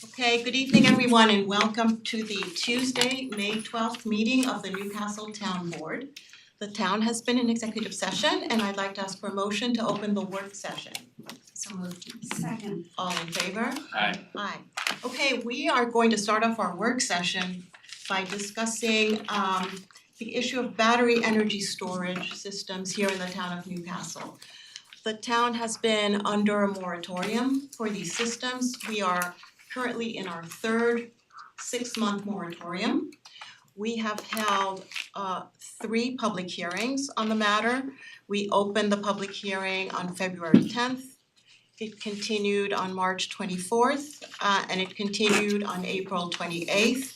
Okay, good evening, everyone, and welcome to the Tuesday, May 12th meeting of the Newcastle Town Board. The town has been in executive session, and I'd like to ask for a motion to open the work session. So moved. Second. All in favor? Aye. Aye. Okay, we are going to start off our work session by discussing the issue of battery energy storage systems here in the town of Newcastle. The town has been under a moratorium for these systems. We are currently in our third 6-month moratorium. We have held 3 public hearings on the matter. We opened the public hearing on February 10th. It continued on March 24th, and it continued on April 28th,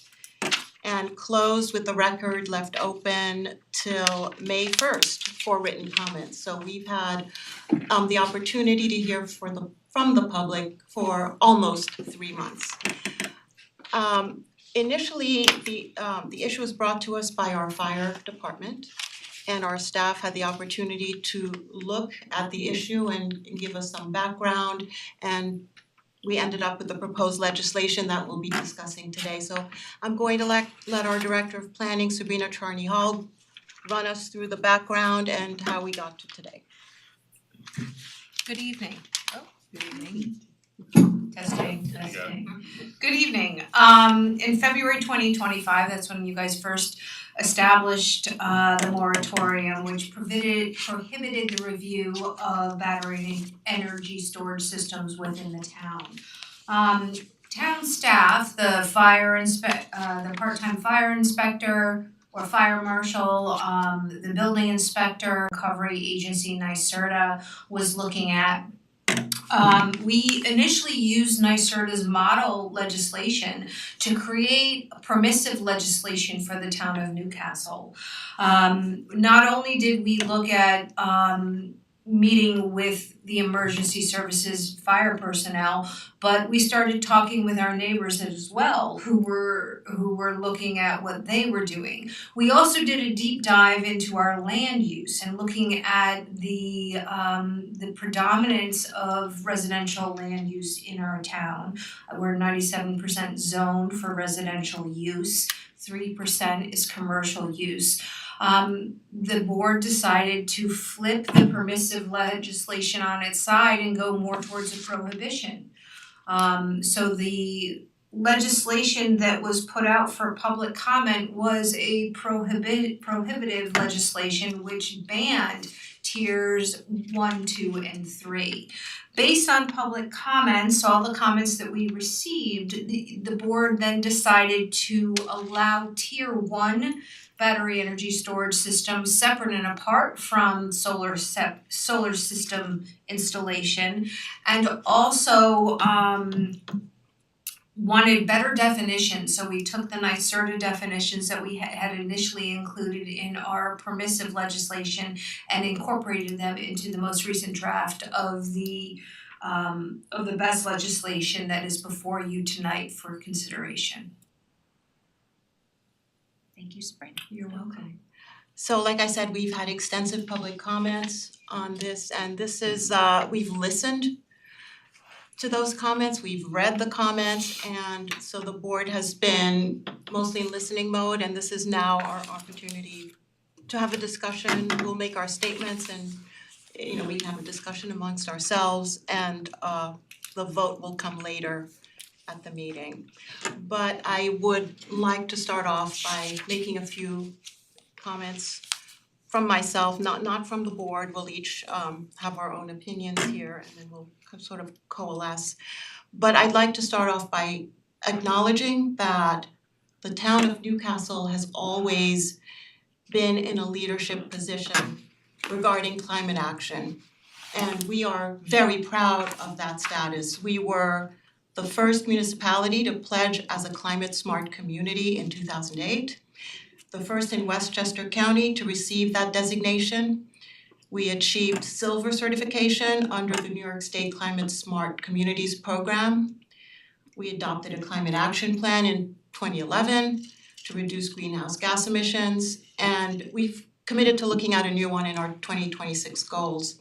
and closed with the record left open till May 1st for written comments. So we've had the opportunity to hear from the public for almost 3 months. Initially, the issue was brought to us by our fire department, and our staff had the opportunity to look at the issue and give us some background, and we ended up with the proposed legislation that we'll be discussing today. So I'm going to let our Director of Planning, Sabrina Charney Hall, run us through the background and how we got to today. Good evening. Good evening. Testing. Good evening. In February 2025, that's when you guys first established the moratorium, which prohibited the review of battery energy storage systems within the town. Town staff, the part-time fire inspector or fire marshal, the building inspector, recovery agency NYSERDA was looking at. We initially used NYSERDA's model legislation to create permissive legislation for the town of Newcastle. Not only did we look at meeting with the emergency services fire personnel, but we started talking with our neighbors as well who were looking at what they were doing. We also did a deep dive into our land use and looking at the predominance of residential land use in our town. We're 97% zoned for residential use, 3% is commercial use. The board decided to flip the permissive legislation on its side and go more towards a prohibition. So the legislation that was put out for public comment was a prohibitive legislation which banned tiers 1, 2, and 3. Based on public comments, all the comments that we received, the board then decided to allow tier 1 battery energy storage systems separate and apart from solar system installation, and also wanted better definitions. So we took the NYSERDA definitions that we had initially included in our permissive legislation and incorporated them into the most recent draft of the BESS legislation that is before you tonight for consideration. Thank you, Sabrina. You're welcome. So like I said, we've had extensive public comments on this, and this is, we've listened to those comments, we've read the comments, and so the board has been mostly in listening mode, and this is now our opportunity to have a discussion. We'll make our statements and, we can have a discussion amongst ourselves, and the vote will come later at the meeting. But I would like to start off by making a few comments from myself, not from the board. We'll each have our own opinions here, and then we'll sort of coalesce. But I'd like to start off by acknowledging that the town of Newcastle has always been in a leadership position regarding climate action, and we are very proud of that status. We were the first municipality to pledge as a climate smart community in 2008, the first in Westchester County to receive that designation. We achieved silver certification under the New York State Climate Smart Communities program. We adopted a climate action plan in 2011 to reduce greenhouse gas emissions, and we've committed to looking at a new one in our 2026 goals.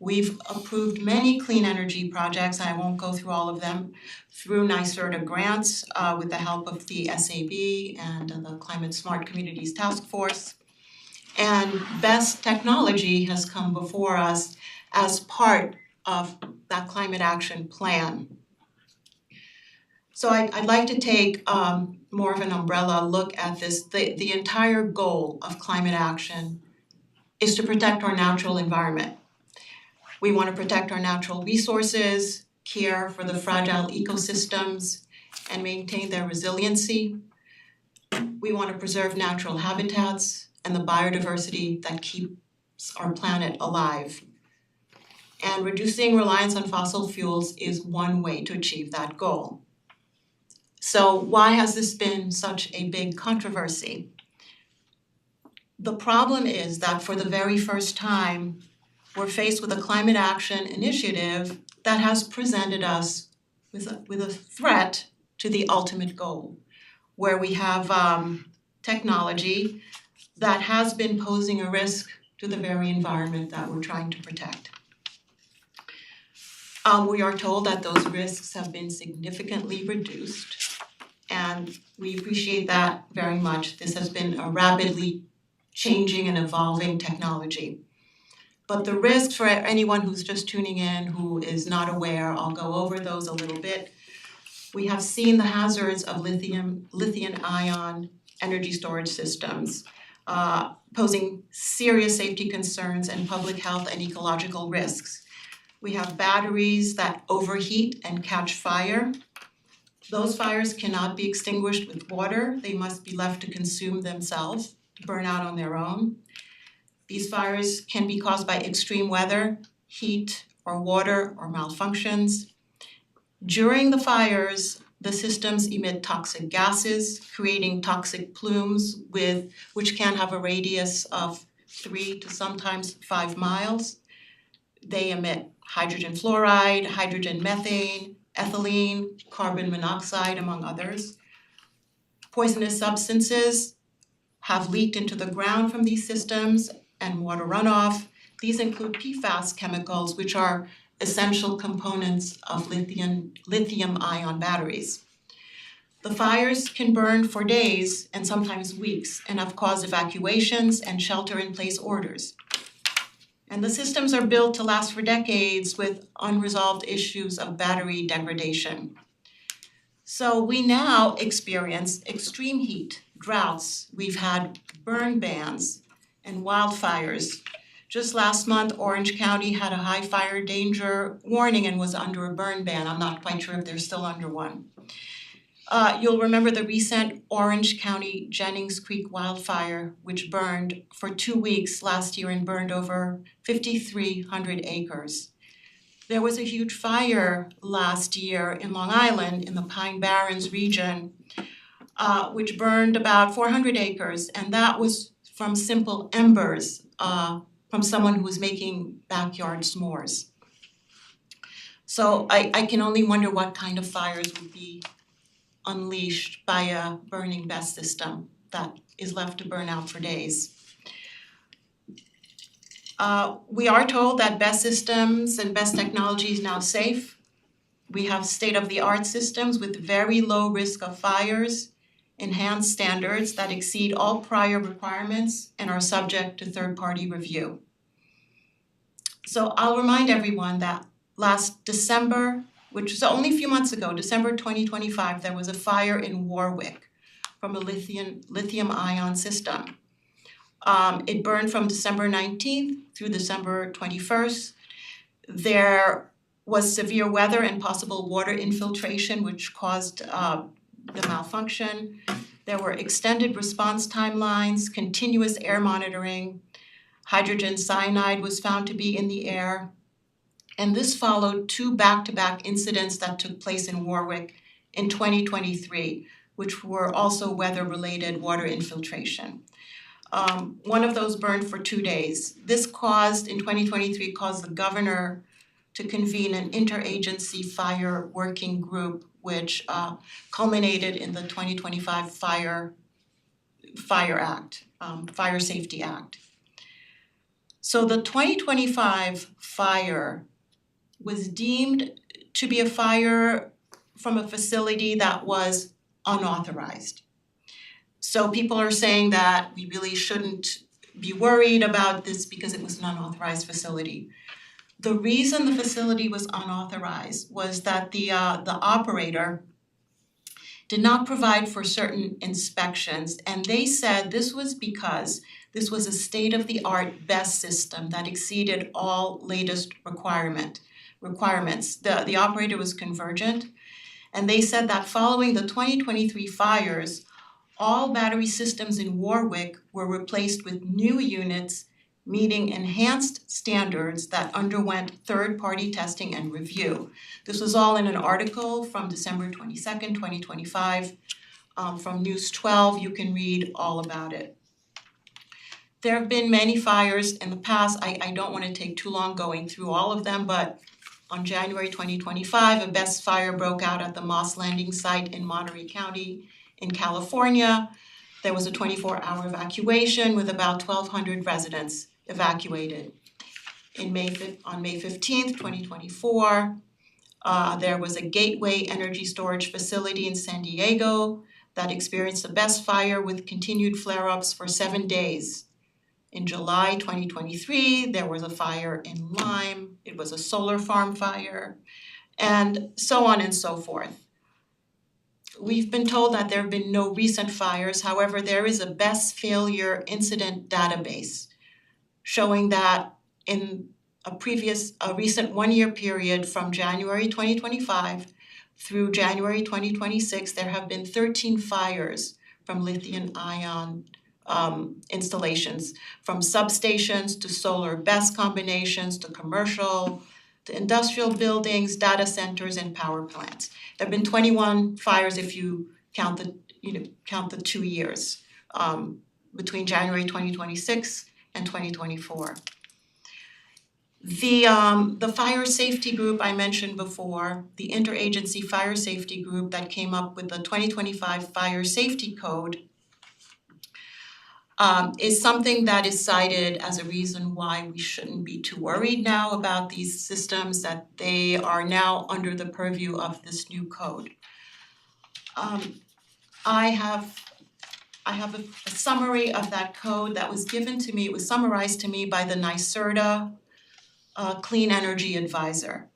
We've approved many clean energy projects, I won't go through all of them, through NYSERDA grants with the help of the SAB and the Climate Smart Communities Task Force. And BEST technology has come before us as part of that climate action plan. So I'd like to take more of an umbrella look at this. The entire goal of climate action is to protect our natural environment. We want to protect our natural resources, care for the fragile ecosystems, and maintain their resiliency. We want to preserve natural habitats and the biodiversity that keeps our planet alive. And reducing reliance on fossil fuels is one way to achieve that goal. So why has this been such a big controversy? The problem is that for the very first time, we're faced with a climate action initiative that has presented us with a threat to the ultimate goal, where we have technology that has been posing a risk to the very environment that we're trying to protect. We are told that those risks have been significantly reduced, and we appreciate that very much. This has been a rapidly changing and evolving technology. But the risks, for anyone who's just tuning in who is not aware, I'll go over those a little bit. We have seen the hazards of lithium-ion energy storage systems, posing serious safety concerns and public health and ecological risks. We have batteries that overheat and catch fire. Those fires cannot be extinguished with water. They must be left to consume themselves, to burn out on their own. These fires can be caused by extreme weather, heat, or water, or malfunctions. During the fires, the systems emit toxic gases, creating toxic plumes which can have a radius of 3 to sometimes 5 miles. They emit hydrogen fluoride, hydrogen methane, ethylene, carbon monoxide, among others. Poisonous substances have leaked into the ground from these systems and water runoff. These include PFAS chemicals, which are essential components of lithium-ion batteries. The fires can burn for days and sometimes weeks and have caused evacuations and shelter-in-place orders. And the systems are built to last for decades with unresolved issues of battery degradation. So we now experience extreme heat, droughts, we've had burn bans, and wildfires. Just last month, Orange County had a high fire danger warning and was under a burn ban. I'm not quite sure if they're still under one. You'll remember the recent Orange County Jennings Creek wildfire, which burned for 2 weeks last year and burned over 5,300 acres. There was a huge fire last year in Long Island in the Pine Barrens region, which burned about 400 acres, and that was from simple embers from someone who was making backyard s'mores. So I can only wonder what kind of fires would be unleashed by a burning BESS system that is left to burn out for days. We are told that BESS systems and BESS technology is now safe. We have state-of-the-art systems with very low risk of fires, enhanced standards that exceed all prior requirements and are subject to third-party review. So I'll remind everyone that last December, which was only a few months ago, December 2025, there was a fire in Warwick from a lithium-ion system. It burned from December 19th through December 21st. There was severe weather and possible water infiltration, which caused the malfunction. There were extended response timelines, continuous air monitoring. Hydrogen cyanide was found to be in the air. And this followed 2 back-to-back incidents that took place in Warwick in 2023, which were also weather-related water infiltration. One of those burned for 2 days. This in 2023, caused the governor to convene an interagency fire working group, which culminated in the 2025 Fire Safety Act. So the 2025 fire was deemed to be a fire from a facility that was unauthorized. So people are saying that we really shouldn't be worried about this because it was an unauthorized facility. The reason the facility was unauthorized was that the operator did not provide for certain inspections, and they said this was because this was a state-of-the-art BESS system that exceeded all latest requirements. The operator was Convergent, and they said that following the 2023 fires, all battery systems in Warwick were replaced with new units meeting enhanced standards that underwent third-party testing and review. This was all in an article from December 22nd, 2025, from News 12. You can read all about it. There have been many fires in the past. I don't want to take too long going through all of them, but on January 2025, a BESS fire broke out at the Moss Landing site in Monterey County in California. There was a 24-hour evacuation with about 1,200 residents evacuated. On May 15th, 2024, there was a Gateway energy storage facility in San Diego that experienced a BESS fire with continued flare-ups for 7 days. In July 2023, there was a fire in Lyme. It was a solar farm fire, and so on and so forth. We've been told that there have been no recent fires. However, there is a BESS failure incident database showing that in a recent 1-year period from January 2025 through January 2026, there have been 13 fires from lithium-ion installations, from substations to solar BESS combinations to commercial, to industrial buildings, data centers, and power plants. There have been 21 fires if you count the 2 years between January 2026 and 2024. The fire safety group I mentioned before, the interagency fire safety group that came up with the 2025 Fire Safety Code, is something that is cited as a reason why we shouldn't be too worried now about these systems, that they are now under the purview of this new code. I have a summary of that code that was given to me. It was summarized to me by the NYSERDA Clean Energy Advisor.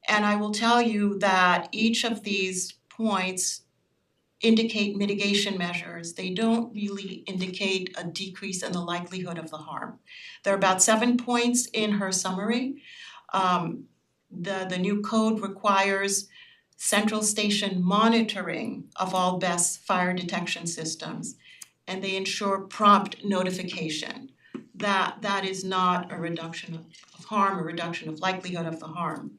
And I will tell you that each of these points indicate mitigation measures. They don't really indicate a decrease in the likelihood of the harm. There are about 7 points in her summary. The new code requires central station monitoring of all BESS fire detection systems, and they ensure prompt notification. That is not a reduction of harm, a reduction of likelihood of the harm.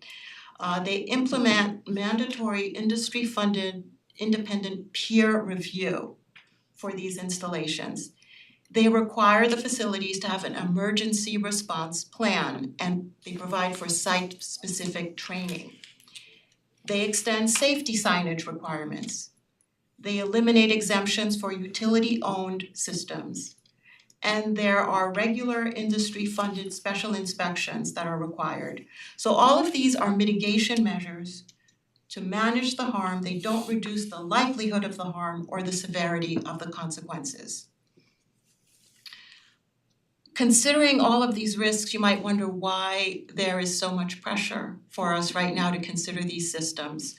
They implement mandatory industry-funded independent peer review for these installations. They require the facilities to have an emergency response plan, and they provide for site-specific training. They extend safety signage requirements. They eliminate exemptions for utility-owned systems. And there are regular industry-funded special inspections that are required. So all of these are mitigation measures to manage the harm. They don't reduce the likelihood of the harm or the severity of the consequences. Considering all of these risks, you might wonder why there is so much pressure for us right now to consider these systems.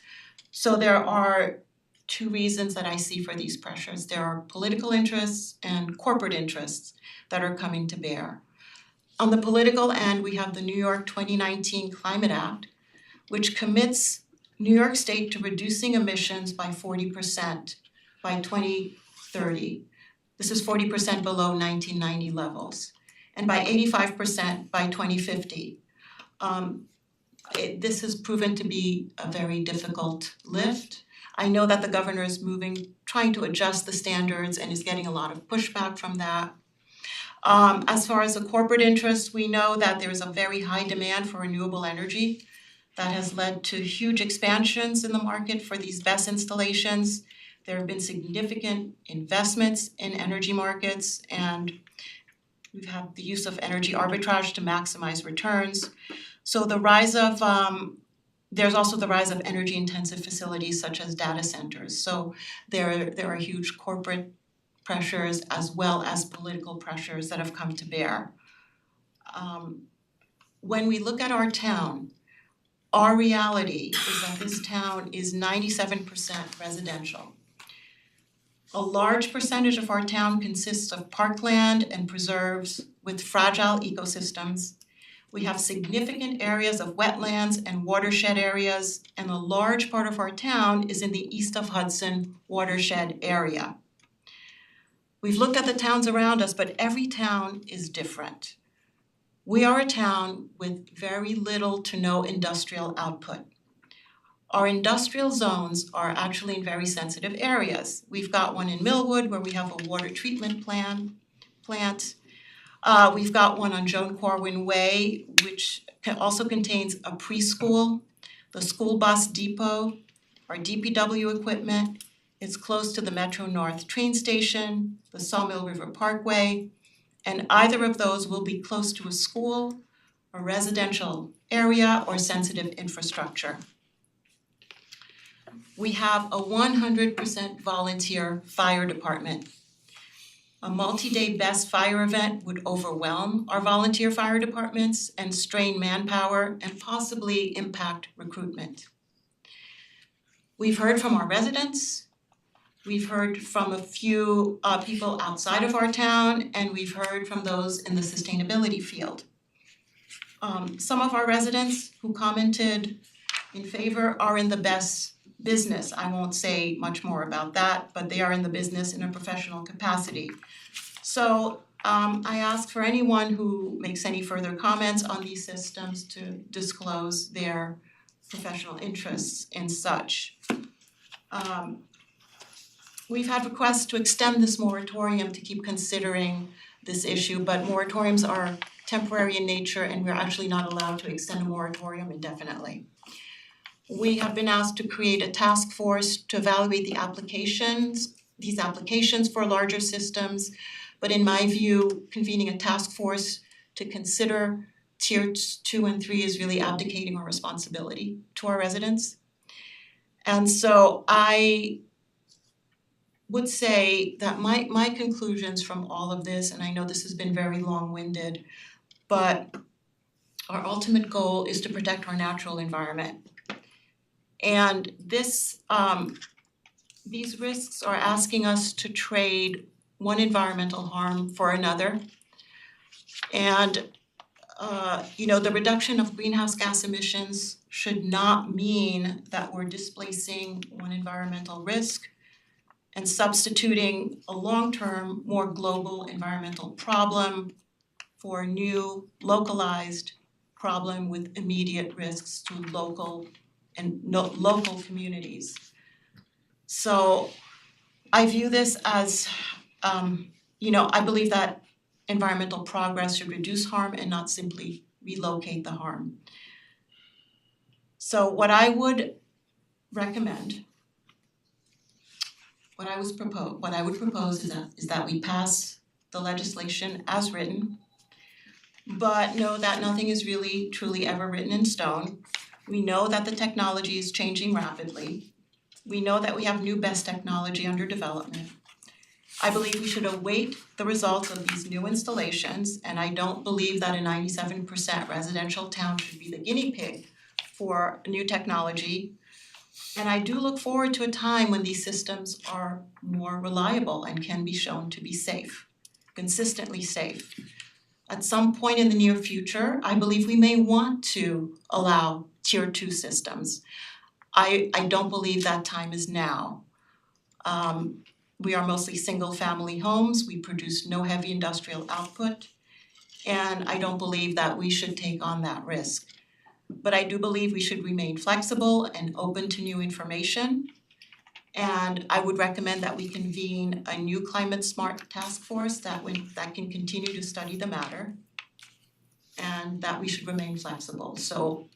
So there are 2 reasons that I see for these pressures. There are political interests and corporate interests that are coming to bear. On the political end, we have the New York 2019 Climate Act, which commits New York State to reducing emissions by 40% by 2030. This is 40% below 1990 levels, and by 85% by 2050. This has proven to be a very difficult lift. I know that the governor is trying to adjust the standards and is getting a lot of pushback from that. As far as the corporate interests, we know that there is a very high demand for renewable energy that has led to huge expansions in the market for these BESS installations. There have been significant investments in energy markets, and We've had the use of energy arbitrage to maximize returns. So the rise of there's also the rise of energy intensive facilities such as data centers. So there are huge corporate pressures as well as political pressures that have come to bear. When we look at our town, our reality is that this town is 97% residential. A large percentage of our town consists of parkland and preserves with fragile ecosystems. We have significant areas of wetlands and watershed areas, and a large part of our town is in the east of Hudson watershed area. We've looked at the towns around us, but every town is different. We are a town with very little to no industrial output. Our industrial zones are actually in very sensitive areas. We've got one in Millwood where we have a water treatment plant. We've got one on Joan Corwin Way, which also contains a preschool, the school bus depot, our DPW equipment. It's close to the Metro North train station, the Sawmill River Parkway, and either of those will be close to a school, a residential area, or sensitive infrastructure. We have a 100% volunteer fire department. A multi-day best fire event would overwhelm our volunteer fire departments and strain manpower and possibly impact recruitment. We've heard from our residents, we've heard from a few people outside of our town, and we've heard from those in the sustainability field. Some of our residents who commented in favor are in the best business. I won't say much more about that, but they are in the business in a professional capacity. So I ask for anyone who makes any further comments on these systems to disclose their professional interests in such. We've had requests to extend this moratorium to keep considering this issue, but moratoriums are temporary in nature and we're actually not allowed to extend a moratorium indefinitely. We have been asked to create a task force to evaluate these applications for larger systems, but in my view, convening a task force to consider tier 2 and 3 is really abdicating our responsibility to our residents. And so I would say that my conclusions from all of this, and I know this has been very long-winded, but our ultimate goal is to protect our natural environment. And these risks are asking us to trade one environmental harm for another. And the reduction of greenhouse gas emissions should not mean that we're displacing one environmental risk and substituting a long-term, more global environmental problem for a new localized problem with immediate risks to local communities. So I view this as, I believe that environmental progress should reduce harm and not simply relocate the harm. So what I would recommend, what I would propose is that we pass the legislation as written, but know that nothing is really truly ever written in stone. We know that the technology is changing rapidly. We know that we have new best technology under development. I believe we should await the results of these new installations, and I don't believe that a 97% residential town should be the guinea pig for new technology. And I do look forward to a time when these systems are more reliable and can be shown to be safe, consistently safe. At some point in the near future, I believe we may want to allow tier 2 systems. I don't believe that time is now. We are mostly single family homes, we produce no heavy industrial output, and I don't believe that we should take on that risk. But I do believe we should remain flexible and open to new information. And I would recommend that we convene a new climate smart task force that can continue to study the matter, and that we should remain flexible. So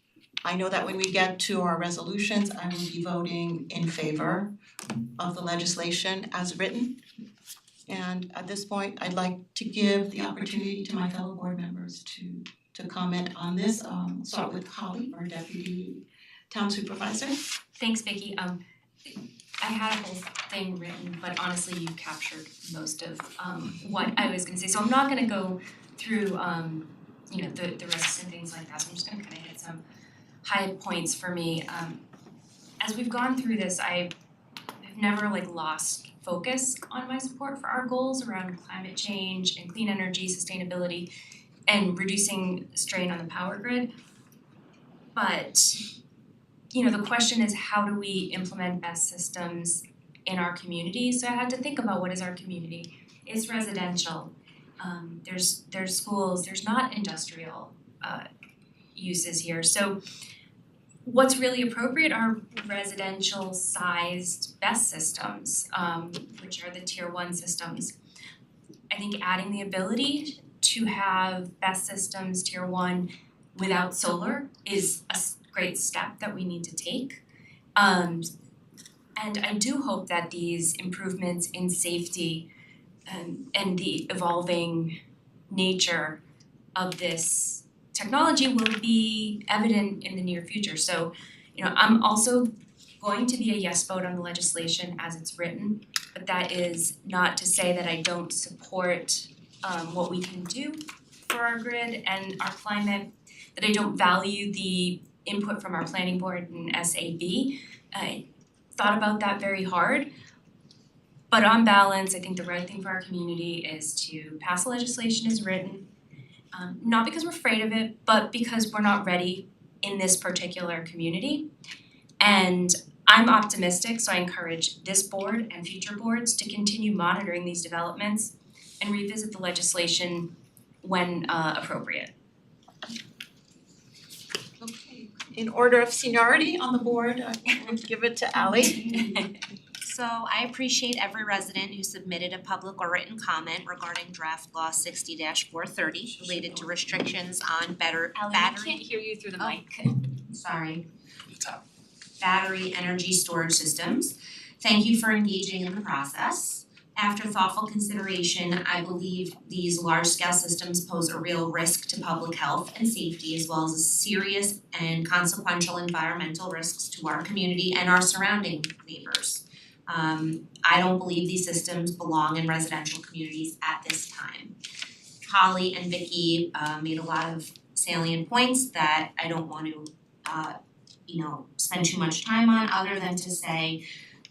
I know that when we get to our resolutions, I will be voting in favor of the legislation as written. And at this point, I'd like to give the opportunity to my fellow board members to comment on this. Start with Holly, our deputy town supervisor. Thanks, Vicky. I had a whole thing written, but honestly, you captured most of what I was gonna say. So I'm not gonna go through the risks and things like that. So I'm just gonna kind of hit some high points for me. As we've gone through this, I've never lost focus on my support for our goals around climate change and clean energy, sustainability, and reducing strain on the power grid. But the question is, how do we implement best systems in our community? So I had to think about, what is our community? It's residential. There's schools. There's not industrial uses here. So what's really appropriate are residential sized BESS systems, which are the tier 1 systems. I think adding the ability to have BESS systems tier 1 without solar is a great step that we need to take. And I do hope that these improvements in safety and the evolving nature of this technology will be evident in the near future. So, I'm also going to be a yes vote on the legislation as it's written, but that is not to say that I don't support what we can do for our grid and our climate, that I don't value the input from our planning board and SAB. I thought about that very hard. But on balance, I think the right thing for our community is to pass the legislation as written, not because we're afraid of it, but because we're not ready in this particular community. And I'm optimistic, so I encourage this board and future boards to continue monitoring these developments and revisit the legislation when appropriate. Okay. In order of seniority on the board, I will give it to Ally. So I appreciate every resident who submitted a public or written comment regarding draft law 60-430 related to restrictions on battery. Can't hear you through the mic. Sorry. Battery energy storage systems. Thank you for engaging in the process. After thoughtful consideration, I believe these large-scale systems pose a real risk to public health and safety, as well as serious and consequential environmental risks to our community and our surrounding neighbors. I don't believe these systems belong in residential communities at this time. Holly and Vicky made a lot of salient points that I don't want to spend too much time on, other than to say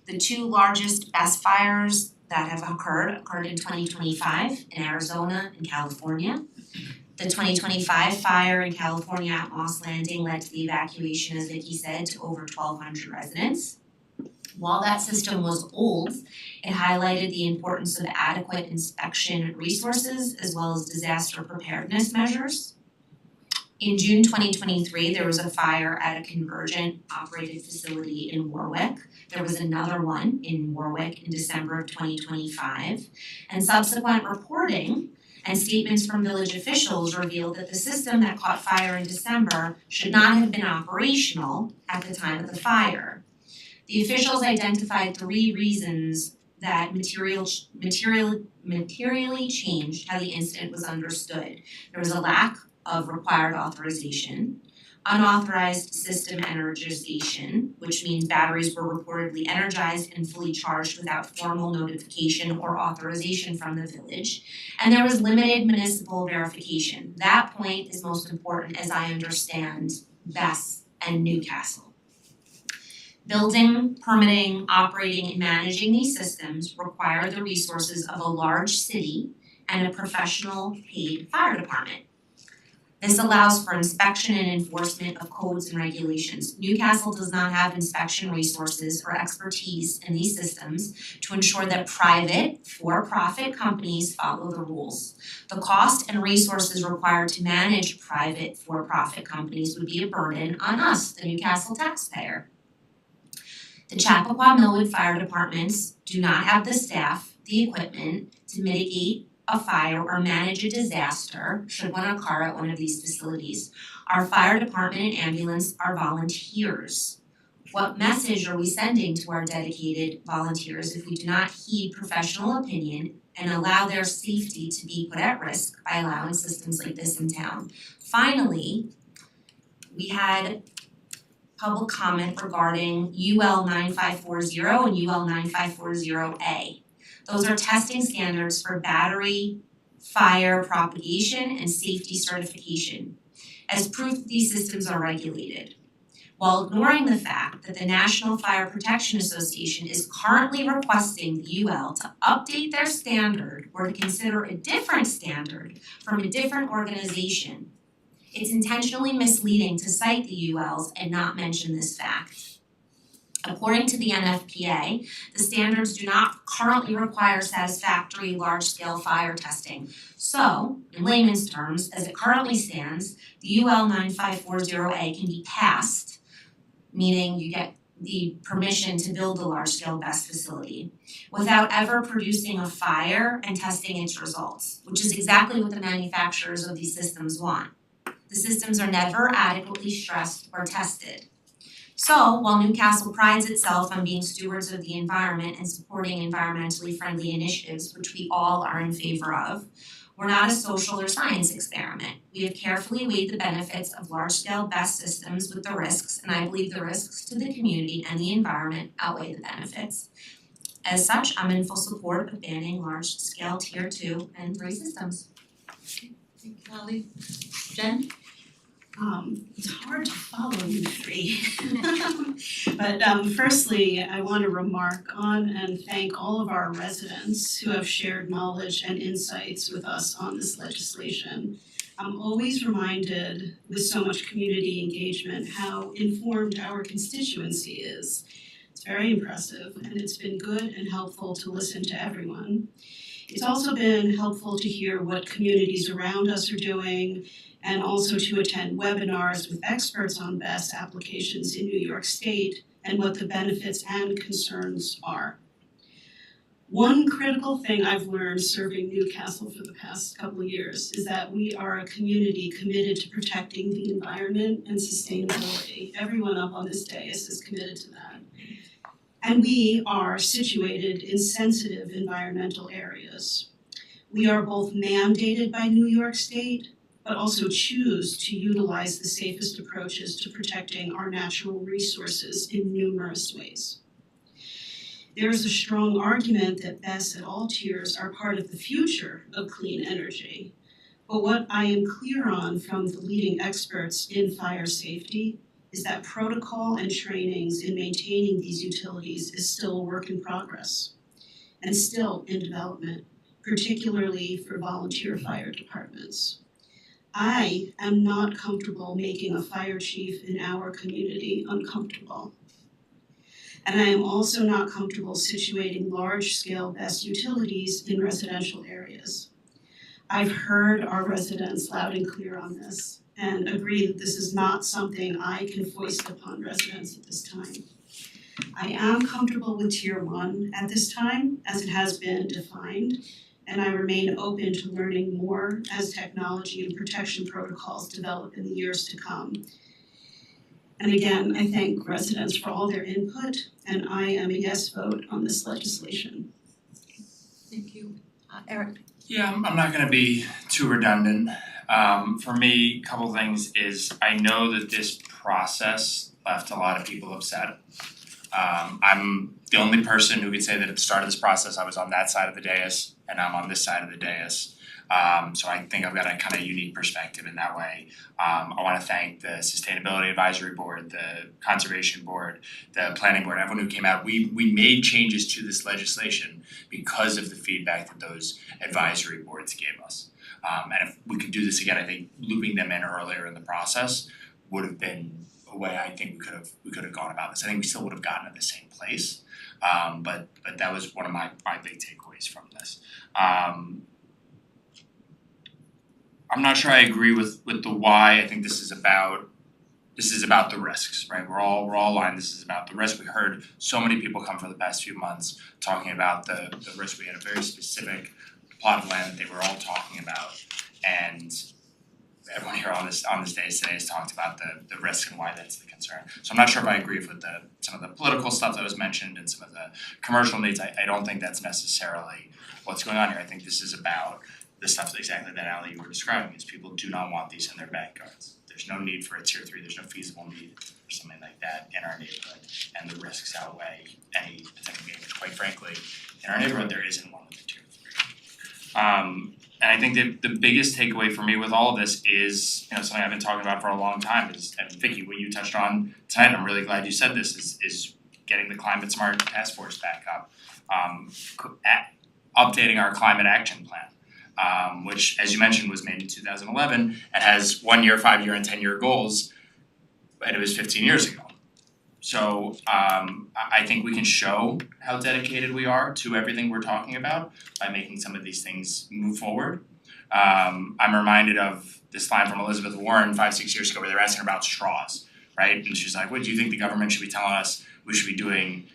the two largest BESS fires that have occurred in 2025 in Arizona and California. The 2025 fire in California at Moss Landing led to the evacuation, as Vicky said, to over 1,200 residents. While that system was old, it highlighted the importance of adequate inspection resources as well as disaster preparedness measures. In June 2023, there was a fire at a Convergent operated facility in Warwick. There was another one in Warwick in December of 2025. And subsequent reporting and statements from village officials revealed that the system that caught fire in December should not have been operational at the time of the fire. The officials identified 3 reasons that materially changed how the incident was understood. There was a lack of required authorization, unauthorized system energization, which means batteries were reportedly energized and fully charged without formal notification or authorization from the village, and there was limited municipal verification. That point is most important, as I understand BESS and Newcastle. Building, permitting, operating, and managing these systems require the resources of a large city and a professional paid fire department. This allows for inspection and enforcement of codes and regulations. Newcastle does not have inspection resources or expertise in these systems to ensure that private, for-profit companies follow the rules. The cost and resources required to manage private, for-profit companies would be a burden on us, the Newcastle taxpayer. The Chappaqua Millwood Fire Departments do not have the staff, the equipment to mitigate a fire or manage a disaster should one occur at one of these facilities. Our fire department and ambulance are volunteers. What message are we sending to our dedicated volunteers if we do not heed professional opinion and allow their safety to be put at risk by allowing systems like this in town? Finally, we had public comment regarding UL 9540 and UL 9540A. Those are testing standards for battery, fire propagation, and safety certification. As proof, these systems are regulated. While ignoring the fact that the National Fire Protection Association is currently requesting the UL to update their standard or to consider a different standard from a different organization, it's intentionally misleading to cite the ULs and not mention this fact. According to the NFPA, the standards do not currently require satisfactory large-scale fire testing. So, in layman's terms, as it currently stands, the UL 9540A can be passed, meaning you get the permission to build a large-scale BESS facility, without ever producing a fire and testing its results, which is exactly what the manufacturers of these systems want. The systems are never adequately stressed or tested. So, while Newcastle prides itself on being stewards of the environment and supporting environmentally friendly initiatives, which we all are in favor of, we're not a social or science experiment. We have carefully weighed the benefits of large-scale BESS systems with the risks, and I believe the risks to the community and the environment outweigh the benefits. As such, I'm in full support of banning large-scale tier 2 and 3 systems. Thank you, Ally. Jen? It's hard to follow you three. But firstly, I want to remark on and thank all of our residents who have shared knowledge and insights with us on this legislation. I'm always reminded with so much community engagement how informed our constituency is. It's very impressive, and it's been good and helpful to listen to everyone. It's also been helpful to hear what communities around us are doing, and also to attend webinars with experts on BESS applications in New York State and what the benefits and concerns are. One critical thing I've learned serving Newcastle for the past couple of years is that we are a community committed to protecting the environment and sustainability. Everyone up on this dais is committed to that. And we are situated in sensitive environmental areas. We are both mandated by New York State, but also choose to utilize the safest approaches to protecting our natural resources in numerous ways. There is a strong argument that BESS at all tiers are part of the future of clean energy. But what I am clear on from the leading experts in fire safety is that protocol and trainings in maintaining these utilities is still a work in progress and still in development, particularly for volunteer fire departments. I am not comfortable making a fire chief in our community uncomfortable. And I am also not comfortable situating large-scale BESS utilities in residential areas. I've heard our residents loud and clear on this and agree that this is not something I can foist upon residents at this time. I am comfortable with Tier 1 at this time, as it has been defined, and I remain open to learning more as technology and protection protocols develop in the years to come. And again, I thank residents for all their input, and I am a yes vote on this legislation. Thank you. Eric? Yeah, I'm not gonna be too redundant. For me, a couple things is I know that this process left a lot of people upset. I'm the only person who could say that at the start of this process, I was on that side of the dais and I'm on this side of the dais. So I think I've got a kind of unique perspective in that way. I wanna thank the Sustainability Advisory Board, the Conservation Board, the Planning Board, everyone who came out. We made changes to this legislation because of the feedback that those advisory boards gave us. And if we could do this again, I think looping them in earlier in the process would have been a way I think we could have gone about this. I think we still would have gotten to the same place. But that was one of my big takeaways from this. I'm not sure I agree with the why. I think this is about the risks, right? We're all aligned. This is about the risk. We heard so many people come for the past few months talking about the risk. We had a very specific plot of land that they were all talking about. And everyone here on this day today has talked about the risk and why that's the concern. So I'm not sure if I agree with some of the political stuff that was mentioned and some of the commercial needs. I don't think that's necessarily what's going on here. I think this is about the stuff exactly that Ally you were describing, is people do not want these in their backyards. There's no need for a tier 3, there's no feasible need for something like that in our neighborhood, and the risks outweigh any potential gain, which quite frankly, in our neighborhood, there isn't one with a tier 3. And I think the biggest takeaway for me with all of this is, something I've been talking about for a long time is, and Vicky, what you touched on tonight, I'm really glad you said this, is getting the Climate Smart Task Force back up, updating our climate action plan. Which, as you mentioned, was made in 2011 and has 1-year, 5-year, and 10-year goals, and it was 15 years ago. So I think we can show how dedicated we are to everything we're talking about by making some of these things move forward. I'm reminded of this line from Elizabeth Warren 5-6 years ago where they were asking about straws, right? And she's like, what do you think the government should be telling us we should be doing,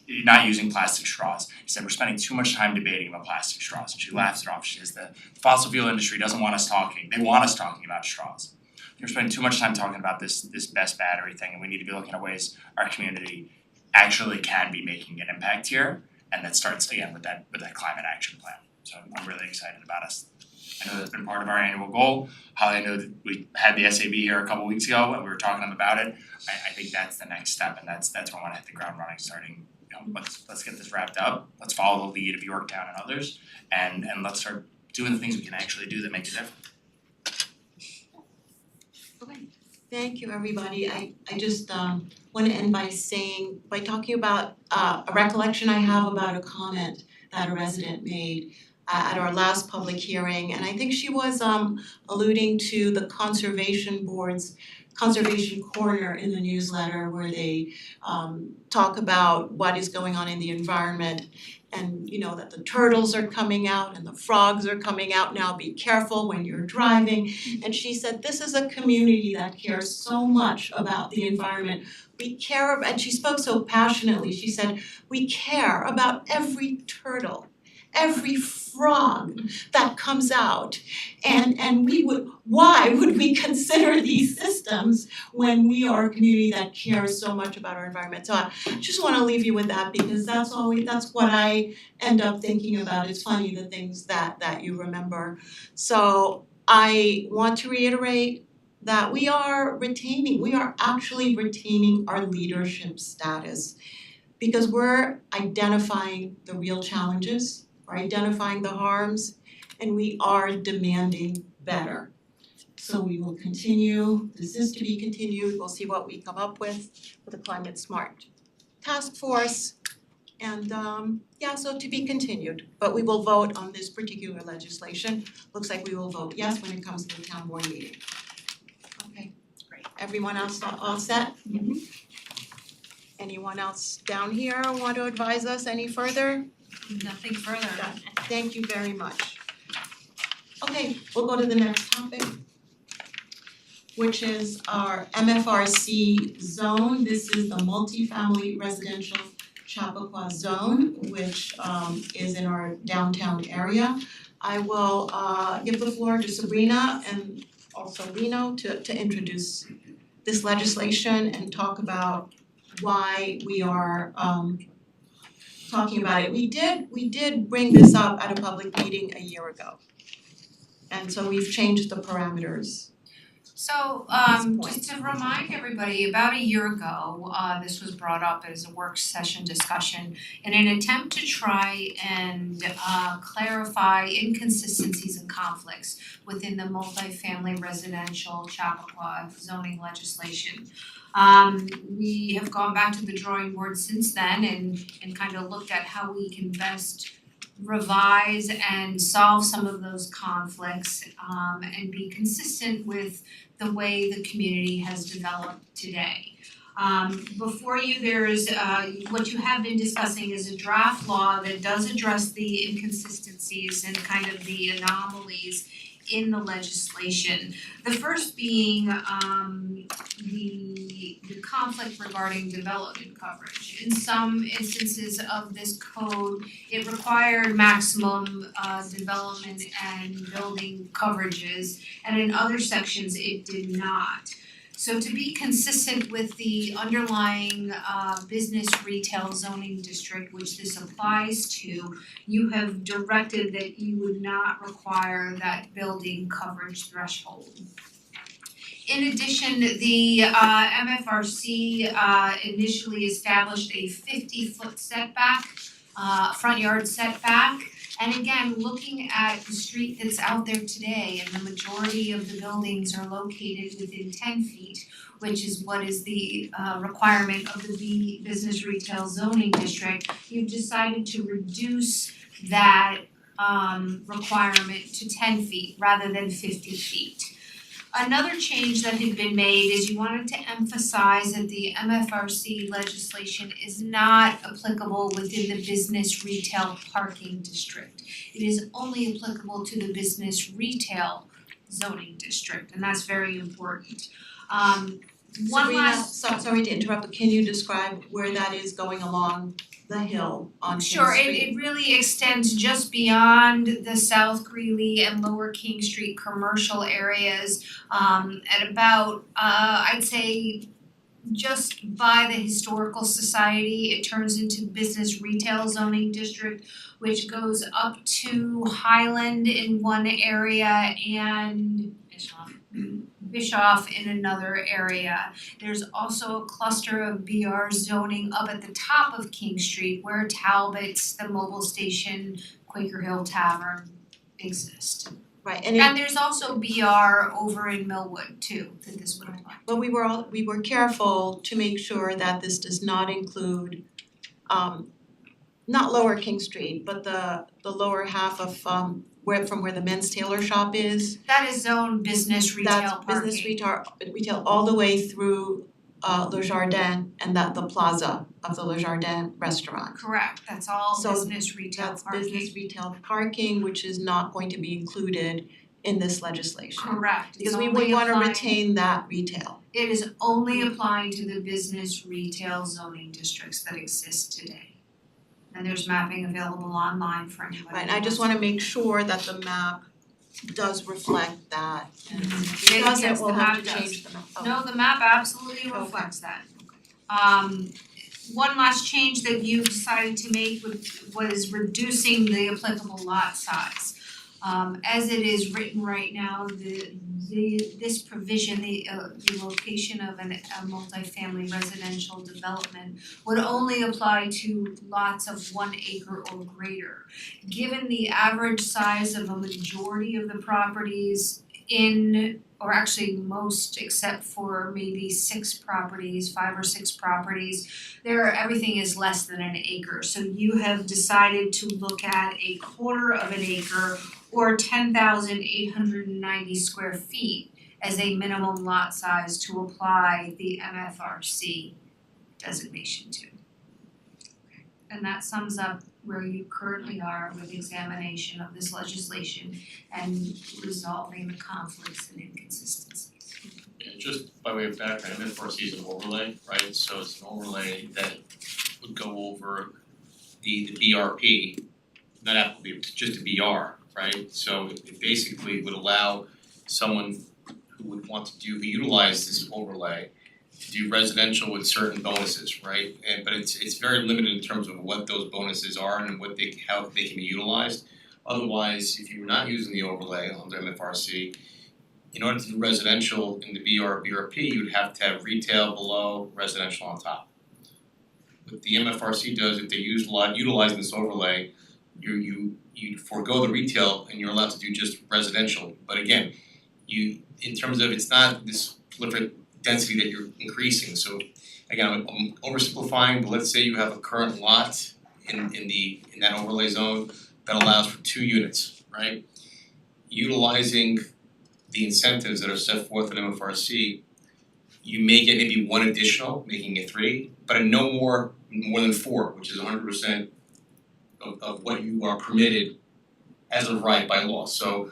not using plastic straws? He said, we're spending too much time debating about plastic straws. And she laughs it off. She says, the fossil fuel industry doesn't want us talking. They want us talking about straws. You're spending too much time talking about this best battery thing, and we need to be looking at ways our community actually can be making an impact here. And that starts again with that climate action plan. So I'm really excited about us. I know that's been part of our annual goal. Holly, I know that we had the SAB here a couple weeks ago and we were talking to them about it. I think that's the next step, and that's when I want to hit the ground running, starting. Let's get this wrapped up. Let's follow the lead of Yorktown and others, and let's start doing the things we can actually do that make a difference. Okay, thank you, everybody. I just want to end by talking about a recollection I have about a comment that a resident made at our last public hearing, and I think she was alluding to the Conservation Board's Conservation Corner in the newsletter, where they talk about what is going on in the environment, and that the turtles are coming out and the frogs are coming out now, be careful when you're driving. And she said this is a community that cares so much about the environment. We care, and she spoke so passionately. She said, we care about every turtle, every frog that comes out, and why would we consider these systems when we are a community that cares so much about our environment? So I just want to leave you with that, because that's what I end up thinking about. It's funny, the things that you remember. So I want to reiterate that we are actually retaining our leadership status, because we're identifying the real challenges, we're identifying the harms, and we are demanding better. So we will continue, this is to be continued, we'll see what we come up with a Climate Smart Task Force. And so to be continued, but we will vote on this particular legislation. Looks like we will vote yes when it comes to the town board meeting. Okay, great. Everyone else all set? Mm-hmm. Anyone else down here want to advise us any further? Nothing further. Thank you very much. Okay, we'll go to the next topic, which is our MFRC zone. This is the multifamily residential Chappaqua zone, which is in our downtown area. I will give the floor to Sabrina and also Lino to introduce this legislation and talk about why we are talking about it. We did bring this up at a public meeting a year ago. And so we've changed the parameters. So just to remind everybody, about a year ago, this was brought up as a work session discussion in an attempt to try and clarify inconsistencies and conflicts within the multifamily residential Chappaqua zoning legislation. We have gone back to the drawing board since then and kind of looked at how we can best revise and solve some of those conflicts and be consistent with the way the community has developed today. Before you, there's what you have been discussing is a draft law that does address the inconsistencies and kind of the anomalies in the legislation. The first being the conflict regarding development coverage. In some instances of this code, it required maximum development and building coverages, and in other sections it did not. So to be consistent with the underlying business retail zoning district which this applies to, you have directed that you would not require that building coverage threshold. In addition, the MFRC initially established a 50-foot setback, front yard setback. And again, looking at the street that's out there today, and the majority of the buildings are located within 10 feet, which is what is the requirement of the business retail zoning district, you've decided to reduce that requirement to 10 feet rather than 50 feet. Another change that had been made is you wanted to emphasize that the MFRC legislation is not applicable within the business retail parking district. It is only applicable to the business retail zoning district, and that's very important. Sorry to interrupt, but can you describe where that is going along the hill on King Sure, Street? it really extends just beyond the South Greeley and Lower King Street commercial areas, at about, I'd say just by the Historical Society, it turns into business retail zoning district, which goes up to Highland in one area and Bischoff in another area. There's also a cluster of BR zoning up at the top of King Street where Talbot's, the mobile station, Quaker Hill Tavern exist. Right, And there's also BR over in Millwood too, that this would apply. but we were careful to make sure that this does not include not Lower King Street, but the lower half of where the men's tailor shop is. That is zone business retail parking. That's business retail all the way through Le Jardin and the plaza of the Le Jardin restaurant. Correct, that's all So business retail That's parking. business retail parking, which is not going to be included in this legislation. Correct, Because it's we only wanna applying- retain that retail. It is only applying to the business retail zoning districts that exist today. And there's mapping available online for anybody. Right, and I just wanna make sure that the map does reflect that. And if it Yes, doesn't, we'll the have to map does. change the map. Oh. No, the map absolutely reflects that. One last change that you decided to make was reducing the applicable lot size. As it is written right now, this provision, the location of a multifamily residential development would only apply to lots of 1 acre or greater. Given the average size of a majority of the properties or actually most except for maybe 5 or 6 properties, everything is less than an acre. So you have decided to look at a quarter of an acre or 10,890 square feet as a minimum lot size to apply the MFRC designation to. And that sums up where you currently are with examination of this legislation and resolving the conflicts and inconsistencies. Yeah, just by way of background, MFRC is an overlay, right? So it's an overlay that would go over the BRP, not applicable, just a BR, right? So it basically would allow someone who would want to utilize this overlay to do residential with certain bonuses, right? But it's very limited in terms of what those bonuses are and how they can be utilized. Otherwise, if you're not using the overlay under MFRC, in order to do residential in the BRP, you'd have to have retail below, residential on top. What the MFRC does, if they utilizing this overlay, you forego the retail and you're allowed to do just residential. But again, in terms of it's not this prolific density that you're increasing. So again, I'm oversimplifying, but let's say you have a current lot in that overlay zone that allows for 2 units, right? Utilizing the incentives that are set forth in MFRC, you may get maybe 1 additional, making it 3, but no more than 4, which is 100% of what you are permitted as of right by law. So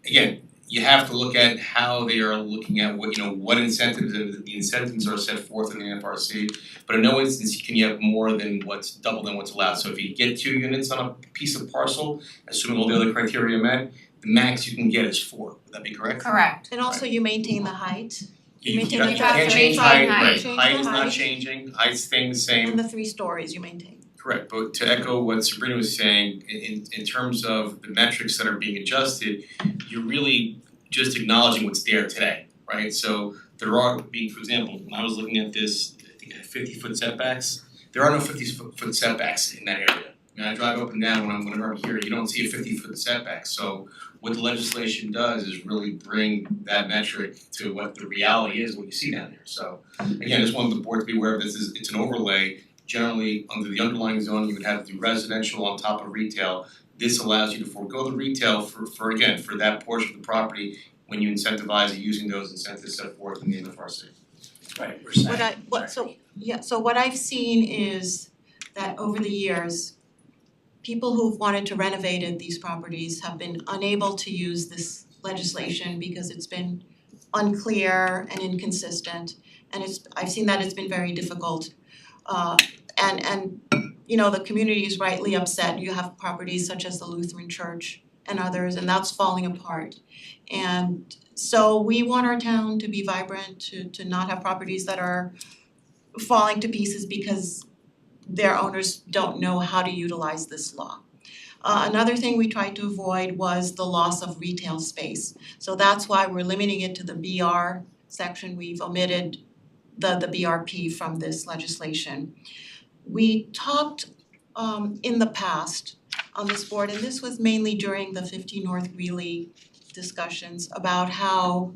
again, you have to look at how they are looking at what incentives, the incentives are set forth in the FRC, but in no instance can you have more than double than what's allowed. So if you get 2 units on a piece of parcel, assuming all the other criteria met, the max you can get is 4. Would that be correct? Correct. And also you maintain the height You maintain you the can't height. change Maintain height, height. right, Change height the is not height. changing, height's staying the same. and the 3 stories you maintain. Correct, but to echo what Sabrina was saying, in terms of the metrics that are being adjusted, you're really just acknowledging what's there today, right? So there are being, for example, when I was looking at this, I think I had 50-foot setbacks, there are no 50-foot setbacks in that area. I mean, I drive up and down whenever I'm here, you don't see a 50-foot setback, so what the legislation does is really bring that metric to what the reality is, what you see down there. So again, I just wanted the board to be aware of this, it's an overlay. Generally, under the underlying zone, you would have to do residential on top of retail. This allows you to forego the retail for that portion of the property when you incentivize it using those incentives set forth in the NFRC. Right, we're saying. So what I've seen is that over the years, people who've wanted to renovate these properties have been unable to use this legislation because it's been unclear and inconsistent. And I've seen that it's been very difficult. And you know, the community is rightly upset. You have properties such as the Lutheran Church and others, and that's falling apart. And so we want our town to be vibrant, to not have properties that are falling to pieces because their owners don't know how to utilize this law. Another thing we tried to avoid was the loss of retail space. So that's why we're limiting it to the BR section. We've omitted the BRP from this legislation. We talked in the past on this board, and this was mainly during the 50 North Greeley discussions, about how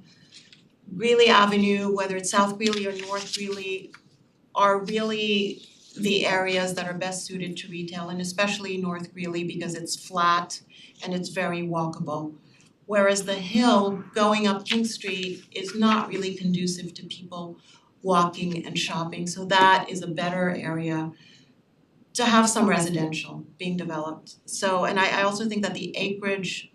Greeley Avenue, whether it's South Greeley or North Greeley, are really the areas that are best suited to retail, and especially North Greeley because it's flat and it's very walkable. Whereas the hill going up King Street is not really conducive to people walking and shopping, so that is a better area to have some residential being developed. So, and I also think that the acreage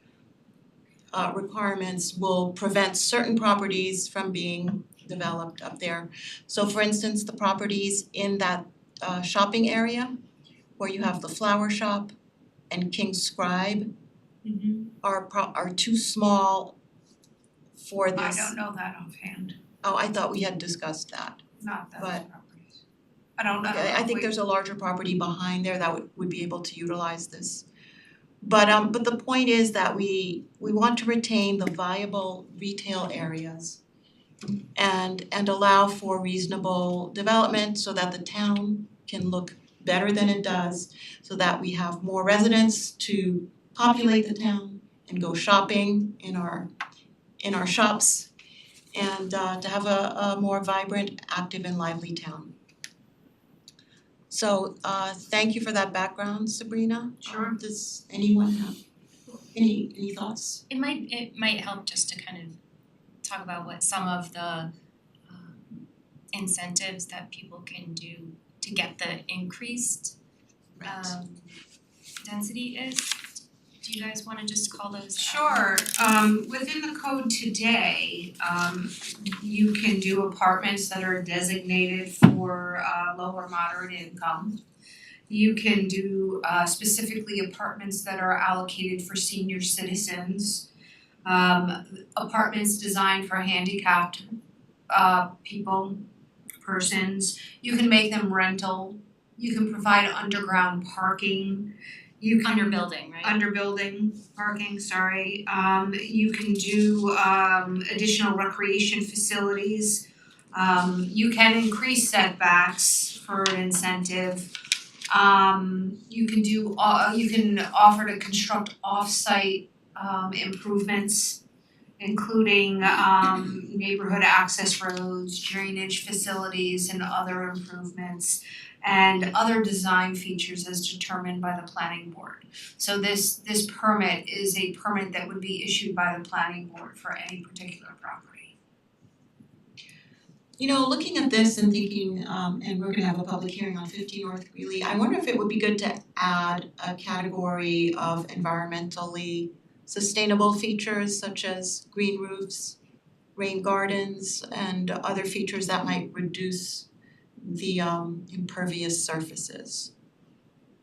requirements will prevent certain properties from being developed up there. So for instance, the properties in that shopping area where you have the flower shop and King Scribe are too small for this. I don't know that offhand, Oh, I thought we had discussed that. not those But- properties. I don't know. I think there's a larger property behind there that would be able to utilize this. But the point is that we want to retain the viable retail areas and allow for reasonable development so that the town can look better than it does, so that we have more residents to populate the town and go shopping in our shops, and to have a more vibrant, active and lively town. So thank you for that background, Sabrina. Sure. Does anyone have any thoughts? It might help just to kind of talk about what some of the incentives that people can do to get the increased density is. Do you guys wanna just call those out? Sure, within the code today, you can do apartments that are designated for low or moderate income. You can do specifically apartments that are allocated for senior citizens. Apartments designed for handicapped persons. You can make them rental. You can provide underground parking. You can Under building, right? under building parking, sorry. You can do additional recreation facilities. You can increase setbacks for an incentive. You can offer to construct off-site improvements, including neighborhood access roads, drainage facilities and other improvements, and other design features as determined by the planning board. So this permit is a permit that would be issued by the planning board for any particular property. You know, looking at this and thinking, and we're gonna have a public hearing on 50 North Greeley, I wonder if it would be good to add a category of environmentally sustainable features such as green roofs, rain gardens, and other features that might reduce the impervious surfaces.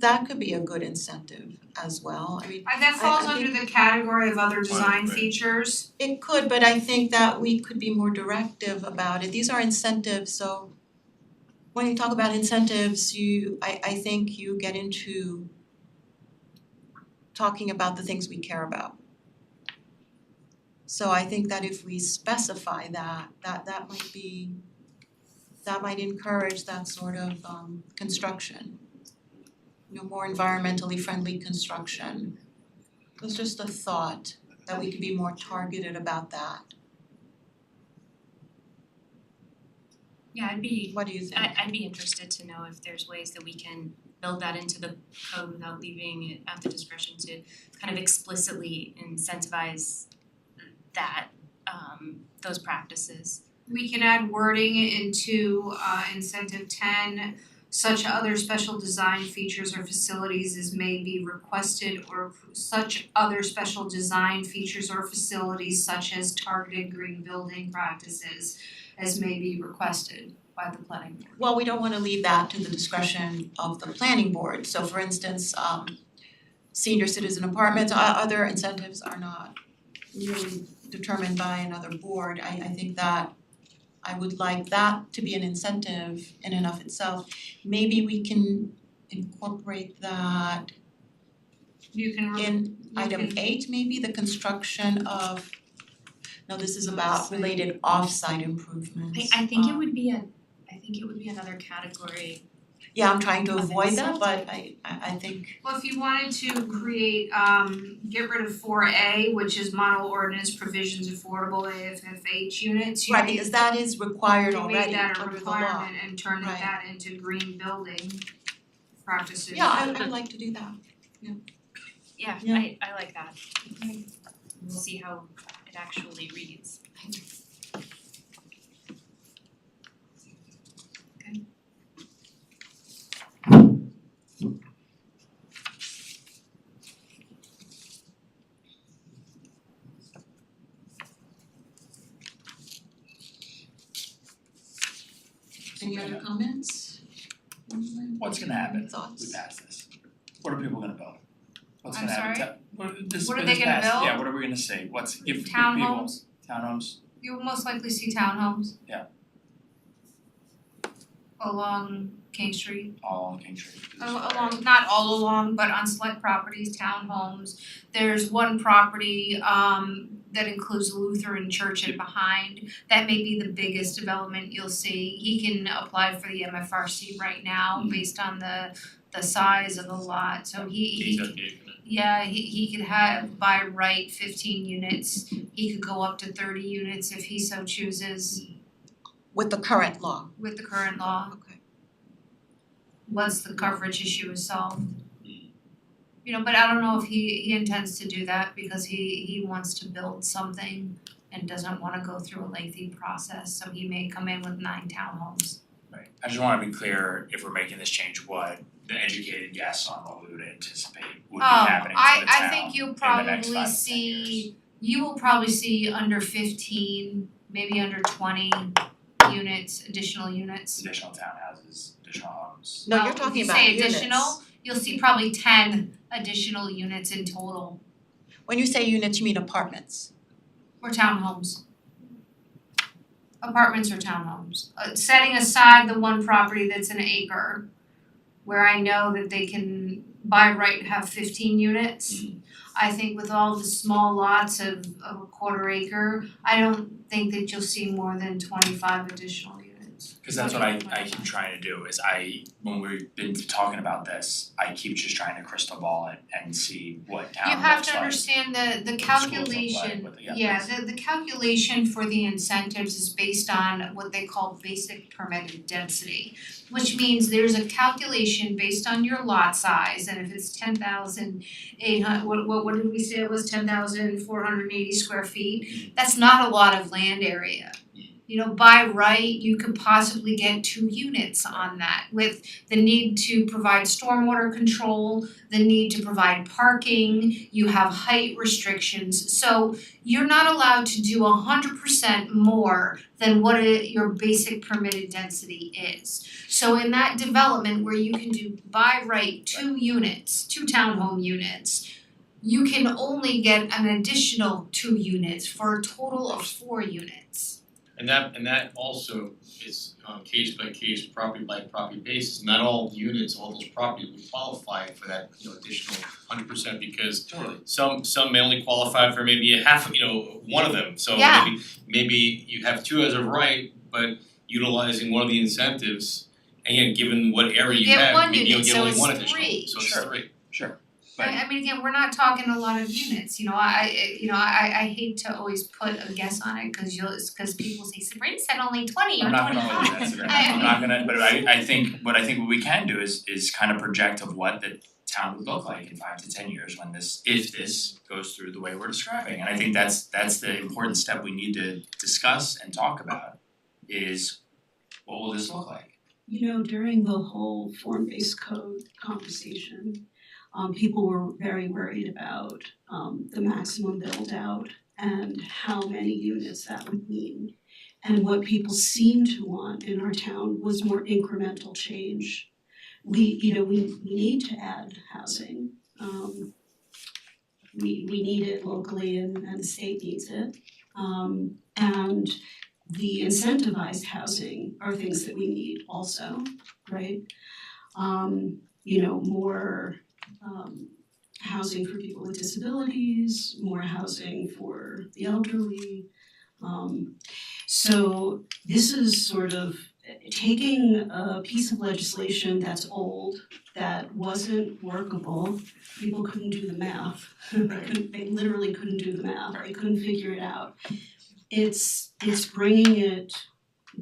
That could be a good incentive as well. I mean, That falls I under think- the category of other design Right. features. it could, but I think that we could be more directive about it. These are incentives, so when you talk about incentives, I think you get into talking about the things we care about. So I think that if we specify that might encourage that sort of construction. More environmentally friendly construction. It was just a thought that we could be more targeted about that. Yeah, What do you think? I'd be interested to know if there's ways that we can build that into the code without leaving it at the discretion to kind of explicitly incentivize that, those practices. We can add wording into incentive 10, such other special design features or facilities as may be requested, or such other special design features or facilities such as targeted green building practices as may be requested by the planning board. Well, we don't wanna leave that to the discretion of the planning board. So for instance, senior citizen apartments, other incentives are not really determined by another board. I think that I would like that to be an incentive in and of itself. Maybe we can incorporate that You can in item can- 8, maybe the construction of, no, this is about related off-site improvements. I think it would be another category. Yeah, I'm trying to Of avoid that, incentive. but I think, Well, if you wanted to create, get rid of 4A, which is model ordinance provisions affordable AFFH units, you right, made, because that is required you already made that a under the law. requirement and turned Right. that into green building practices. Yeah, I'd like to do that. Yeah, Yeah. I like that. We'll see how it actually reads. Any other comments? What's gonna happen? Thoughts? We pass this. What are people gonna build? What's I'm gonna happen? sorry? What are When they this gonna passes, build? yeah, what are we gonna say? Give people Townhomes. townhomes? You will most likely see townhomes. Yeah. Along King Street, All on King Street. along, not all along, but on select properties, townhomes. There's one property that includes Lutheran Church and behind. That may be the biggest development you'll see. He can apply for the MFRC right now based on the size of the lot. So he yeah, he could have by right 15 units. He could go up to 30 units if he so chooses With the current law, with the current law, okay. once the coverage issue is solved. You know, but I don't know if he intends to do that because he wants to build something and doesn't wanna go through a lengthy process, so he may come in with 9 townhomes. Right, I just wanna be clear, if we're making this change, what the educated guess on what we would anticipate would be happening to the town I think you'll in the next probably 5 to 10 see, you will probably see under 15, maybe under 20 units, additional units. Additional townhouses, additional homes. No, Well, you're talking about if you units. say additional, you'll see probably 10 additional units in total, When you say units, you mean apartments. or townhomes. Apartments or townhomes, setting aside the one property that's an acre, where I know that they can by right have 15 units. I think with all the small lots of a quarter acre, I don't think that you'll see more than 25 additional units. Cause that's what I keep trying to do, is when we've been talking about this, I keep just trying to crystal ball it and see what town You have looks to like. understand the schools look like, calculation, what the- the calculation for the incentives is based on what they call basic permitted density. Which means there's a calculation based on your lot size, and if it's 10,800, what did we say it was, 10,480 square feet? That's not a lot of land area. by right, you could possibly get 2 units on that with the need to provide stormwater control, the need to provide parking, you have height restrictions. So you're not allowed to do 100% more than what your basic permitted density is. So in that development where you can do by right 2 units, 2 townhome units, you can only get an additional 2 units for a total of 4 units. And that also is case by case, property by property basis, not all units, all those properties would qualify for that, additional 100% because Totally. some may only qualify for maybe a half, one of them. So Yeah. maybe you have 2 as of right, but utilizing one of the incentives, again, given what area you get have, 1 maybe you'll unit, get so only it's one additional, 3. so it's Sure. 3. Sure. I mean, again, we're not talking a lot of units, I hate to always put a guess on it, cause people say Sabrina said only 20 or 25. I'm not gonna hold you, that's great. I'm not gonna, but I think what we can do is kind of project of what the town would look like in 5 to 10 years when if this goes through the way we're describing. And I think that's the important step we need to discuss and talk about is what will this look like? During the whole form-based code conversation, people were very worried about the maximum build out and how many units that would mean. And what people seemed to want in our town was more incremental change. We need to add housing. We need it locally and the state needs it. And the incentivized housing are things that we need also, right? More housing for people with disabilities, more housing for the elderly. So this is sort of taking a piece of legislation that's old, that wasn't workable. People couldn't do the math. They literally couldn't do the math. They couldn't figure it out. It's bringing it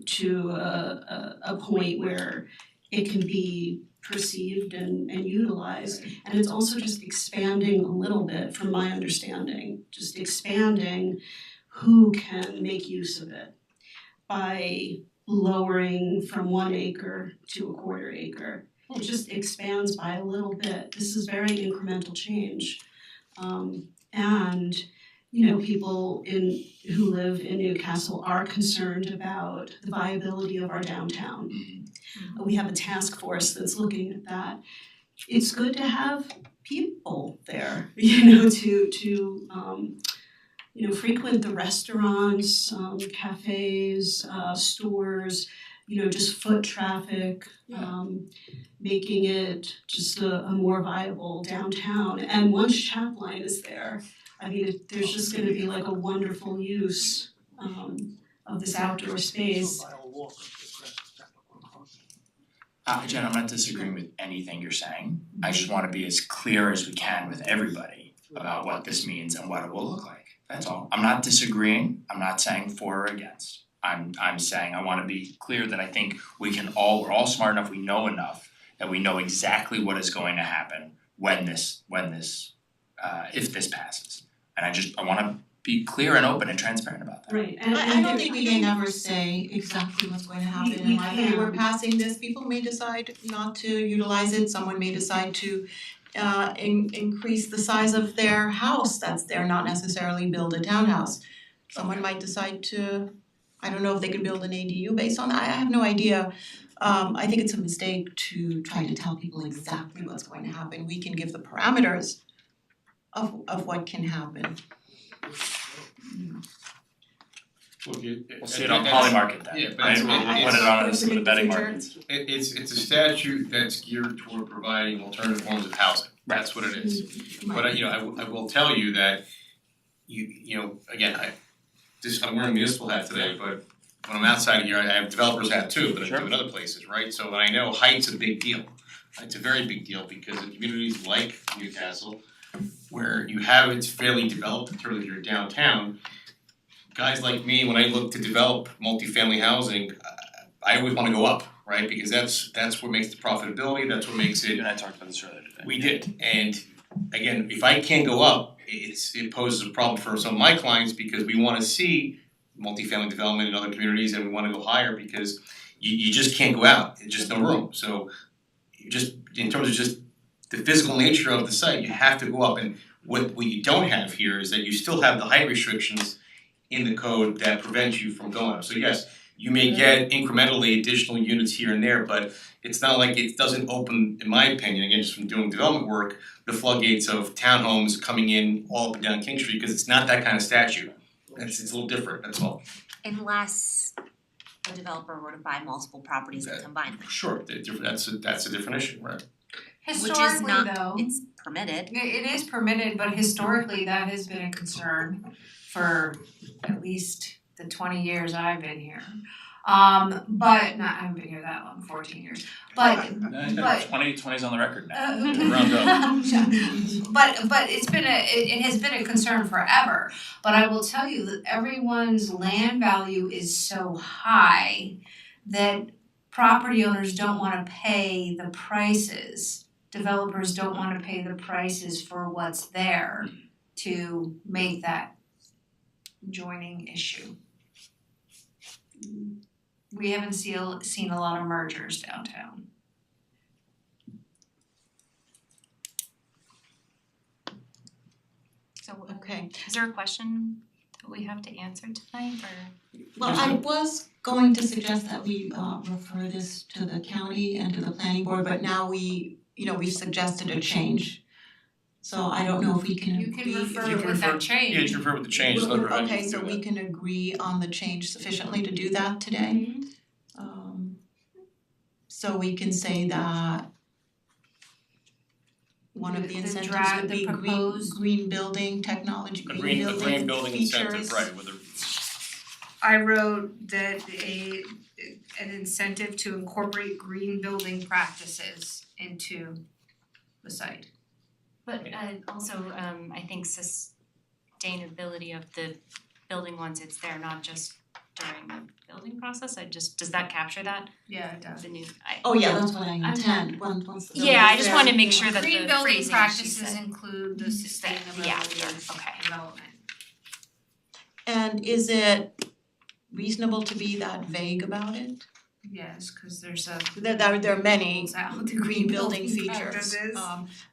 to a point where it can be perceived and utilized. And it's also just expanding a little bit from my understanding, just expanding who can make use of it by lowering from 1 acre to a 1/4 acre. It just expands by a little bit. This is very incremental change. And people who live in Newcastle are concerned about the viability of our downtown. We have a task force that's looking at that. It's good to have people there, to frequent the restaurants, cafes, stores, just foot traffic, making it just a more viable downtown. And once Chapline is there, there's just gonna be like a wonderful use of this outdoor space. Jen, I'm not disagreeing with anything you're saying. I just wanna be as clear as we can with everybody about what this means and what it will look like. That's all. I'm not disagreeing. I'm not saying for or against. I'm saying I wanna be clear that I think we're all smart enough, we know enough that we know exactly what is going to happen when this if this passes. And I wanna be clear and open and transparent about that. Right, I don't think we can ever say exactly what's going to happen We in life. I mean, we're can't. passing this, people may decide not to utilize it, someone may decide to increase the size of their house that's there, not necessarily build a townhouse. Someone might decide to, I don't know if they can build an ADU based on that, I have no idea. I think it's a mistake to try to tell people exactly what's going to happen. We can give the parameters of what can happen. Look, We'll see it on Poly Market then, Yeah, but right? it's- We'll put it on it's- the betting future. markets. It's a statute that's geared toward providing alternative forms of housing, that's what it is. But I will tell you that again, I'm wearing a municipal hat today, but when I'm outside here, I have developers hat too, but I do Sure. in other places, right? So I know height's a big deal. It's a very big deal because in communities like Newcastle, where it's fairly developed in terms of your downtown, guys like me, when I look to develop multifamily housing, I always wanna go up, right? Because that's what makes the profitability, that's what makes it. You and I talked about this earlier today. We did, and again, if I can't go up, it poses a problem for some of my clients because we wanna see multifamily development in other communities and we wanna go higher because you just can't go out, there's just no room. So you just, in terms of just the physical nature of the site, you have to go up, and what you don't have here is that you still have the height restrictions in the code that prevent you from going up. So yes, you may get incrementally additional units here and there, but it's not like it doesn't open, in my opinion, again, just from doing development work, the floodgates of townhomes coming in all up and down King Street, because it's not that kind of statute. It's a little different, that's all. Unless a developer were to buy multiple properties and combine them, Sure, that's a different issue, right? Historically not- though, it's permitted. it is permitted, but historically that has been a concern for at least the 20 years I've been here. But I haven't been here that long, 14 years. But 20's on the record now. Uh, Round up. But it's been it has been a concern forever. But I will tell you that everyone's land value is so high that property owners don't wanna pay the prices. Developers don't wanna pay the prices for what's there to make that joining issue. We haven't seen a lot of mergers downtown. So Okay, is there a question that we have to answer tonight or? well, I was going to suggest that we refer this to the county and to the planning board, but now we've suggested a change. So I don't know if we can You agree. can if refer you with can- that change. Yeah, you should refer with the change, Well, let prevent you okay, from so doing we can agree on the change sufficiently to do that today. So we can say that one of the The incentives draft, would the be proposed- green building technology, A green building green building incentive, features. right, whether I wrote that an incentive to incorporate green building practices into the site. But also I think sustainability of the building once it's there, not just during the building process. Does that capture that? Yeah, it does. The new Oh, yeah, that's what I intend, once the Yeah, I building's just there. wanted to make sure that the Green building phrasing she practices said. include the sustainability Yeah, of okay. development. And is it reasonable to be that vague about it? Yes, cause there's a There are many rules out the green building features. practices.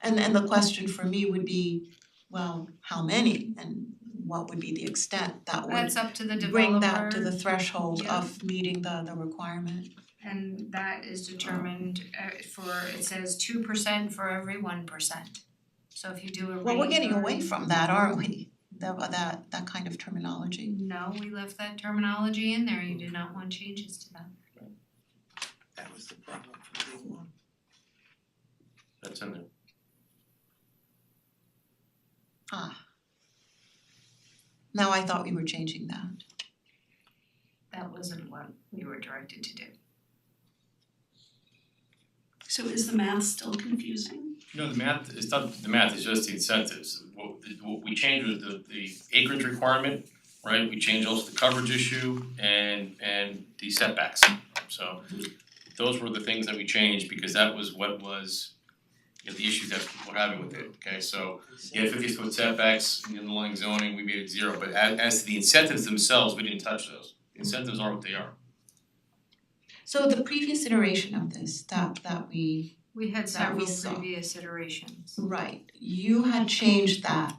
And the question for me would be, well, how many and what would be the extent that would That's up to the developer. bring that to the threshold Yeah. of meeting the requirement? And that is determined it says 2% for every 1%. So if you do a Well, we're getting rain away garden- from that, aren't we? That kind of terminology. No, we left that terminology in there, you did not want changes to that. That was the problem from day one. that's in there. Now I thought we were changing that. That wasn't what we were directed to do. So is the math still confusing? No, the math, it's not the math, it's just the incentives. What we changed was the acreage requirement, right? We changed also the coverage issue and the setbacks. So those were the things that we changed because that was what was, the issues that people were having with it, okay? So you had 50-foot setbacks in the underlying zoning, we made it 0, but as to the incentives themselves, we didn't touch those. The incentives are what they are. So the previous iteration of this, that we, We had That we several saw. previous iterations. right, you had changed that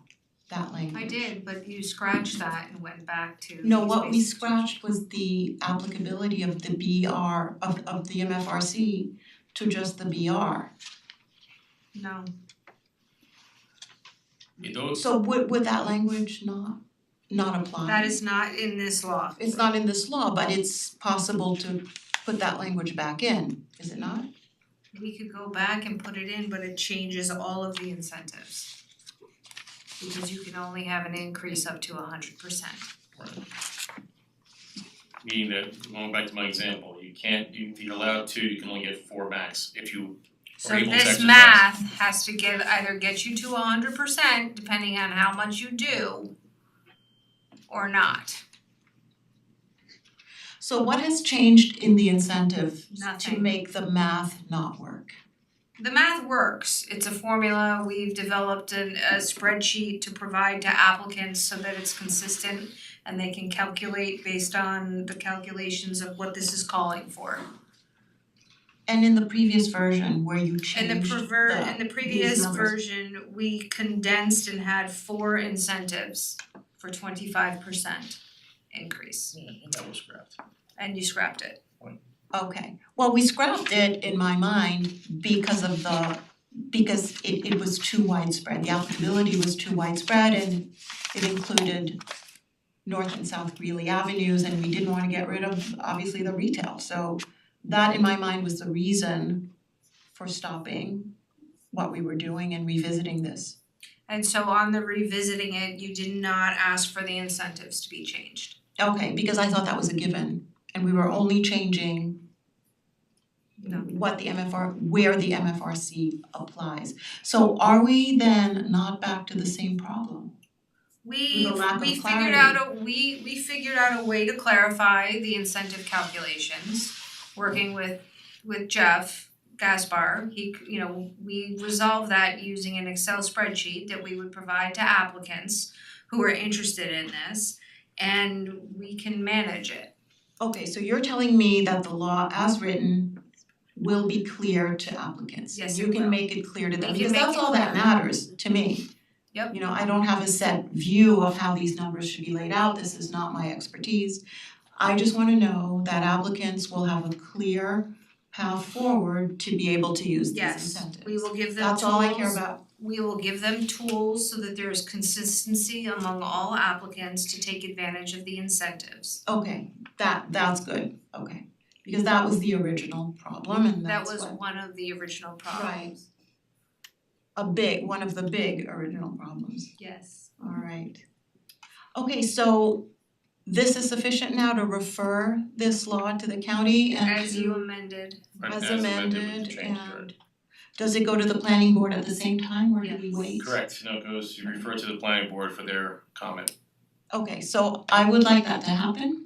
language. I did, but you scratched that and went back to. No, what we these basic scratched was the applicability of the BR, of the MFRC to just the BR. No, Those, So would that language not apply? that is not in this law. It's not in this law, but it's possible to put that language back in, is it not? We could go back and put it in, but it changes all of the incentives. Because you can only have an increase up to 100%. meaning that, going back to my example, you can't, if you're allowed 2, you can only get 4 max if you So are able to this exercise. math has to either get you to 100% depending on how much you do or not. So what has changed in the incentive to Nothing. make the math not work? The math works, it's a formula, we've developed a spreadsheet to provide to applicants so that it's consistent and they can calculate based on the calculations of what this is calling for. And in the previous version where you In changed the these previous numbers. version, we condensed and had 4 incentives for 25% increase, That was scrapped. and you scrapped it. Okay, well, we scrapped it in my mind because it was too widespread, the applicability was too widespread and it included North and South Greeley Avenues and we didn't wanna get rid of obviously the retail, so that in my mind was the reason for stopping what we were doing and revisiting this. And so on the revisiting it, you did not ask for the incentives to be changed. Okay, because I thought that was a given and we were only changing No. what the where the MFRC applies. So are we then not back to the same problem? We With a lack of figured clarity. out we figured out a way to clarify the incentive calculations, working with Jeff Gaspar. We resolved that using an Excel spreadsheet that we would provide to applicants who are interested in this, and we can manage it. Okay, so you're telling me that the law as written will be clear to applicants. Yes, You it can will. make it clear to them, We can because make that's it all that clear. matters to me. Yep. You know, I don't have a set view of how these numbers should be laid out, this is not my expertise. I just wanna know that applicants will have a clear path forward to be able to use these incentives. Yes, we will give them That's all I care tools. about. We will give them tools so that there is consistency among all applicants to take advantage of the incentives. Okay, that's good, okay. Because that was the original problem and That that's was what, one of the original problems. one of the big original problems. Yes. Alright. Okay, so this is sufficient now to refer this law to the county and As you to, amended, as with the amended change, and right. does it go to the planning board at the same time or do we Yes. wait? Correct, no, it goes, you refer to the planning board for their comment. Okay, so I would like that to happen.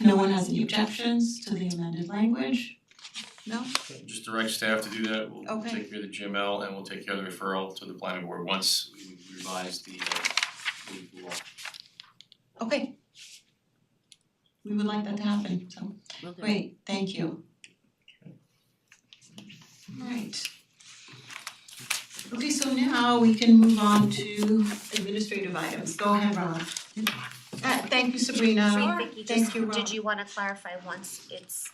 No one has any objections to the amended language? No? Just direct staff to do that, we'll Okay. take care of the GML and we'll take care of the referral to the planning board once we revise the law. Okay. We would like that to happen, so great, thank you. Alright. Okay, so now we can move on to administrative items. Go ahead, Rob. Thank you, Sabrina. Vicky, Thank just, you, Rob. did you wanna clarify once it's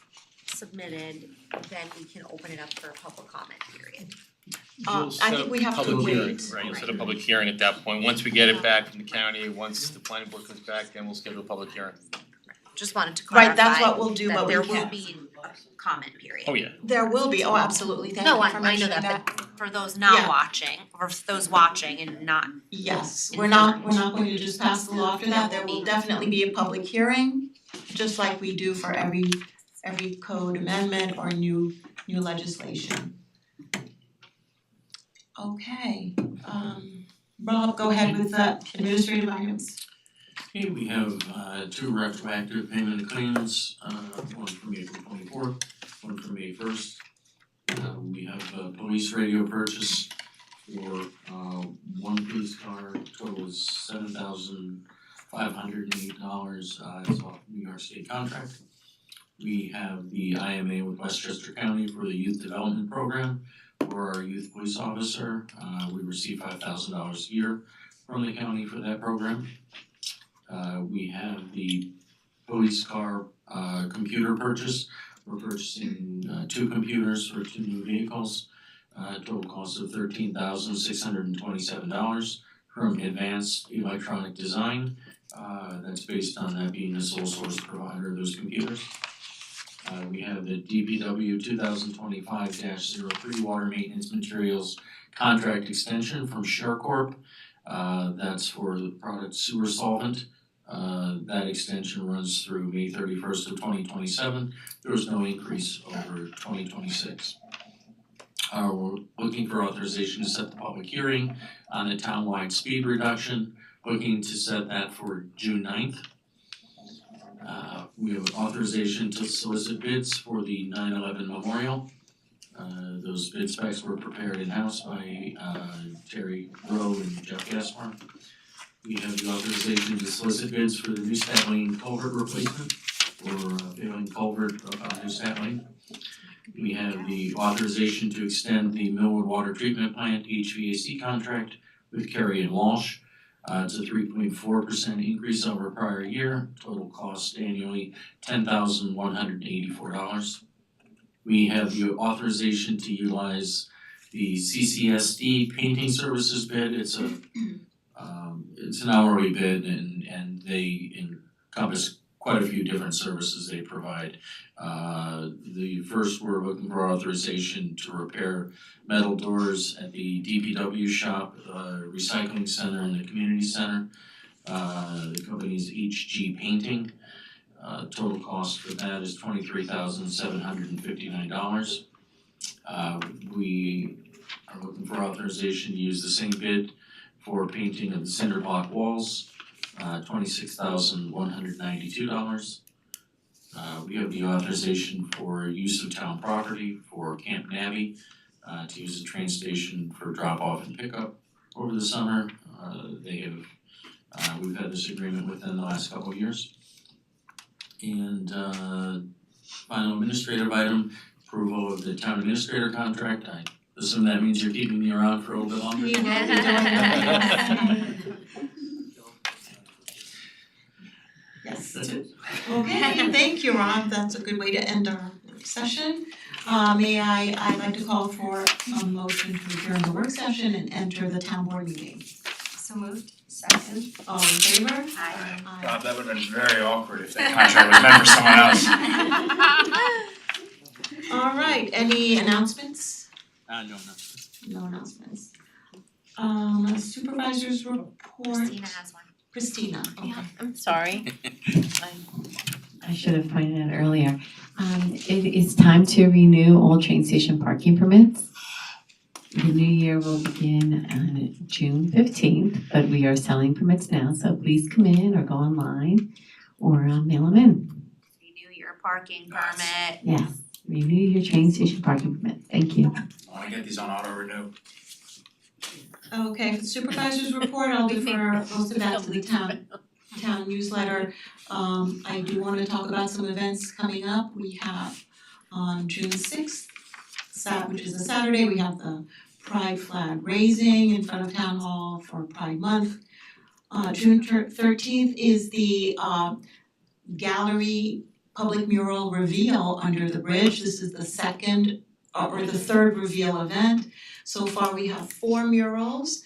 submitted, then we can open it up for a public comment period? I think we have to wait. Right, you'll set a public hearing at that point, once we get it back from the county, once the planning board comes back, then we'll schedule a public hearing. Just wanted to clarify Right, that's what we'll do, but we that there will can't. be a comment period. Oh, yeah. There will be, oh, absolutely, thank No, you I for know mentioning that, but for those not Yeah. watching, or for those watching and not, Yes, we're not going to just pass the law after that, there will definitely be a public hearing, just like we do for every code amendment or new legislation. Okay, Rob, go ahead with the administrative items. Okay, we have two retroactive payment of claims, one from April 24th, one from May 1st. We have a police radio purchase for one police car, total is $7,508, it's off New York State contract. We have the IMA with Westchester County for the youth development program for our youth police officer. We receive $5,000 a year from the county for that program. We have the police car computer purchase. We're purchasing two computers for two new vehicles. Total cost of $13,627 from Advanced Electronic Design. That's based on that being the sole source provider of those computers. We have the DPW 2025-03 water maintenance materials contract extension from ShareCorp. That's for the product sewer solvent. That extension runs through May 31st of 2027. There was no increase over 2026. We're looking for authorization to set the public hearing on the townwide speed reduction, looking to set that for June 9th. We have authorization to solicit bids for the 9/11 memorial. Those bid specs were prepared in-house by Terry Rowe and Jeff Gaspar. We have the authorization to solicit bids for the New Stat Lane culvert replacement or failing culvert of New Stat Lane. We have the authorization to extend the Millwood Water Treatment Plant HVAC contract with Kerry and Walsh. It's a 3.4% increase over prior year, total cost annually $10,184. We have the authorization to utilize the CCSD painting services bid. It's an hourly bid and they encompass quite a few different services they provide. The first, we're looking for authorization to repair metal doors at the DPW shop, recycling center and the community center. The company is HG Painting. Total cost for that is $23,759. We are looking for authorization to use the same bid for painting of the cinder block walls, $26,192. We have the authorization for use of town property for Camp Navy, to use the train station for drop off and pickup over the summer. We've had this agreement with them the last couple of years. And final administrative item, approval of the town administrator contract. I assume that means you're keeping me around for a little bit longer. We will be doing that. Yes. Okay, thank you, Rob. That's a good way to end our work session. I'd like to call for a motion to adjourn the work session and enter the town board meeting. So moved. Second. All in favor? Aye. God, that would have been very awkward if that contract was meant for someone else. All right, any announcements? No. No announcements. Supervisors report. Christina has one. Christina, okay. I'm sorry. I should have pointed out earlier. It is time to renew all train station parking permits. The new year will begin on June 15th, but we are selling permits now, so please come in or go online or mail them in. Renew your parking permit. Yes, renew your train station parking permit. Thank you. I wanna get these on auto renew. Okay, for the supervisors report, I'll defer most of that to the town newsletter. I do wanna talk about some events coming up. We have on June 6th, which is a Saturday, we have the Pride flag raising in front of Town Hall for Pride Month. June 13th is the gallery public mural reveal under the bridge. This is the second or the third reveal event. So far we have 4 murals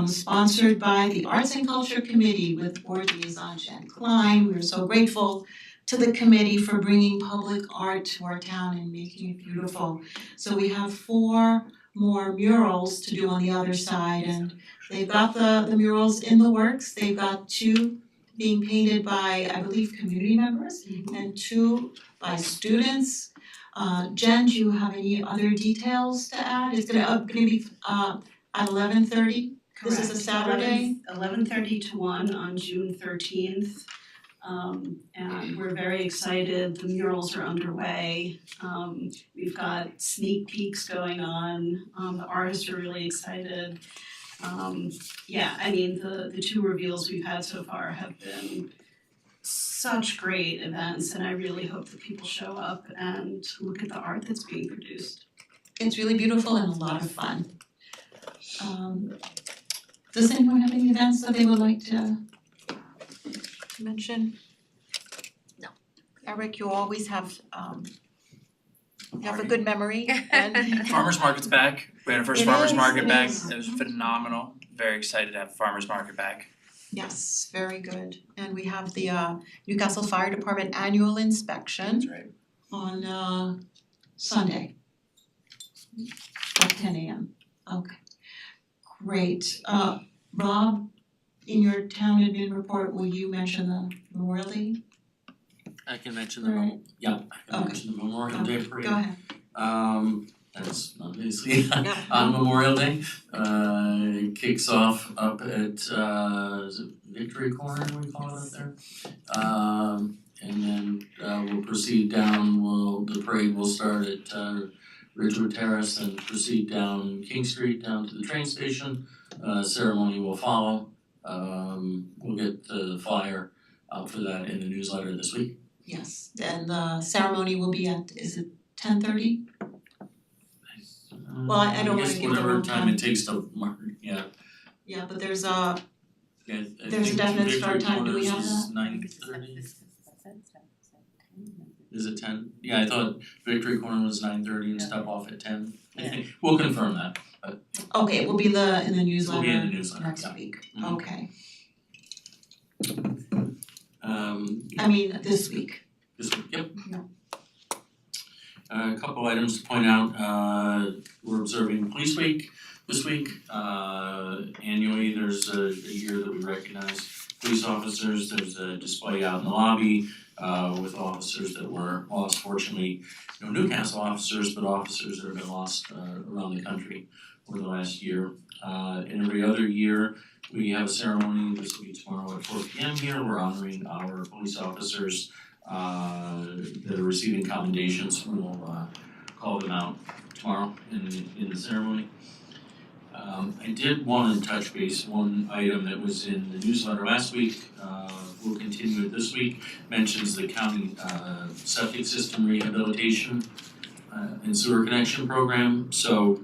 sponsored by the Arts and Culture Committee with board liaison Jen Klein. We are so grateful to the committee for bringing public art to our town and making it beautiful. So we have 4 more murals to do on the other side, and they've got the murals in the works. They've got 2 being painted by, I believe, community members and 2 by students. Jen, do you have any other details to add? It's gonna be at 11:30. This is a Saturday. 11:30 to 1 on June 13th. And we're very excited, the murals are underway. We've got sneak peeks going on, the artists are really excited. The 2 reveals we've had so far have been such great events, and I really hope that people show up and look at the art that's being produced. It's really beautiful and a lot of fun. Does anyone have any events that they would like to mention? No. Eric, you always have you have a good memory and Farmers Market's back. We had our first It Farmers is, Market it back. is. It was phenomenal. Very excited to have Farmers Market back. yes, very good. And we have the Newcastle Fire Department annual inspection That's right. on Sunday at 10 a.m. Okay, great. Rob, in your town admin report, will you mention the Memorial Day? I can mention the Right. Memorial Day Okay, parade. go ahead. That's obviously Yeah. on Memorial Day. It kicks off up at is it Victory Corner, we call it up there? And then we'll proceed down, the parade will start at Ridgewood Terrace and proceed down King Street down to the train station. Ceremony will follow. We'll get the flyer out for that in the newsletter this week. Yes, and the ceremony will be at, is it 10:30? Well, I don't wanna guess give the whatever wrong time time. it takes to mark, yeah. Yeah, but there's Yeah, I There's a think definite Victory start time. Do we Corners have is 9:30. Is it 10? Yeah, I thought Victory Corner was 9:30 and step off at 10. I think we'll confirm that. okay, it will be in the It will be in newsletter the newsletter, next yeah. week, Mhm. okay. Um, I mean, this week. This week, yep. Yeah. A couple items to point out, we're observing Police Week this week. Annually, there's a year that we recognize police officers. There's a display out in the lobby with officers that were lost, fortunately, no Newcastle officers, but officers that have been lost around the country over the last year. And every other year, we have a ceremony, this will be tomorrow at 4 p.m. here, we're honoring our police officers that are receiving commendations. We'll call them out tomorrow in the ceremony. I did want to touch base, one item that was in the newsletter last week, we'll continue it this week, mentions the county septic system rehabilitation and sewer connection program. So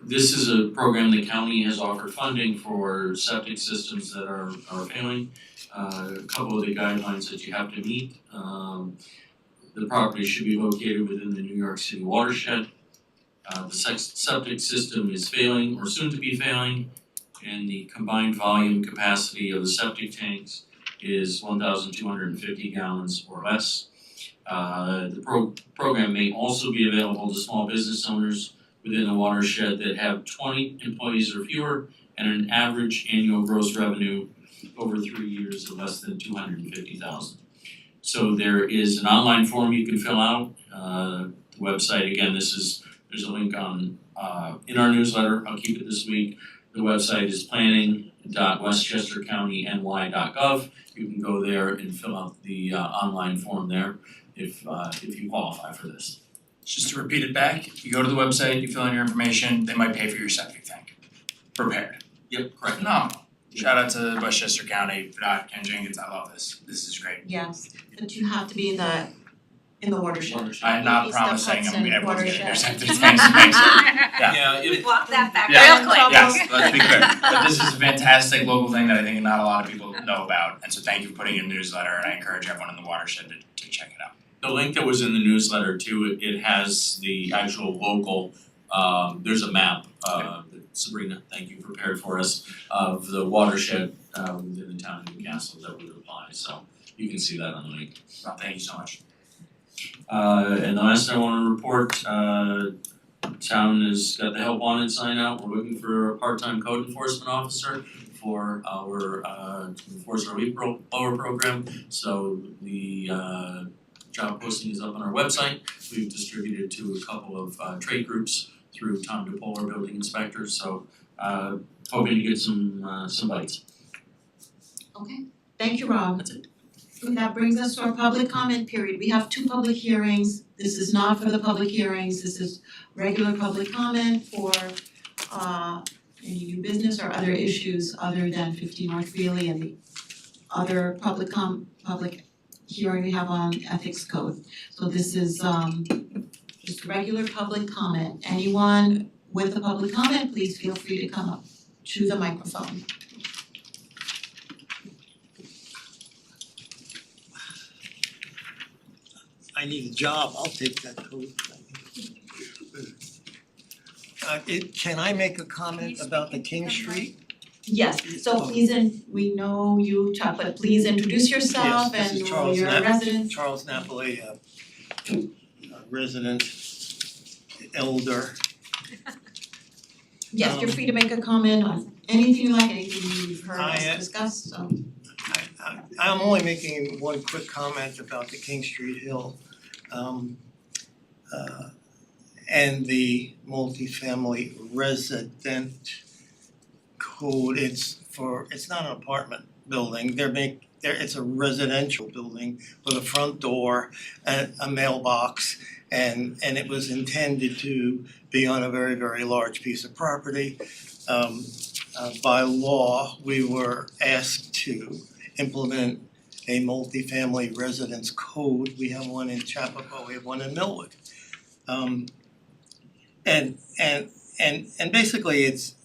this is a program the county has offered funding for septic systems that are failing. A couple of the guidelines that you have to meet. The property should be located within the New York City watershed. The septic system is failing or soon to be failing, and the combined volume capacity of the septic tanks is 1,250 gallons or less. The program may also be available to small business owners within the watershed that have 20 employees or fewer and an average annual gross revenue over 3 years of less than $250,000. So there is an online form you can fill out. The website, again, there's a link on in our newsletter. I'll keep it this week. The website is planning.westchestercountynY.gov. You can go there and fill out the online form there if you qualify for this. Just to repeat it back, you go to the website, you fill in your information, they might pay for your septic tank. Prepared. Yep, correct. Phenomenal. Shout out to Westchester County, Ken Jenkins, I love this. This is great. Yes, but you have to be in the watershed. I'm not East of promising Hudson everyone's getting their watershed. septic tanks fixed. Walk that back Yeah. real quick. Yes, let's be clear. But this is a fantastic local thing that I think not a lot of people know about. And so thank you for putting it in the newsletter, and I encourage everyone in the watershed to check it out. The link that was in the newsletter too, it has the actual local, there's a map, that Sabrina, thank you, prepared for us, of the watershed within the town of Newcastle that would apply, so you can see that on the link. Well, thank you so much. And the last I wanna report, town has got the help wanted sign out, we're looking for a part-time code enforcement officer for our to enforce our leaf blower program, so the job posting is up on our website. We've distributed to a couple of trade groups through Tom DePolar Building Inspector, so hoping to get some bites. Okay, thank you, Rob. That's it. That brings us to our public comment period. We have 2 public hearings. This is not for the public hearings, this is regular public comment for any new business or other issues other than 50 North Greeley and the other public hearing we have on ethics code. So this is just regular public comment. Anyone with a public comment, please feel free to come up to the microphone. I need a job, I'll take that code. Can I make a comment about the King Street? Yes, so please, we know you, Chuck, but please introduce yourself Yes, this and is Charles your Knapp. residence. Charles Napoli, a resident, elder. Yes, you're free to make a comment on anything you like, anything you've heard us I, discuss, so. I'm only making one quick comment about the King Street Hill. And the multifamily resident code, it's not an apartment building, it's a residential building with a front door and a mailbox, and it was intended to be on a very, very large piece of property. by law, we were asked to implement a multifamily residence code. We have one in Chappaqua, we have one in Millwood. And basically it's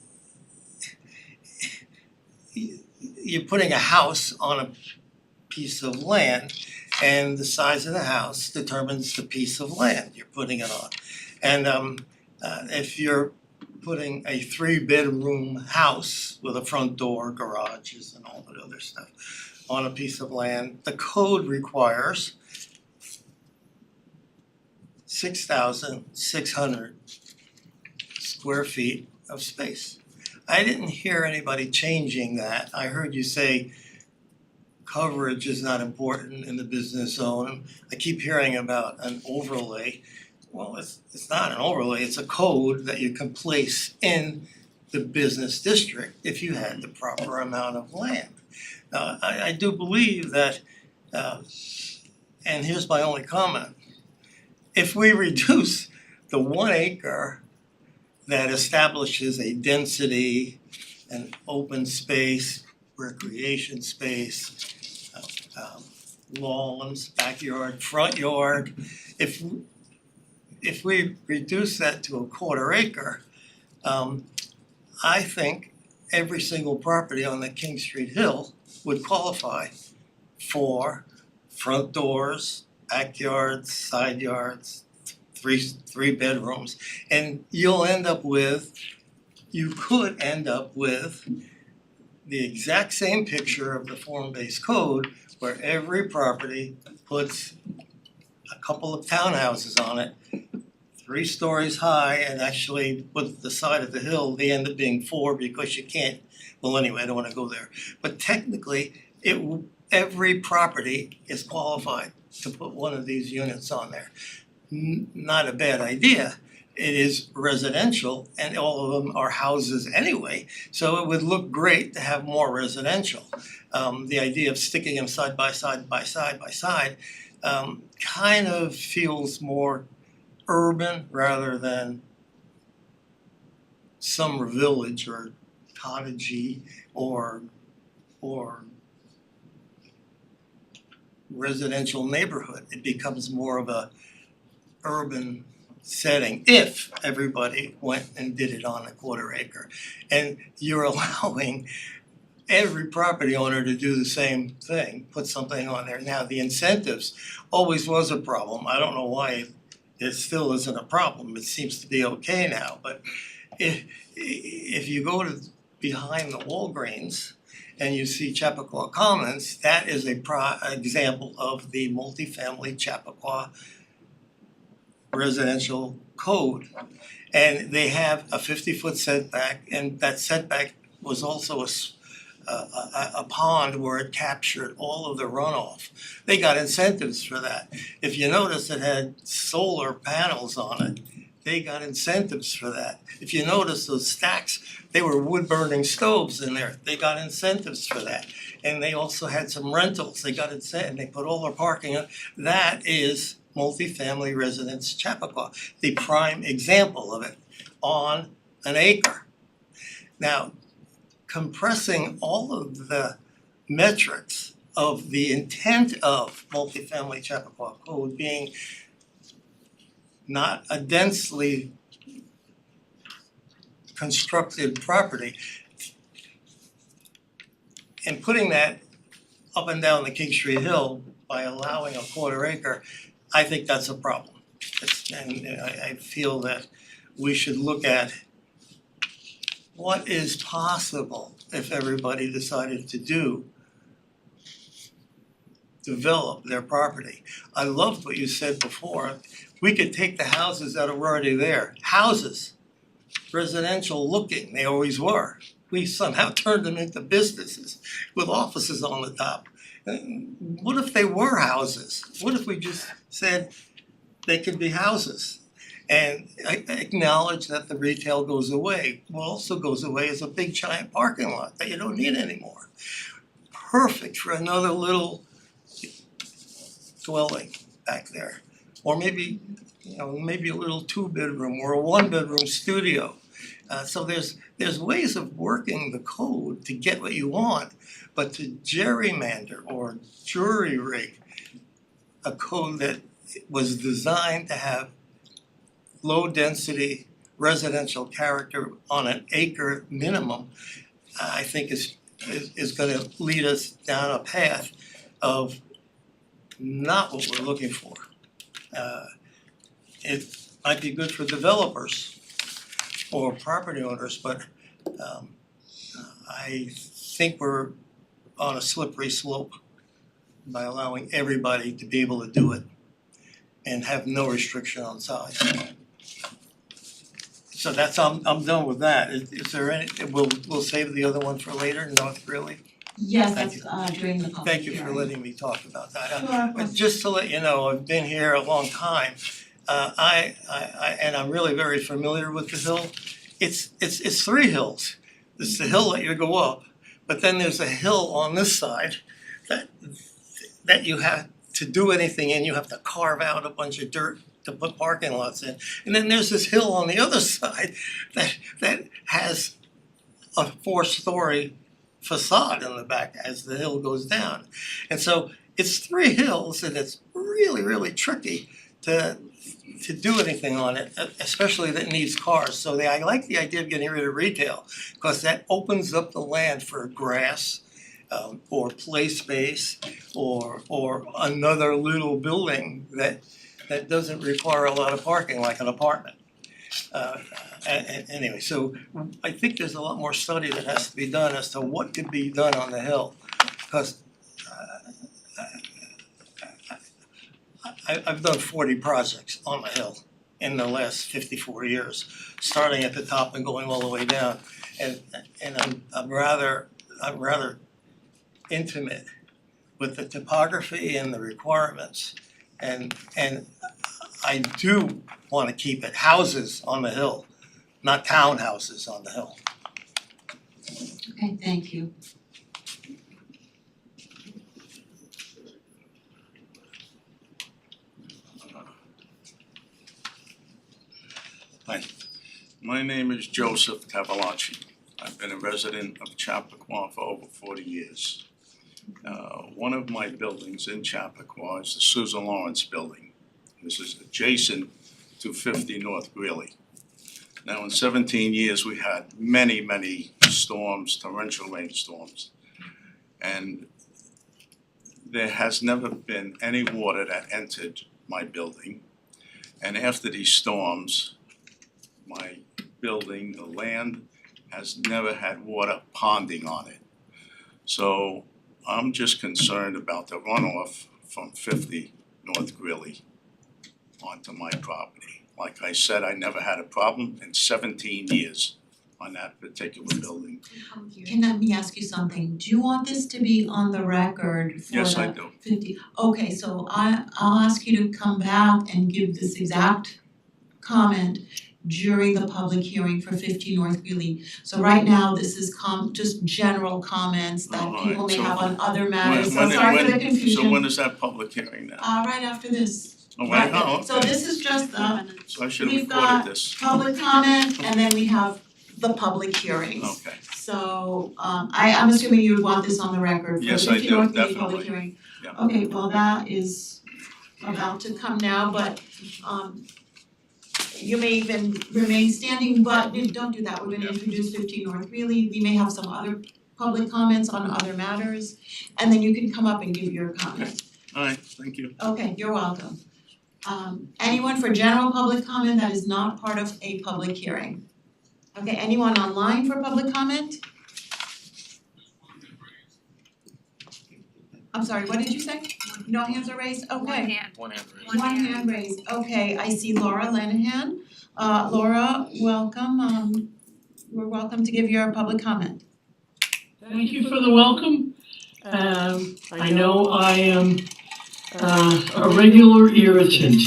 you're putting a house on a piece of land, and the size of the house determines the piece of land you're putting it on. And if you're putting a 3-bedroom house with a front door, garages and all that other stuff on a piece of land, the code requires 6,600 square feet of space. I didn't hear anybody changing that. I heard you say coverage is not important in the business zone. I keep hearing about an overlay. Well, it's not an overlay, it's a code that you can place in the business district if you had the proper amount of land. I do believe that, and here's my only comment, if we reduce the 1 acre that establishes a density, an open space, recreation space, lawns, backyard, front yard, if we reduce that to a 1/4 acre, I think every single property on the King Street Hill would qualify for front doors, backyards, side yards, three bedrooms, and you could end up with the exact same picture of the form-based code where every property puts a couple of townhouses on it, 3 stories high, and actually with the side of the hill, they end up being 4 because you can't, well anyway, I don't wanna go there. But technically, every property is qualified to put one of these units on there. Not a bad idea. It is residential and all of them are houses anyway, so it would look great to have more residential. The idea of sticking them side by side kind of feels more urban rather than summer village or cottagey or residential neighborhood. It becomes more of a urban setting if everybody went and did it on a 1/4 acre. And you're allowing every property owner to do the same thing, put something on there. Now, the incentives always was a problem. I don't know why it still isn't a problem. It seems to be okay now, but if you go to behind the Walgreens and you see Chappaqua Commons, that is a example of the multifamily Chappaqua residential code. And they have a 50-foot setback, and that setback was also a pond where it captured all of the runoff. They got incentives for that. If you notice, it had solar panels on it. They got incentives for that. If you notice those stacks, they were wood burning stoves in there. They got incentives for that. And they also had some rentals. They got incentives. They put all their parking on. That is multifamily residence Chappaqua, the prime example of it on an acre. Now, compressing all of the metrics of the intent of multifamily Chappaqua code being not a densely constructed property, and putting that up and down the King Street Hill by allowing a 1/4 acre, I think that's a problem. And I feel that we should look at what is possible if everybody decided to develop their property. I loved what you said before. We could take the houses that are already there, houses, residential looking, they always were. We somehow turned them into businesses with offices on the top. What if they were houses? What if we just said they could be houses? And I acknowledge that the retail goes away. What also goes away is a big giant parking lot that you don't need anymore. Perfect for another little dwelling back there. Or maybe, maybe a little 2-bedroom or a 1-bedroom studio. So there's ways of working the code to get what you want, but to gerrymander or jury rig a code that was designed to have low density residential character on an acre minimum, I think is gonna lead us down a path of not what we're looking for. It might be good for developers or property owners, but I think we're on a slippery slope by allowing everybody to be able to do it and have no restriction on size. So that's, I'm done with that. Is there any, we'll save the other one for later, North Greeley? Yes, Thank that's during the public Thank you hearing. for letting me talk about that. Sure. But just to let you know, I've been here a long time. I and I'm really very familiar with the hill. It's three hills. There's the hill that you go up, but then there's a hill on this side that you have to do anything in, you have to carve out a bunch of dirt to put parking lots in. And then there's this hill on the other side that has a 4-story facade in the back as the hill goes down. And so it's three hills and it's really, really tricky to do anything on it, especially that needs cars. So I like the idea of getting rid of retail because that opens up the land for grass or play space or another little building that doesn't require a lot of parking like an apartment. Anyway, so I think there's a lot more study that has to be done as to what could be done on the hill. Because I've done 40 projects on the hill in the last 54 years, starting at the top and going all the way down. And I'm rather intimate with the topography and the requirements. And I do want to keep it houses on the hill, not townhouses on the hill. Okay, thank you. Hi, my name is Joseph Cavalacci. I've been a resident of Chappaqua for over 40 years. One of my buildings in Chappaqua is the Susan Lawrence Building. This is adjacent to 50 North Greeley. Now, in 17 years, we had many storms, torrential rainstorms. And there has never been any water that entered my building. And after these storms, my building, the land, has never had water ponding on it. So I'm just concerned about the runoff from 50 North Greeley onto my property. Like I said, I never had a problem in 17 years on that particular building. Can let me ask you something, do you want this to be on the record for Yes, I the do. 50? Okay, so I'll ask you to come back and give this exact comment during the public hearing for 50 North Greeley. So right now, this is just general comments that Alright, people may so have on other matters, so When- sorry for the when- confusion. So when is that public hearing now? Right after this. Oh, right, oh, okay. So this is just So I should have we've recorded got this. public comment and then we have the public hearings. Okay, So I'm assuming you would want this on the record for Yes, the I 50 do, North Greeley definitely. public hearing. Yeah. Okay, well, that is about to come now, but you may even remain standing, but don't do that, we're gonna introduce 50 North Greeley, we may have some other public comments on other matters, and then you can come up and give your comment. alright, thank you. Okay, you're welcome. Anyone for general public comment that is not part of a public hearing? Okay, anyone online for public comment? I'm sorry, what did you say? No hands are raised? Okay. One hand raised. One hand raised, okay, I see Laura Lenahan. Laura, welcome, we're welcome to give your public comment. Thank you for the welcome. I know I am a regular irritant.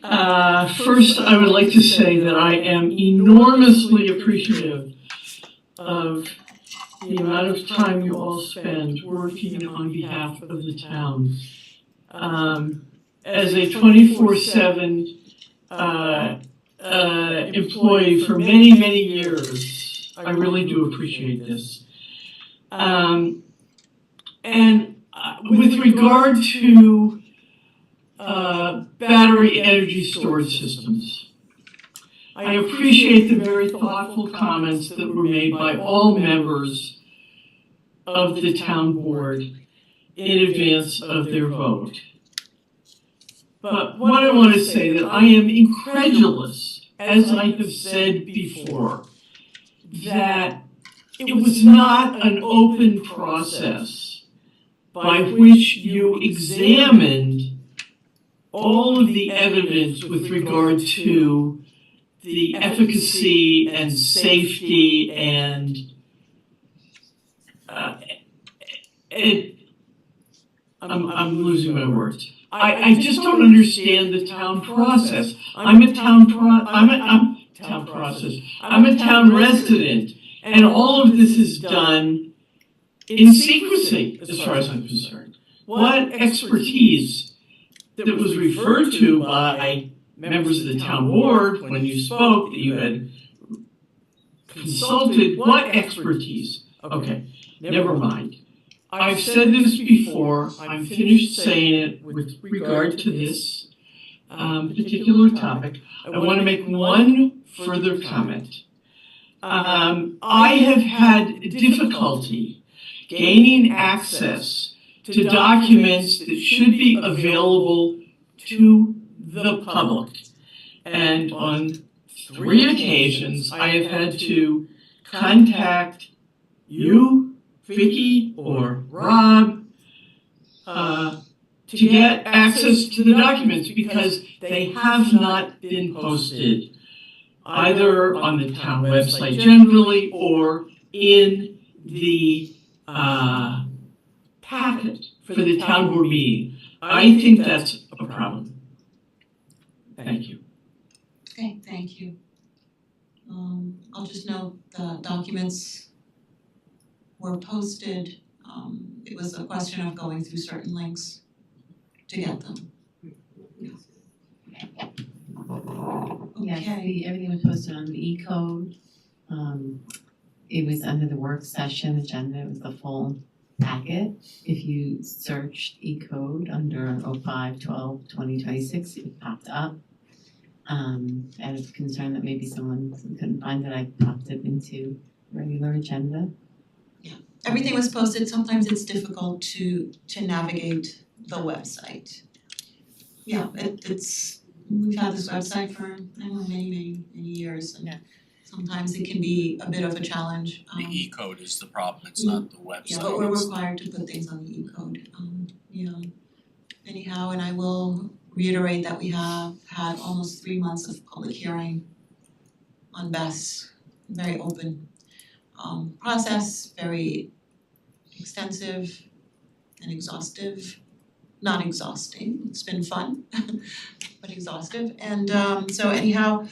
First, I would like to say that I am enormously appreciative of the amount of time you all spend working on behalf of the town. As a 24/7 employee for many, many years. I really do appreciate this. With regard to battery energy storage systems, I appreciate the very thoughtful comments that were made by all members of the town board in advance of their vote. But what I want to say that I am incredulous, as I have said before, that it was not an open process by which you examined all of the evidence with regard to the efficacy and safety and I'm losing my words. I just don't understand the town process. I'm a town resident, and all of this is done in secrecy, as far as I'm concerned. What expertise that was referred to by members of the town board when you spoke, that you had consulted, what expertise? Okay, never mind. I've said this before, I'm finished saying it with regard to this particular topic. I want to make one further comment. I have had difficulty gaining access to documents that should be available to the public. And on 3 occasions, I have had to contact you, Vicky, or Rob, to get access to the documents because they have not been posted either on the town website generally or in the packet for the town board meeting. I think that's a problem. Thank you. Okay, thank you. I'll just note the documents were posted. It was a question of going through certain links to get them. Yes, Okay. everything was posted on the E-code. It was under the work session agenda, it was the full packet. If you searched E-code under 05/12/2026, it popped up. I was concerned that maybe someone couldn't find it, I popped it into regular agenda. Everything was posted. Sometimes it's difficult to navigate the website. Yeah, it's we've had this website for I don't know many years, and sometimes it can be a bit of a challenge. The E-code is the problem, it's not the website. Yeah, but we're required to put things on the E-code. Anyhow, and I will reiterate that we have had almost 3 months of public hearing on BESS, very open process, very extensive and exhaustive, not exhausting, it's been fun, but exhaustive. And so anyhow,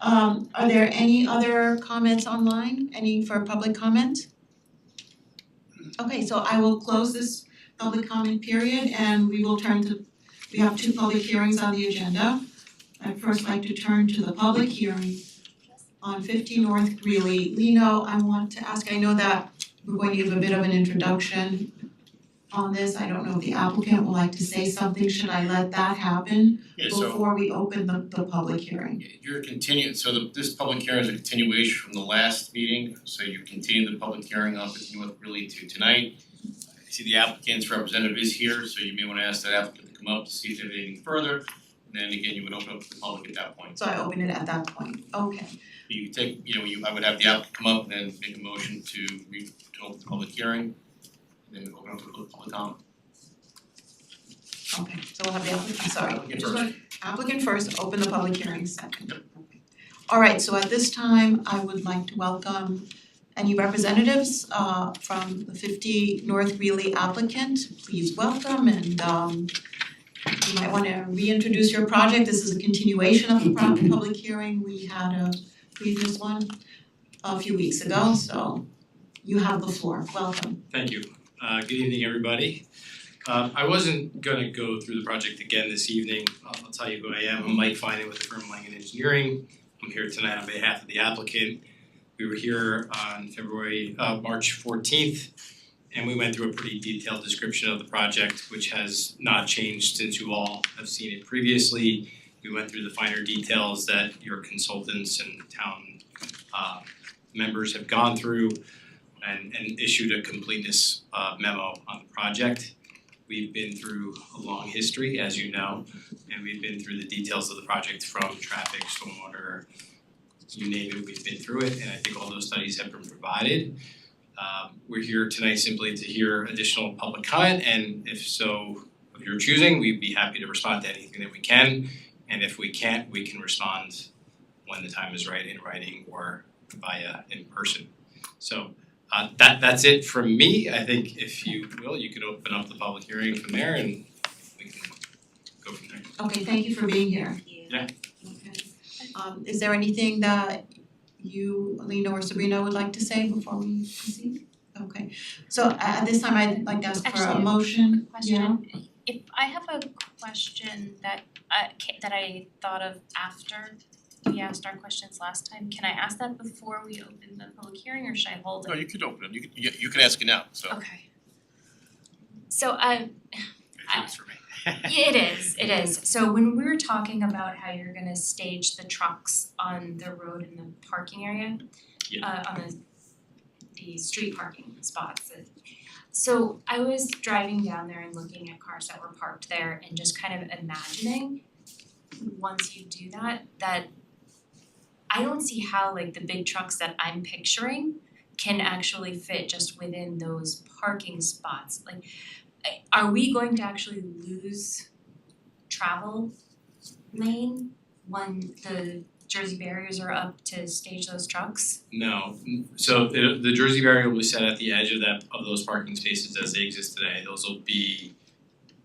are there any other comments online, any for public comment? Okay, so I will close this public comment period and we will turn to, we have 2 public hearings on the agenda. I'd first like to turn to the public hearing on 50 North Greeley. Lino, I want to ask, I know that we're going to give a bit of an introduction on this. I don't know if the applicant would like to say something. Should I let that happen before we open the public hearing? You're continuing, so this public hearing is a continuation from the last meeting, so you continue the public hearing on 50 North Greeley to tonight. I see the applicant's representative is here, so you may wanna ask that applicant to come up to see if they have anything further. And then again, you would open up to the public at that point. So I open it at that point, okay. You could take, I would have the applicant come up and then make a motion to open the public hearing, and then open up to public comment. Okay, so we'll have the applicant, sorry. Applicant first. Applicant first, open the public hearing second. Okay. Alright, so at this time, I would like to welcome any representatives from the 50 North Greeley applicant. Please welcome and you might wanna reintroduce your project. This is a continuation of the public hearing. We had a previous one a few weeks ago, so you have the floor. Welcome. Thank you. Good evening, everybody. I wasn't gonna go through the project again this evening. I'll tell you who I am. I'm Mike Finan with the firm Langen Engineering. I'm here tonight on behalf of the applicant. We were here on March 14th, and we went through a pretty detailed description of the project, which has not changed since you all have seen it previously. We went through the finer details that your consultants and town members have gone through and issued a completeness memo on the project. We've been through a long history, as you know, and we've been through the details of the project from traffic, stormwater, you name it, we've been through it, and I think all those studies have been provided. We're here tonight simply to hear additional public comment, and if so, of your choosing, we'd be happy to respond to anything that we can, and if we can't, we can respond when the time is right in writing or via in person. So that's it from me. I think if you will, you could open up the public hearing from there and we can go from there. Okay, thank you for being here. Yeah. Okay. Is there anything that you, Alina or Sabrina, would like to say before we proceed? Okay, so at this time, I'd like to ask for a Actually, motion. Question. If I have a question that I thought of after we asked our questions last time, can I ask that before we open the public hearing, or should I hold it? No, you could open it, you could ask it now, so. Okay. So It's for me. yeah, it is. So when we were talking about how you're gonna stage the trucks on the road in the parking area, on the street parking spots. So I was driving down there and looking at cars that were parked there and just kind of imagining, once you do that I don't see how like the big trucks that I'm picturing can actually fit just within those parking spots. Like, are we going to actually lose travel lane when the Jersey barriers are up to stage those trucks? No, so the Jersey barrier will be set at the edge of those parking spaces as they exist today. Those will be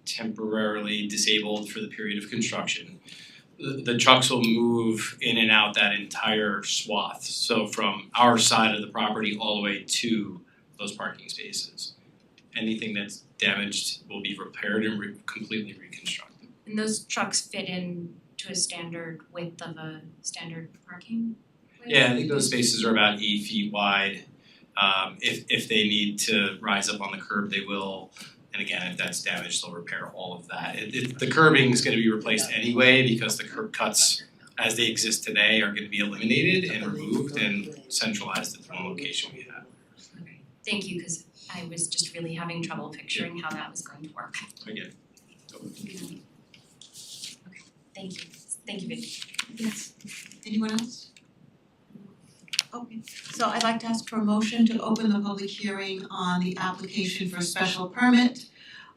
temporarily disabled for the period of construction. The trucks will move in and out that entire swath, so from our side of the property all the way to those parking spaces. Anything that's damaged will be repaired and completely reconstructed. And those trucks fit in to a standard width of a standard parking place? Yeah, I think those spaces are about 8 feet wide. If they need to rise up on the curb, they will. And again, if that's damaged, they'll repair all of that. The curbing is gonna be replaced anyway because the curb cuts as they exist today are gonna be eliminated and removed and centralized at the one location we have. Okay, thank you, cause I was just really having trouble picturing how that was going to work. Again. Okay, thank you, Vicky. Yes, anyone else? Okay, so I'd like to ask for a motion to open the public hearing on the application for special permit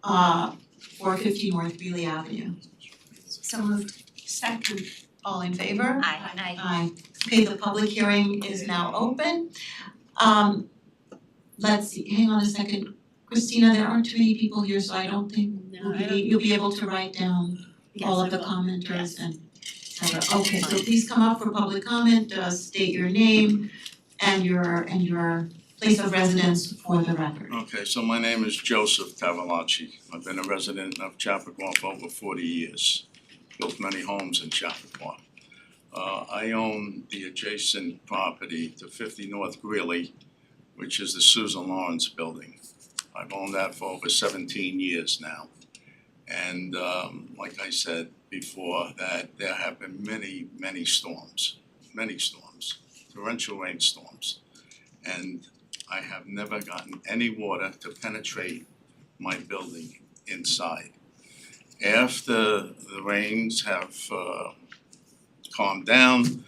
for 50 North Greeley Avenue. So moved. Second. All in favor? Aye. Aye. Okay, the public hearing is now open. Let's see, hang on a second. Christina, there aren't too many people here, so I don't think you'll be able to write down all of the commenters and okay, so please come up for public comment, state your name and your place of residence for the record. Okay, so my name is Joseph Tavolacci. I've been a resident of Chappaqua for over 40 years. Built many homes in Chappaqua. I own the adjacent property to 50 North Greeley, which is the Susan Lawrence building. I've owned that for over 17 years now. And like I said before, that there have been many storms, torrential rainstorms. And I have never gotten any water to penetrate my building inside. After the rains have calmed down,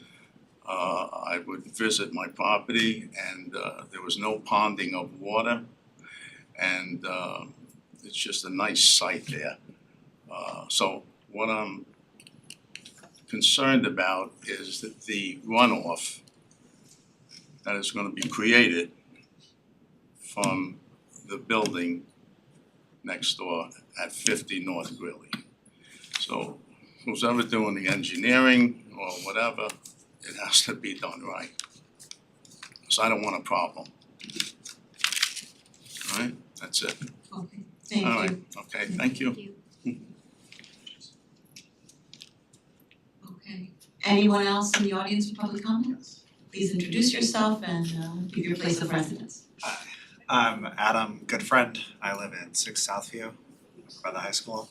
I would visit my property and there was no ponding of water. And it's just a nice sight there. So what I'm concerned about is that the runoff that is gonna be created from the building next door at 50 North Greeley. So who's ever doing the engineering or whatever, it has to be done right. So I don't want a problem. Alright, that's it. Okay, thank you. Alright, okay, thank you. Okay, anyone else in the audience for public comments? Please introduce yourself and give your place of residence. I'm Adam, good friend. I live in 6 Southview by the high school.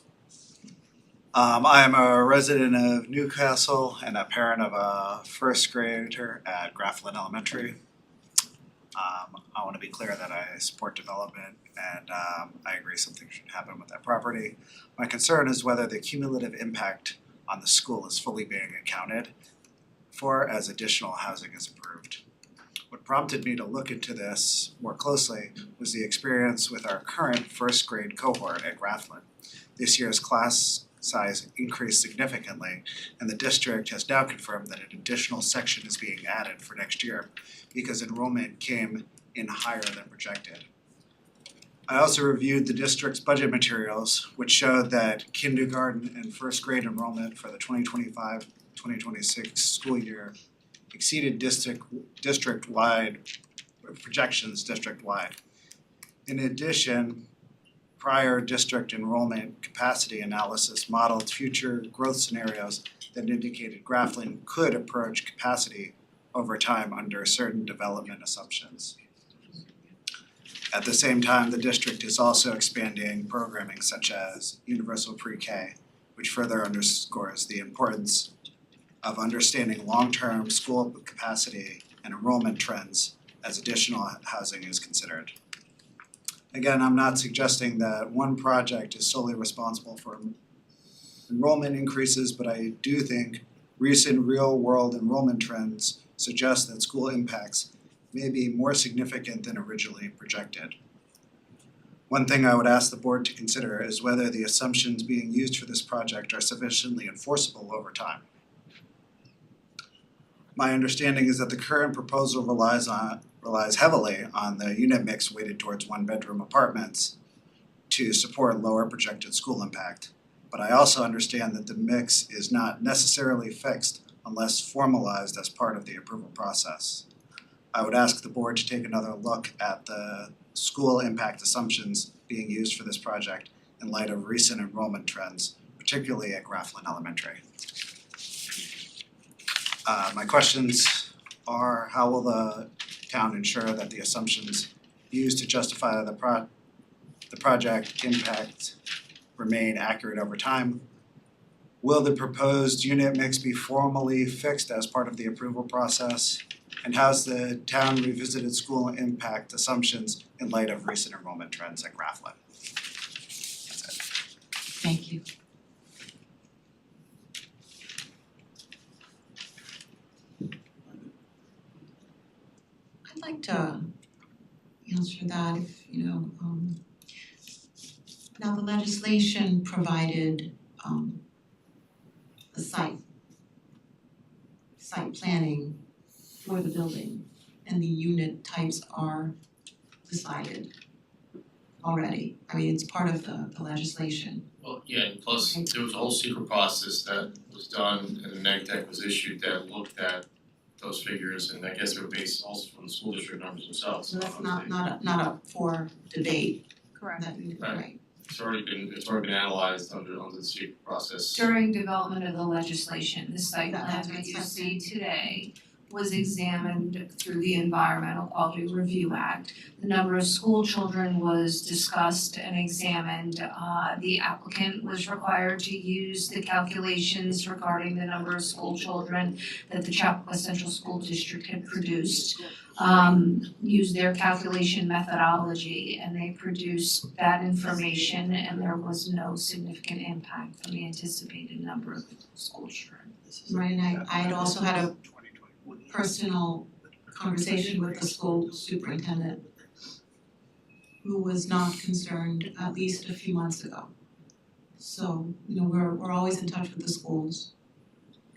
I am a resident of Newcastle and a parent of a first grader at Grafflin Elementary. I want to be clear that I support development and I agree something should happen with that property. My concern is whether the cumulative impact on the school is fully being accounted for as additional housing is approved. What prompted me to look into this more closely was the experience with our current first grade cohort at Grafflin. This year's class size increased significantly, and the district has now confirmed that an additional section is being added for next year because enrollment came in higher than projected. I also reviewed the district's budget materials, which showed that kindergarten and first grade enrollment for the 2025-2026 school year exceeded district-wide projections district-wide. In addition, prior district enrollment capacity analysis modeled future growth scenarios that indicated Grafflin could approach capacity over time under certain development assumptions. At the same time, the district is also expanding programming such as Universal Pre-K, which further underscores the importance of understanding long-term school capacity and enrollment trends as additional housing is considered. Again, I'm not suggesting that one project is solely responsible for enrollment increases, but I do think recent real-world enrollment trends suggest that school impacts may be more significant than originally projected. One thing I would ask the board to consider is whether the assumptions being used for this project are sufficiently enforceable over time. My understanding is that the current proposal relies heavily on the unit mix weighted towards one-bedroom apartments to support lower projected school impact. But I also understand that the mix is not necessarily fixed unless formalized as part of the approval process. I would ask the board to take another look at the school impact assumptions being used for this project in light of recent enrollment trends, particularly at Grafflin Elementary. My questions are, how will the town ensure that the assumptions used to justify the project impact remain accurate over time? Will the proposed unit mix be formally fixed as part of the approval process? And how's the town revisited school impact assumptions in light of recent enrollment trends at Grafflin? That's it. Thank you. I'd like to answer that if, now the legislation provided the site planning for the building, and the unit types are decided already. I mean, it's part of the legislation. Well, yeah, and plus there was a whole secret process that was done and the neg deck was issued that looked at those figures, and I guess they were based also from the school district numbers themselves. So that's not up for debate. Correct. Right. It's already been analyzed under the secret process. During development of the legislation, the site plan That's that what you it's see today was examined through the Environmental Quality Review Act. The number of school children was discussed and examined. The applicant was required to use the calculations regarding the number of school children that the Chappaqua Central School District had produced. Use their calculation methodology, and they produced that information, and there was no significant impact on the anticipated number of school children. Right, and I had also had a personal conversation with the school superintendent who was not concerned, at least a few months ago. So, we're always in touch with the schools,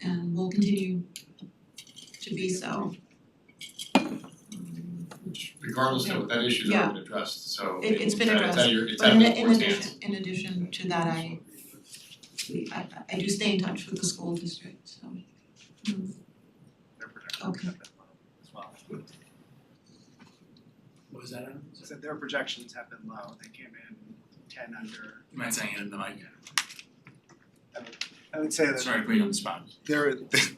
and we'll continue to be so. Regardless of what that issue's Yeah. already been addressed, so It's been addressed. it's But out of the board's in hands. addition to that, I do stay in touch with the school district, so. Okay. What was that, Adam? So their projections have been low, they came in 10 under. You mind saying it in the mic? I would say that Sorry to put you on the spot.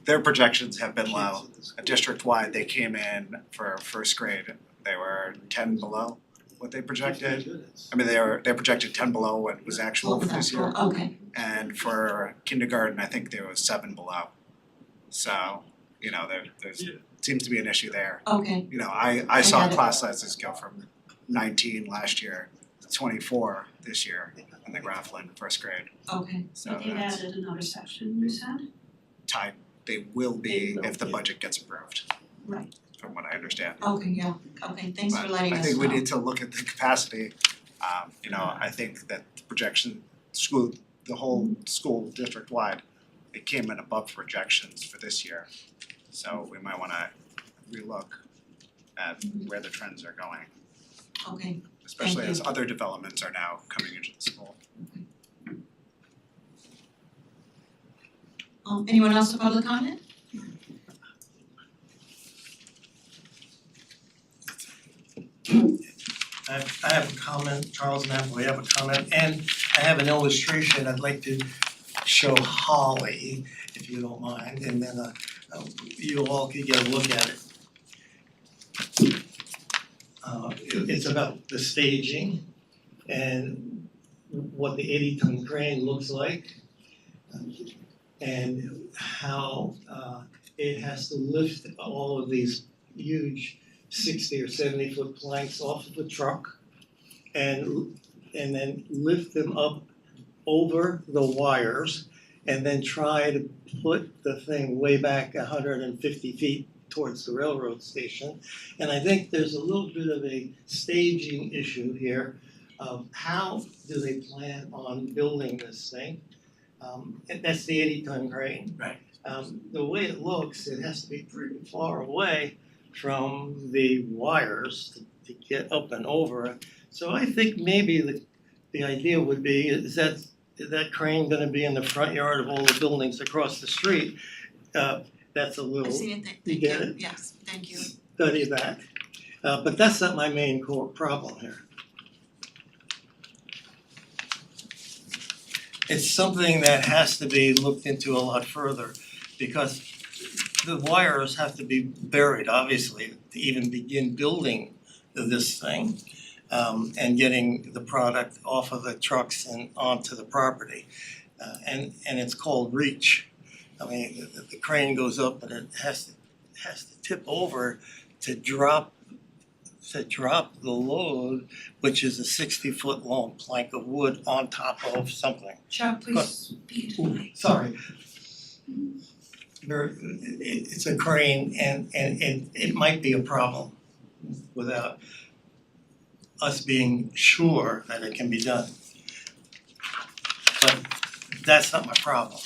their projections have been low. District-wide, they came in for first grade, they were 10 below what they projected. I mean, they projected 10 below what was actual for this year. Okay, And for kindergarten, I think there was 7 below. So, you know, there's seems to be an issue there. okay, You know, I saw got it. class sizes go from 19 last year to 24 this year in the Grafflin first grade. okay, So But they've that's added another section, you said? tied, they will be if the budget gets approved. Right. From what I understand. okay, yeah, okay, thanks for letting us know. But I think we need to look at the capacity. You know, I think that the projection, the whole school district wide, it came in above projections for this year. So we might wanna relook at where the trends are going, Okay, especially Thank as you. other developments are now coming into the school. Anyone else for public comment? I have a comment, Charles Napoli, I have a comment, and I have an illustration I'd like to show Holly, if you don't mind, and then you all could get a look at it. It's about the staging and what the 80-ton crane looks like, and how it has to lift all of these huge 60 or 70 foot planks off of the truck and then lift them up over the wires and then try to put the thing way back 150 feet towards the railroad station. And I think there's a little bit of a staging issue here of how do they plan on building this thing? And that's the 80-ton crane. Right. The way it looks, it has to be pretty far away from the wires to get up and over it. So I think maybe the idea would be, is that crane gonna be in the front yard of all the buildings across the street? That's a little, I see it, you thank get you, it? yes, thank you. Study that. But that's not my main core problem here. It's something that has to be looked into a lot further because the wires have to be buried, obviously, to even begin building this thing and getting the product off of the trucks and onto the property. And it's called reach. I mean, the crane goes up and it has to tip over to drop the load, which is a 60-foot long plank of wood on top of something. Chuck, please speak to the mic. Sorry. It's a crane and it might be a problem without us being sure that it can be done. But that's not my problem.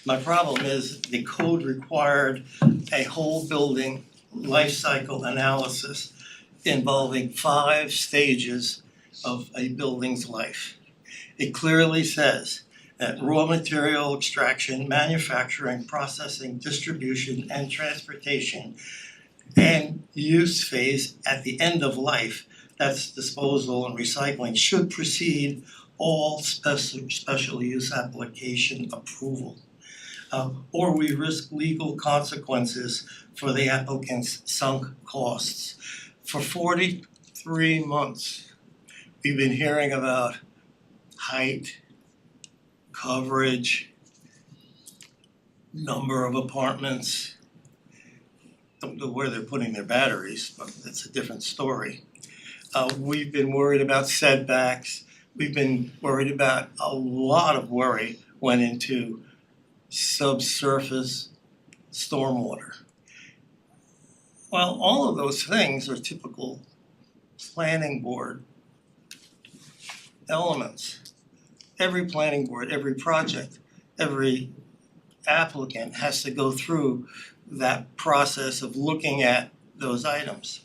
My problem is the code required a whole building life cycle analysis involving 5 stages of a building's life. It clearly says that raw material extraction, manufacturing, processing, distribution, and transportation and use phase at the end of life, that's disposal and recycling, should precede all special use application approval. Or we risk legal consequences for the applicant's sunk costs. For 43 months, we've been hearing about height, coverage, number of apartments, where they're putting their batteries, but that's a different story. We've been worried about setbacks. We've been worried about a lot of worry went into subsurface stormwater. Well, all of those things are typical planning board elements. Every planning board, every project, every applicant has to go through that process of looking at those items.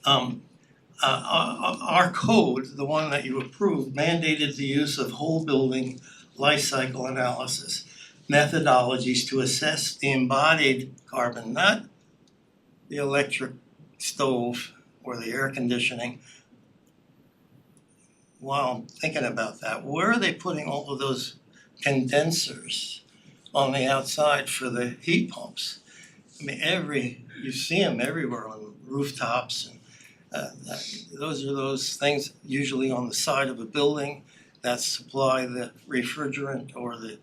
Our code, the one that you approved, mandated the use of whole building life cycle analysis methodologies to assess the embodied carbon, not the electric stove or the air conditioning. While I'm thinking about that, where are they putting all of those condensers on the outside for the heat pumps. I mean, you see them everywhere on rooftops and those are those things usually on the side of a building that supply the refrigerant or the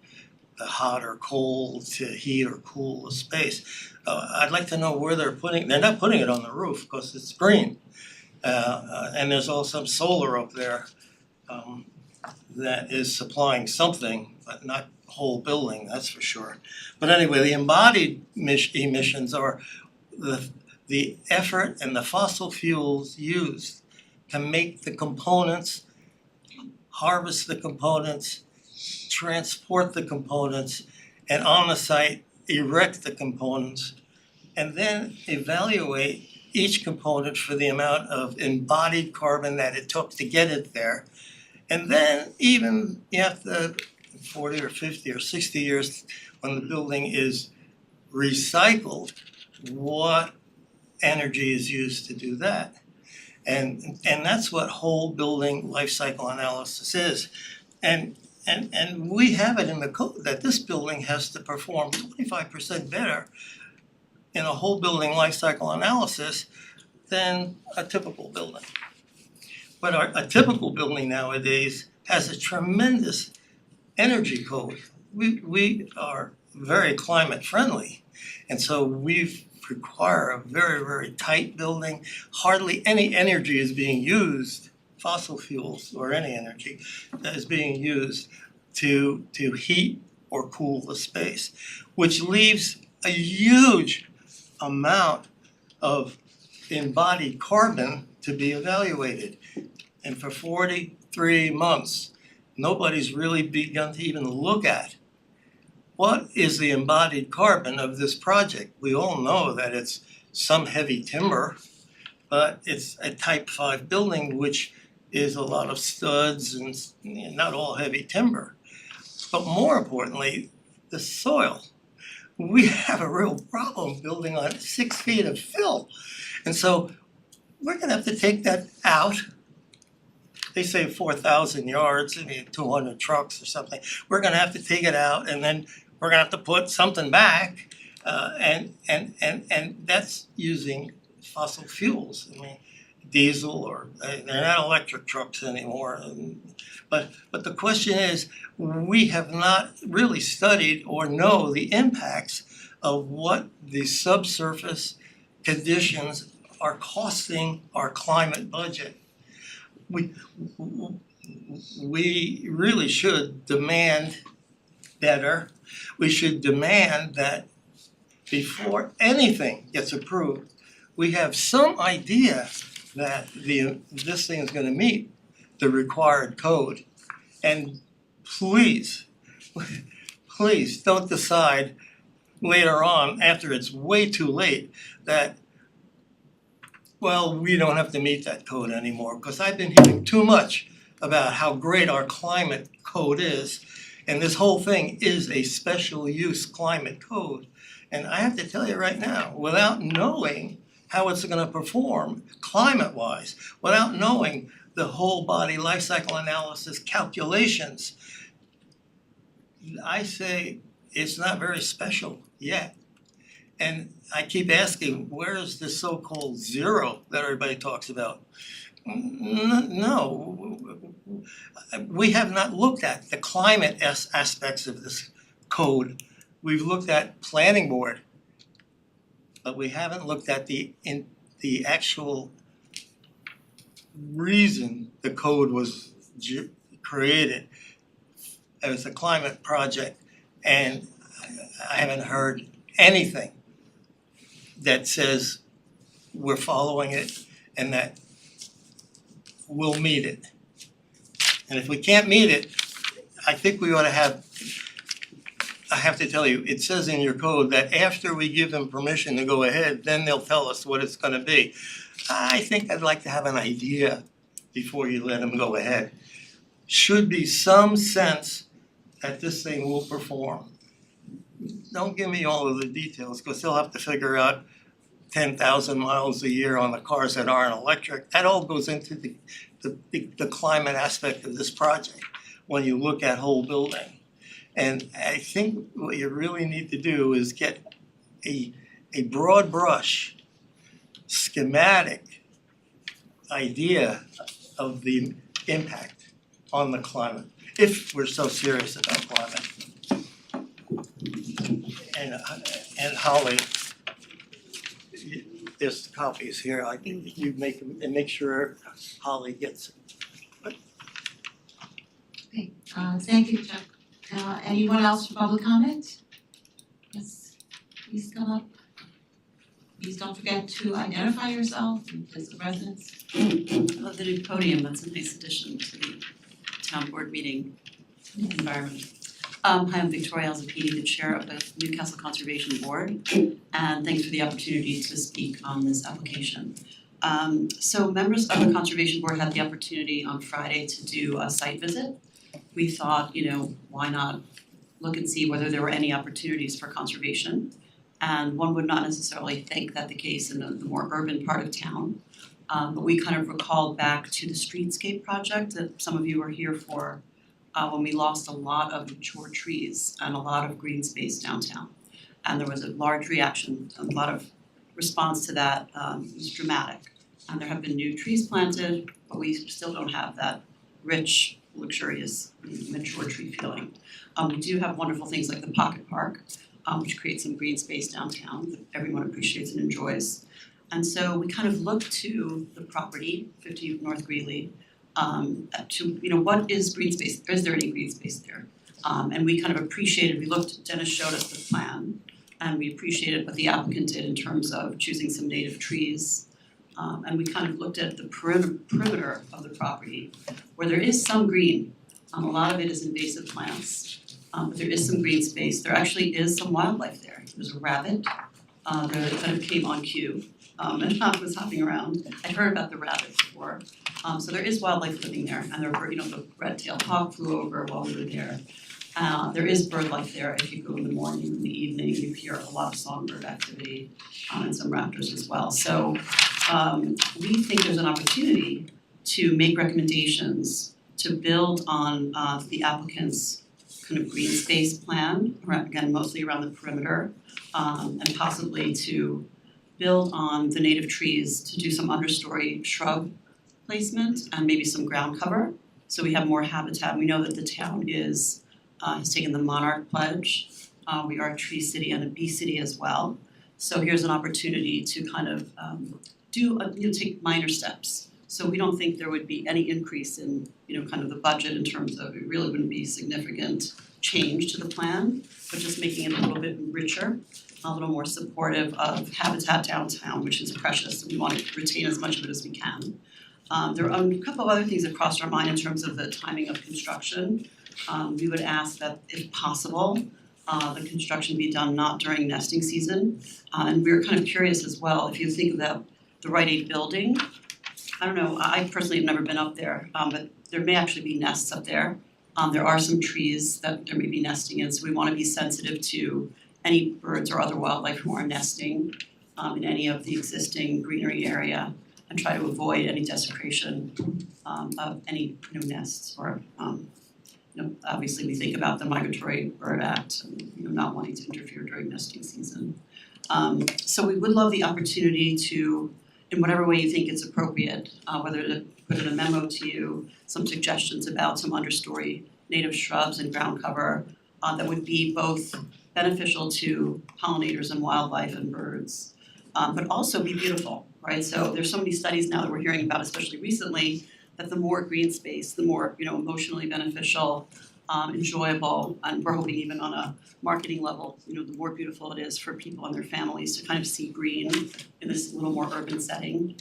hot or cold to heat or cool a space. I'd like to know where they're not putting it on the roof because it's green. And there's also some solar up there that is supplying something, but not the whole building, that's for sure. But anyway, the embodied emissions are the effort and the fossil fuels used to make the components, harvest the components, transport the components, and on the site erect the components, and then evaluate each component for the amount of embodied carbon that it took to get it there. And then even after 40 or 50 or 60 years, when the building is recycled, what energy is used to do that? And that's what whole building life cycle analysis is. And we have it in the code that this building has to perform 25% better in a whole building life cycle analysis than a typical building. But a typical building nowadays has a tremendous energy code. We are very climate friendly, and so we require a very, very tight building. Hardly any energy is being used, fossil fuels or any energy that is being used to heat or cool the space, which leaves a huge amount of embodied carbon to be evaluated. And for 43 months, nobody's really begun to even look at what is the embodied carbon of this project. We all know that it's some heavy timber, but it's a type 5 building, which is a lot of studs and not all heavy timber. But more importantly, the soil. We have a real problem building on 6 feet of fill. And so we're gonna have to take that out. They say 4,000 yards, 200 trucks or something. We're gonna have to take it out, and then we're gonna have to put something back. And that's using fossil fuels. I mean, diesel, or they're not electric trucks anymore. But the question is, we have not really studied or know the impacts of what the subsurface conditions are costing our climate budget. We really should demand better. We should demand that before anything gets approved, we have some idea that this thing is gonna meet the required code. And please don't decide later on, after it's way too late, that, well, we don't have to meet that code anymore, because I've been hearing too much about how great our climate code is. And this whole thing is a special use climate code. And I have to tell you right now, without knowing how it's gonna perform climate-wise, without knowing the whole body life cycle analysis calculations, I say it's not very special yet. And I keep asking, where is this so-called zero that everybody talks about? No, we have not looked at the climate aspects of this code. We've looked at planning board, but we haven't looked at the actual reason the code was created as a climate project, and I haven't heard anything that says we're following it and that we'll meet it. And if we can't meet it, I think we ought to have, I have to tell you, it says in your code that after we give them permission to go ahead, then they'll tell us what it's gonna be. I think I'd like to have an idea before you let them go ahead. Should be some sense that this thing will perform. Don't give me all of the details, because they'll have to figure out 10,000 miles a year on the cars that aren't electric. That all goes into the climate aspect of this project when you look at whole building. And I think what you really need to do is get a broad brush schematic idea of the impact on the climate, if we're so serious about climate. And Holly, there's copies here, I think you make sure Holly gets it. Okay, thank you, Chuck. Anyone else for public comment? Yes, please come up. Please don't forget to identify yourself and place of residence. I love the new podium, that's a nice addition to the town board meeting environment. Hi, I'm Victoria Alzapidi, the chair of the Newcastle Conservation Board, and thanks for the opportunity to speak on this application. So members of the Conservation Board had the opportunity on Friday to do a site visit. We thought, why not look and see whether there were any opportunities for conservation. And one would not necessarily think that the case in the more urban part of town. But we kind of recalled back to the streetscape project that some of you were here for when we lost a lot of mature trees and a lot of green space downtown. And there was a large reaction, a lot of response to that. It was dramatic. And there have been new trees planted, but we still don't have that rich, luxurious, mature tree feeling. We do have wonderful things like the Pocket Park, which creates some green space downtown that everyone appreciates and enjoys. And so we kind of look to the property, 50 North Greeley, to, what is green space? Is there any green space there? And we kind of appreciated, Dennis showed us the plan, and we appreciated what the applicant did in terms of choosing some native trees. And we kind of looked at the perimeter of the property, where there is some green. A lot of it is invasive plants, but there is some green space. There actually is some wildlife there. There's a rabbit that kind of came on cue and was hopping around. I'd heard about the rabbit before. So there is wildlife living there, and there were, the red-tailed hawk flew over while we were there. There is bird life there. If you go in the morning, in the evening, you hear a lot of songbird activity and some raptors as well. So we think there's an opportunity to make recommendations to build on the applicant's kind of green space plan, again, mostly around the perimeter, and possibly to build on the native trees to do some understory shrub placement and maybe some ground cover. So we have more habitat. We know that the town has taken the Monarch Pledge. We are a tree city and a bee city as well. So here's an opportunity to kind of take minor steps. So we don't think there would be any increase in, kind of the budget in terms of, it really wouldn't be significant change to the plan, but just making it a little bit richer, a little more supportive of habitat downtown, which is precious, and we want to retain as much of it as we can. There are a couple of other things that crossed our mind in terms of the timing of construction. We would ask that, if possible, the construction be done not during nesting season. And we were kind of curious as well, if you think about the Rite Aid building, I don't know, I personally have never been up there, but there may actually be nests up there. There are some trees that there may be nesting in, so we want to be sensitive to any birds or other wildlife who are nesting in any of the existing greenery area, and try to avoid any desecration of any nests or obviously we think about the Migratory Bird Act and not wanting to interfere during nesting season. So we would love the opportunity to, in whatever way you think it's appropriate, whether to put in a memo to you, some suggestions about some understory native shrubs and ground cover that would be both beneficial to pollinators and wildlife and birds, but also be beautiful, right? So there's so many studies now that we're hearing about, especially recently, that the more green space, the more emotionally beneficial, enjoyable, and we're hoping even on a marketing level, the more beautiful it is for people and their families to kind of see green in this little more urban setting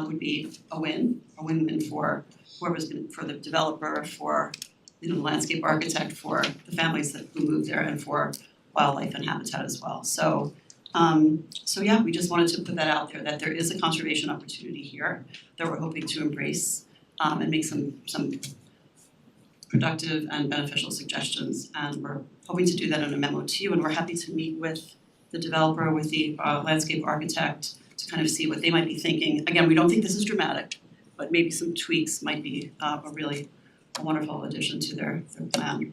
would be a win-win for whoever's been, for the developer, for the landscape architect, for the families who move there, and for wildlife and habitat as well. So yeah, we just wanted to put that out there, that there is a conservation opportunity here that we're hoping to embrace and make some productive and beneficial suggestions. And we're hoping to do that in a memo to you, and we're happy to meet with the developer, with the landscape architect, to kind of see what they might be thinking. Again, we don't think this is dramatic, but maybe some tweaks might be a really wonderful addition to their plan.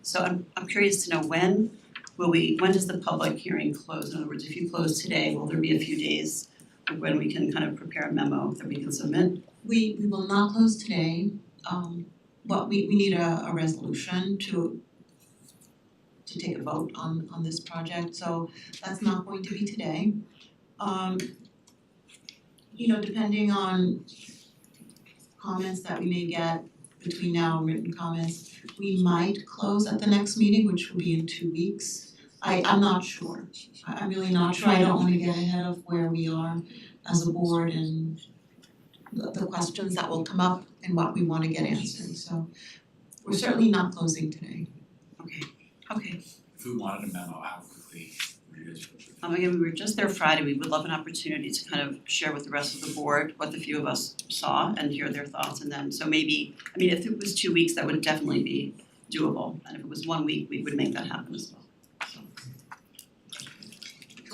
So I'm curious to know when does the public hearing close? In other words, if you close today, will there be a few days when we can kind of prepare a memo that we can submit? We will not close today. But we need a resolution to take a vote on this project, so that's not going to be today. Depending on comments that we may get between now and written comments, we might close at the next meeting, which will be in 2 weeks. I'm not sure. I'm really not sure. I don't wanna get ahead of where we are as a board and the questions that will come up and what we wanna get answered, so we're certainly not closing today. Okay. If we wanted a memo, how quickly would you guys? Again, we were just there Friday, we would love an opportunity to kind of share with the rest of the board what the few of us saw and hear their thoughts, and then, so maybe, I mean, if it was 2 weeks, that would definitely be doable, and if it was 1 week, we would make that happen as well.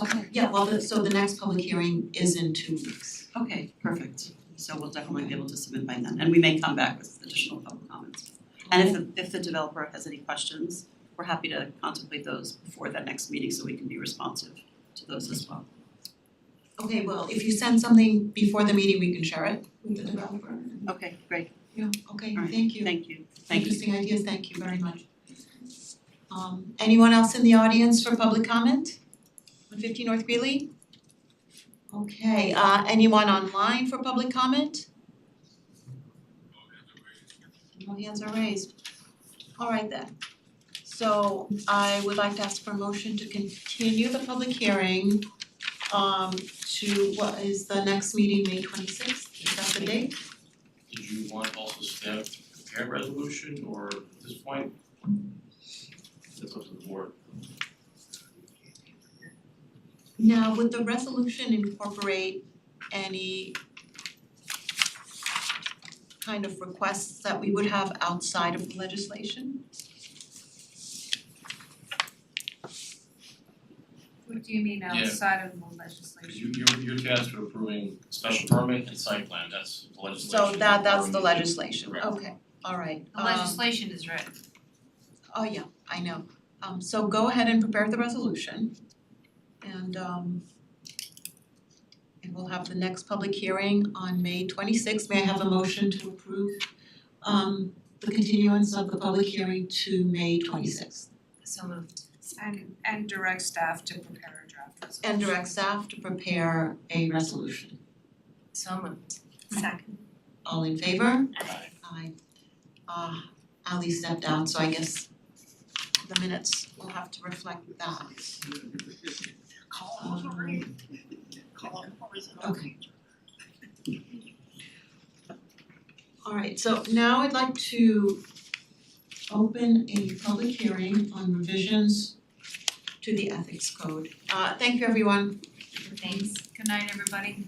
Okay, yeah, well, so the next public hearing is in 2 weeks. Okay, perfect. So we'll definitely be able to submit by then, and we may come back with additional public comments. And if the developer has any questions, we're happy to contemplate those before that next meeting so we can be responsive to those as well. Okay, well, if you send something before the meeting, we can share it with the developer. Okay, great. Yeah, okay, All right. thank you. Thank you. Interesting ideas, thank you very much. Anyone else in the audience for public comment on 50 North Greeley? Okay, anyone online for public comment? No hands are raised. All right then. So I would like to ask for a motion to continue the public hearing to what is the next meeting, May 26th, is that the date? Did you want also staff to prepare a resolution or at this point? That's up to the board. Now, would the resolution incorporate any kind of requests that we would have outside of the legislation? What do you mean outside of the legislation? You're tasked with approving special permit and site plan, that's the legislation. So that's the legislation, Correct. okay, alright. The legislation is written. Oh yeah, I know. So go ahead and prepare the resolution. And we'll have the next public hearing on May 26th. May I have a motion to approve the continuance of the public hearing to May 26th? So moved. And direct staff to prepare a draft resolution. And direct staff to prepare a resolution. So moved. Second. All in favor? Aye. Aye. Ali stepped out, so I guess the minutes will have to reflect that. Okay. Alright, so now I'd like to open a public hearing on revisions to the ethics code. Thank you, everyone. Thanks. Good night, everybody.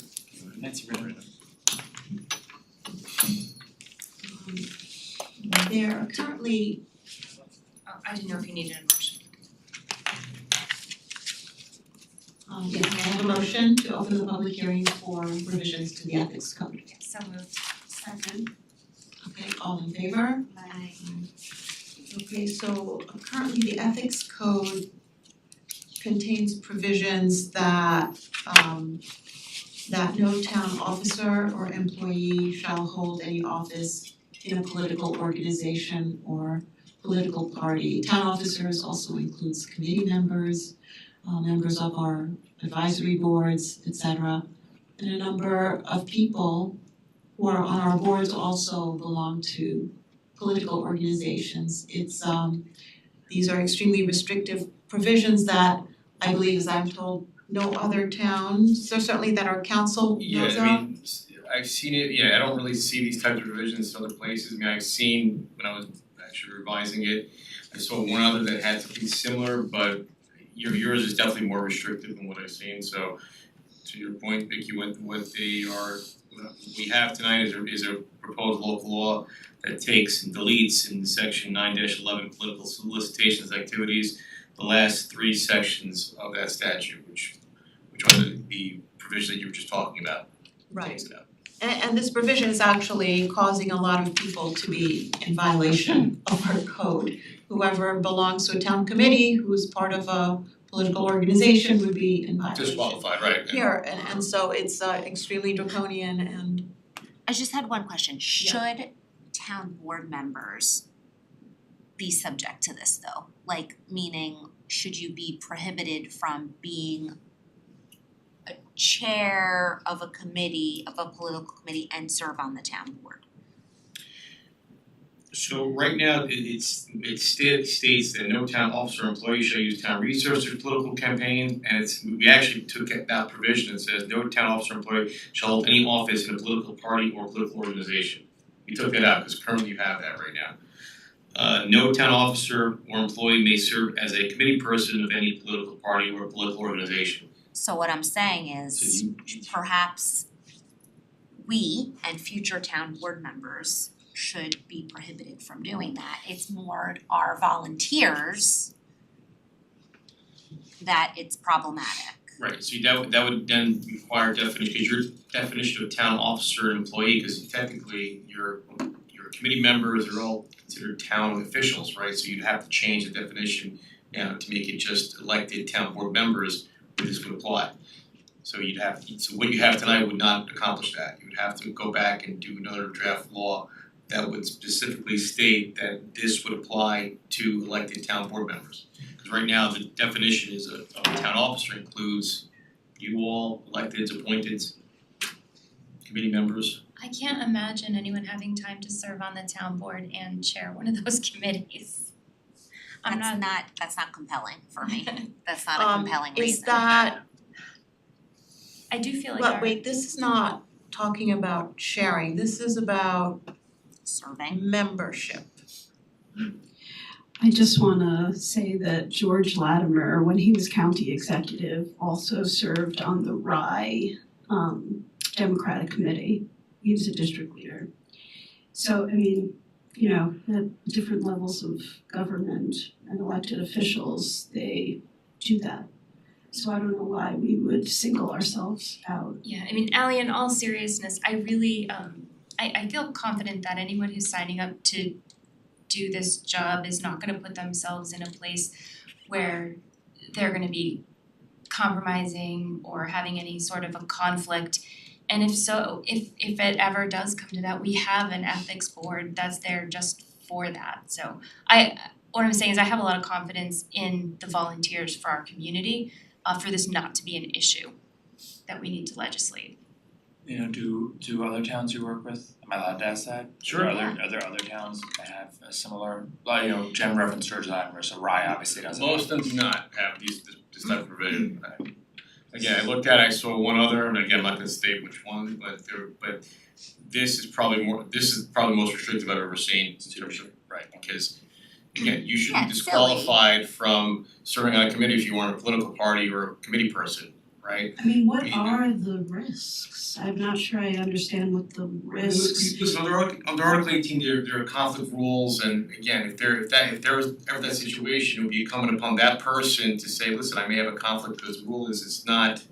Nancy Ritter. There are currently, I didn't know if you needed a motion. may I have a motion to open the public hearing for revisions to the ethics code? So moved. Second. Okay, all in favor? Aye. Okay, so currently the ethics code contains provisions that that no town officer or employee shall hold any office in a political organization or political party. Town officers also includes committee members, members of our advisory boards, etc. And a number of people who are on our boards also belong to political organizations. It's these are extremely restrictive provisions that I believe, as I'm told, no other towns, so certainly that our council knows of. Yeah, I mean, I've seen it, I don't really see these types of revisions in other places, I've seen, when I was actually revising it, I saw one other that had something similar, but yours is definitely more restrictive than what I've seen, so to your point, Vicky, what we have tonight is a proposed local law that takes and deletes in section 9-11 political solicitations activities, the last 3 sections of that statute, which are the provision that you were just talking about. Right. Takes it out. And this provision is actually causing a lot of people to be in violation of our code. whoever belongs to a town committee who's part of a political organization would be in violation. Disqualified, right? Here, and so it's extremely draconian and I just had one question. Should town board members be subject to this though? Like, meaning, should you be prohibited from being a chair of a committee, of a political committee, and serve on the town board? So right now, it states that no town officer or employee shall use town resources for political campaign, and we actually took that provision that says no town officer or employee shall hold any office in a political party or political organization. We took that out because currently you have that right now. No town officer or employee may serve as a committee person of any political party or political organization. So what I'm saying is, perhaps we and future town board members should be prohibited from doing that. It's more our volunteers that it's problematic. Right, so that would then require definition, because your definition of town officer and employee, because technically your committee members are all considered town officials, right? So you'd have to change the definition now to make it just elected town board members where this would apply. So so what you have tonight would not accomplish that. You would have to go back and do another draft law that would specifically state that this would apply to elected town board members. Because right now, the definition is of a town officer includes you all, electeds, appointeds, committee members. I can't imagine anyone having time to serve on the town board and chair one of those committees. That's not compelling for me. That's not a compelling reason. Is that, I do feel like but wait, this is not talking about sharing, this is about serving membership. I just wanna say that George Latimer, when he was county executive, also served on the Rye Democratic Committee. He was a district leader. So, I mean, you know, at different levels of government and elected officials, they do that. So I don't know why we would single ourselves out. Yeah, I mean, Ally, in all seriousness, I really I feel confident that anyone who's signing up to do this job is not gonna put themselves in a place where they're gonna be compromising or having any sort of a conflict. And if so, if it ever does come to that, we have an ethics board that's there just for that. So what I'm saying is I have a lot of confidence in the volunteers for our community, for this not to be an issue that we need to legislate. You know, do other towns you work with, am I allowed to ask that? Sure. Are there other towns that have a similar, like, you know, Jen referenced George Latimer, so Rye obviously doesn't. Most of them do not have this type of provision. Again, I looked at it, I saw one other, and again, I'm not gonna state which one, but this is probably most restrictive I've ever seen. Right, because again, you should be disqualified from serving on a committee if you weren't a political party or a committee person, right? I mean, what are the risks? I'm not sure I understand what the risks. Listen, under Article 18, there are conflict rules, and again, if there was ever that situation, it would be incumbent upon that person to say, listen, I may have a conflict, because the rule is it's not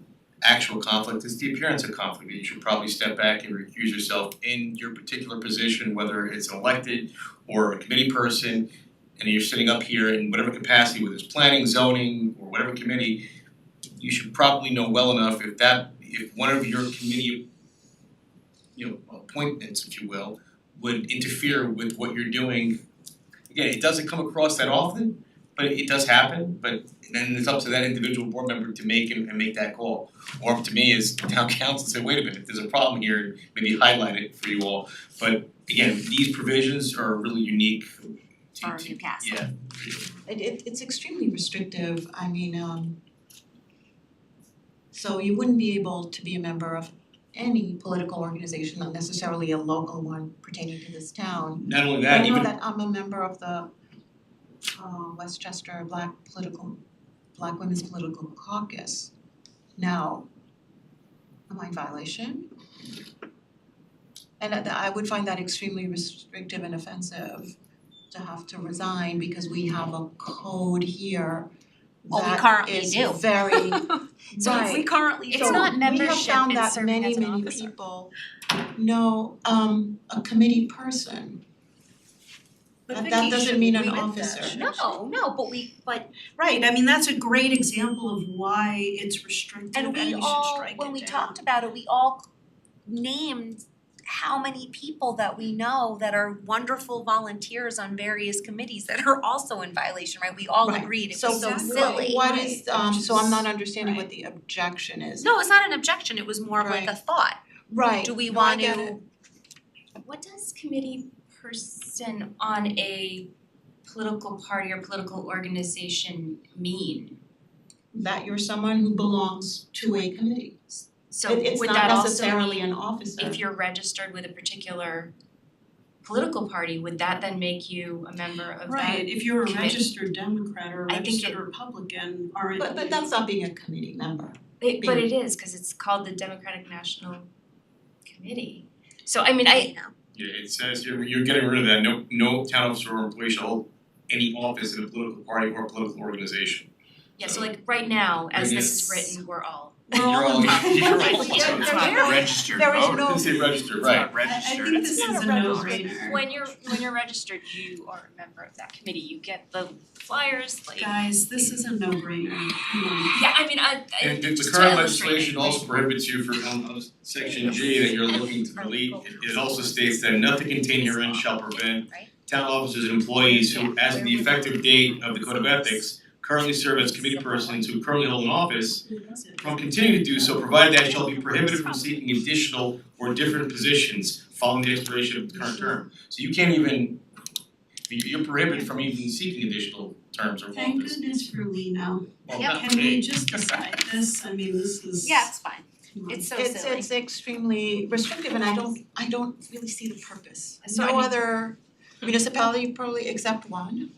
actual conflict, it's the appearance of conflict. You should probably step back and recuse yourself in your particular position, whether it's an elected or a committee person, and you're sitting up here in whatever capacity, whether it's planning, zoning, or whatever committee, you should probably know well enough if one of your committee, appointments, if you will, would interfere with what you're doing. Again, it doesn't come across that often, but it does happen, but then it's up to that individual board member to make that call. Or up to me as town council to say, wait a minute, there's a problem here, maybe highlight it for you all. But again, these provisions are really unique For Newcastle. Yeah. It's extremely restrictive, I mean, so you wouldn't be able to be a member of any political organization, not necessarily a local one pertaining to this town. Not only that, I know even that I'm a member of the Westchester Black Women's Political Caucus. Now, am I in violation? And I would find that extremely restrictive and offensive to have to resign because we have a code here Well, we that currently is do. very So if we currently It's not membership, we have found it's that serving many, as an many officer. people know a committee person That doesn't mean an officer. But Right, I mean, that's a great example of why it's restrictive and we should strike it down. when we talked about it, we all named how many people that we know that are wonderful volunteers on various committees that are also in violation, right? We all Right. agreed, it So was so Exactly. silly. what is, so I'm not understanding right. what the objection is. No, it's not an objection, it was more of like a thought. Right, Do we no, I want get to, it. What does committee person on a political party or political organization mean? That you're someone who belongs to a committee. So It's would not that also necessarily mean an officer. if you're registered with a particular political party, would that then make you a member of that? Right, if you're a committee? registered Democrat or a I think registered it- Republican, aren't But that's not being a committee member. But it is, cause it's called the Democratic National Committee. So I mean, I Yeah, it says you're getting rid of that, no town officer or employee shall hold any office in a political party or political organization. yeah, so like right now, as Right, this is it's- written, we're all. You're all you're all It's not registered there is voter. no- Didn't say registered, right. I think this is a no-brainer. When you're registered, you are a member of that committee, you get the flyers, like. Guys, this is a no-brainer, come on. Yeah, I mean, And the just to current illustrate legislation it, also prohibits you from, section G that you're looking to delete, it also states that nothing contained herein shall prevent town officers and employees who, as of the effective date of the code of ethics, currently serve as committee persons who currently hold an office from continuing to do so, provided that shall be prohibited from seeking additional or different positions following the expiration of the current term. So you can't even, you're prohibited from even seeking additional terms or Thank office. goodness for Lee now. Well, Yep. not Can we me. just decide this? I mean, this is. Yeah, it's fine, come on. it's so It's silly. it's extremely restrictive and I don't really see the purpose. So I No mean- other municipality, probably except one,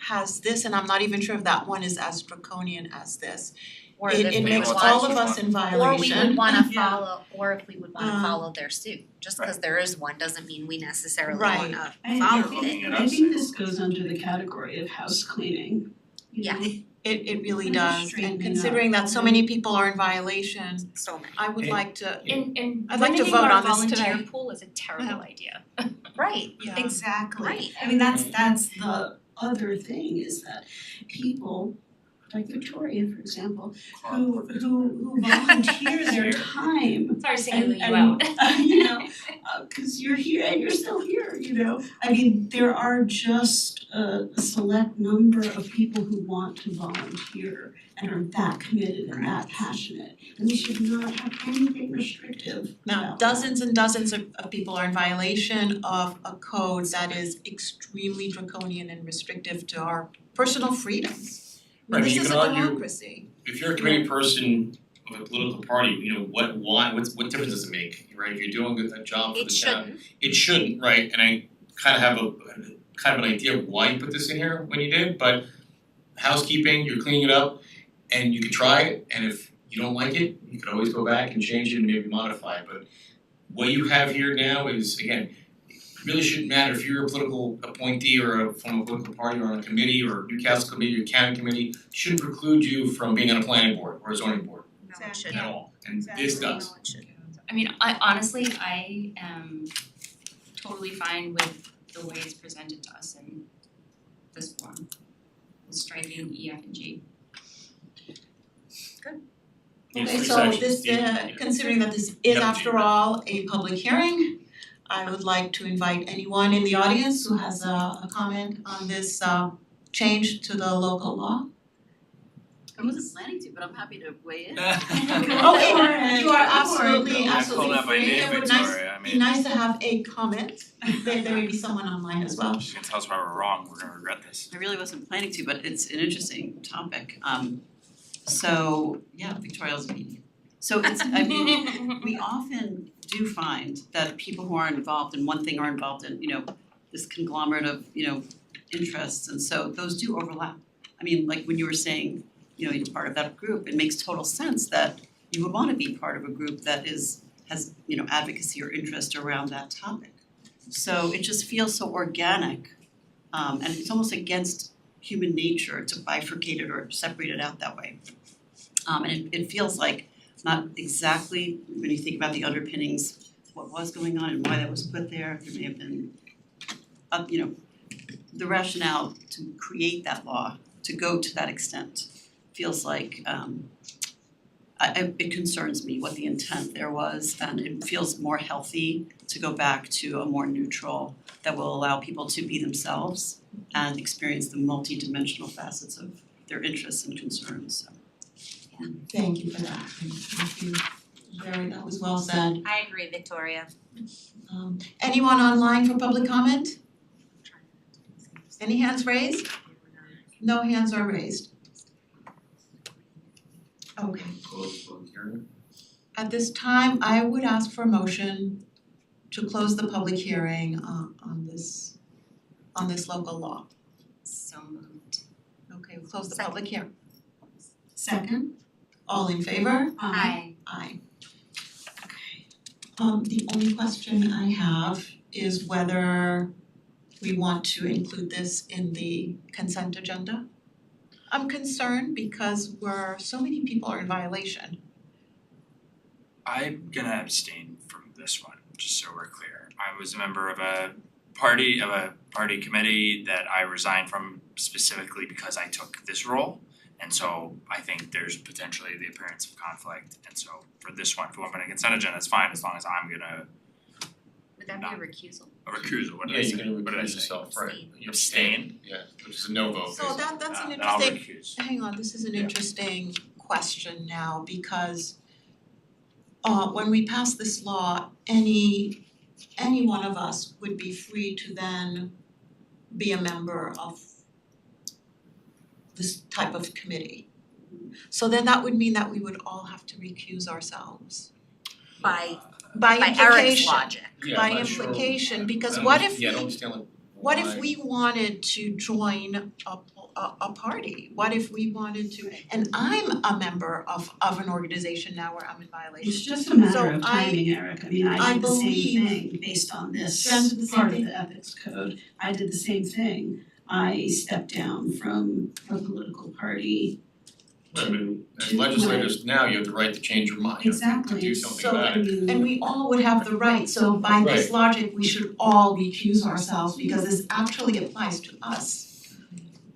has this, and I'm not even sure if that one is as draconian as this. Or It if it we makes would all want- of us in Or violation. we would wanna Yeah. follow, or if we would wanna Um, follow their suit, just because there is one doesn't mean we necessarily Right. wanna I follow think, it. I think this goes under the category of house cleaning, you Yeah. know? It really And does, straightening and up. considering that so many people are in violation, So many. I would And- like to, and I'd like to limiting vote our on this today. volunteer pool is a terrible idea. Right, yeah. Exactly. Right. I mean, that's the other thing is that people, like Victoria, for example, who volunteer their time Sorry singling and you out. you know, cause you're here and you're still here, you know? I mean, there are just a select number of people who want to volunteer and are that committed and that passionate. And we should not have anything restrictive Now, about that. dozens and dozens of people are in violation of a code that is extremely draconian and restrictive to our personal freedoms. I Right, mean, you this is can a argue- democracy. If you're a committee person of a political party, you know, what difference does it make, right? If you're doing a job for It the town, shouldn't. it shouldn't, right? And I kind of have an idea of why you put this in here when you did, but housekeeping, you're cleaning it up, and you could try it, and if you don't like it, you could always go back and change it and maybe modify it, but what you have here now is, again, it really shouldn't matter if you're a political appointee or from a political party or on a committee or Newcastle committee or county committee, shouldn't preclude you from being on a planning board or a zoning board No, it at shouldn't. all, and this does. No, it shouldn't. I mean, I am totally fine with the way it's presented to us in this form. Striking E, F, and G. Okay, Three so sections, this, considering that this is Yep. after all a public hearing, I would like to invite anyone in the audience who has a comment on this change to the local law. I wasn't planning to, but I'm happy to weigh in. Oh, you are absolutely, I absolutely called out my free, name, it would Victoria, I be mean, nice to have a comment, there may be someone online as well. you can tell us why we're wrong, we're gonna regret this. I really wasn't planning to, but it's an interesting topic. So, yeah, Victoria's opinion. So it's, I mean, we often do find that people who are involved in one thing are involved in, you know, this conglomerate of, you know, interests, and so those do overlap. I mean, like when you were saying, you know, you're part of that group, it makes total sense that you would wanna be part of a group that has, you know, advocacy or interest around that topic. So it just feels so organic, and it's almost against human nature to bifurcate it or separate it out that way. And it feels like not exactly, when you think about the underpinnings, what was going on and why that was put there, there may have been, you know, the rationale to create that law, to go to that extent, feels like it concerns me what the intent there was, and it feels more healthy to go back to a more neutral that will allow people to be themselves and experience the multi-dimensional facets of their interests and concerns. Thank you for that. Thank you. That was well said. I agree, Victoria. Anyone online for public comment? Any hands raised? No hands are raised. Okay. Close public hearing. At this time, I would ask for a motion to close the public hearing on this local law. So moved. Okay, we'll close the public hearing. Second? All in favor? Aye. Aye. Okay. The only question I have is whether we want to include this in the consent agenda. I'm concerned because so many people are in violation. I'm gonna abstain from this one, just so we're clear. I was a member of a party committee that I resigned from specifically because I took this role. And so I think there's potentially the appearance of conflict. And so for this one, if we want to consent agenda, it's fine as long as I'm gonna Would that be a recusal? a recusal, what did I Yeah, say? you can What did I recuse say? yourself, right? You Abstain? Yeah, which is a no vote. So that's an Then I'll interesting, recuse. hang on, this is an interesting question now because when we pass this law, any one of us would be free to then be a member of this type of committee. So then that would mean that we would all have to recuse ourselves By by Eric's implication. logic. Yeah, By I'm not sure. implication, because I don't what under- if Yeah, I don't we- understand like What if why- we wanted to join a party? What if we wanted to, and I'm a member of an organization now where I'm in violation. It's just a matter So of timing, Eric. I mean, I I did the same believe- thing based on this Jen did the same part of thing? the ethics code. I did the same thing. I stepped down from a political party. Right, but as legislators now, you have the right to change your mind, you have to Exactly. do something So, about it. and we all would have the right, so by this Right. logic, we should all recuse ourselves because this actually applies to us.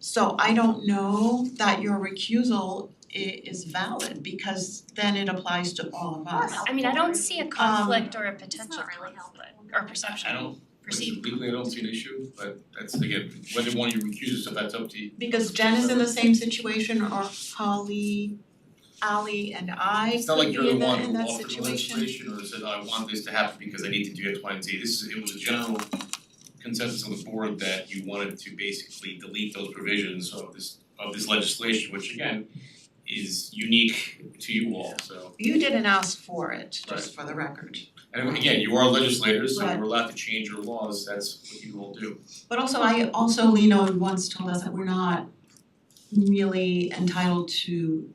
So I don't know that your recusal is valid because then it applies to all of us. I mean, I don't see a conflict or a potential conflict or perception. I don't, Perceived. legally, I don't see an issue, but that's again, whether one of you recuse yourself, that's up to you. Because Jen is in the same situation or Holly, Ally and I It's not could like be you're the in one that who authored the situation. legislation or said, I want this to happen because I need to do X, Y, and Z. It was a general consensus on the board that you wanted to basically delete those provisions of this legislation, which again is unique to you all, so. You didn't ask for it, just for the record. And again, you are legislators, so Right. we're allowed to change your laws, that's what you all do. But also Lino once told us that we're not really entitled to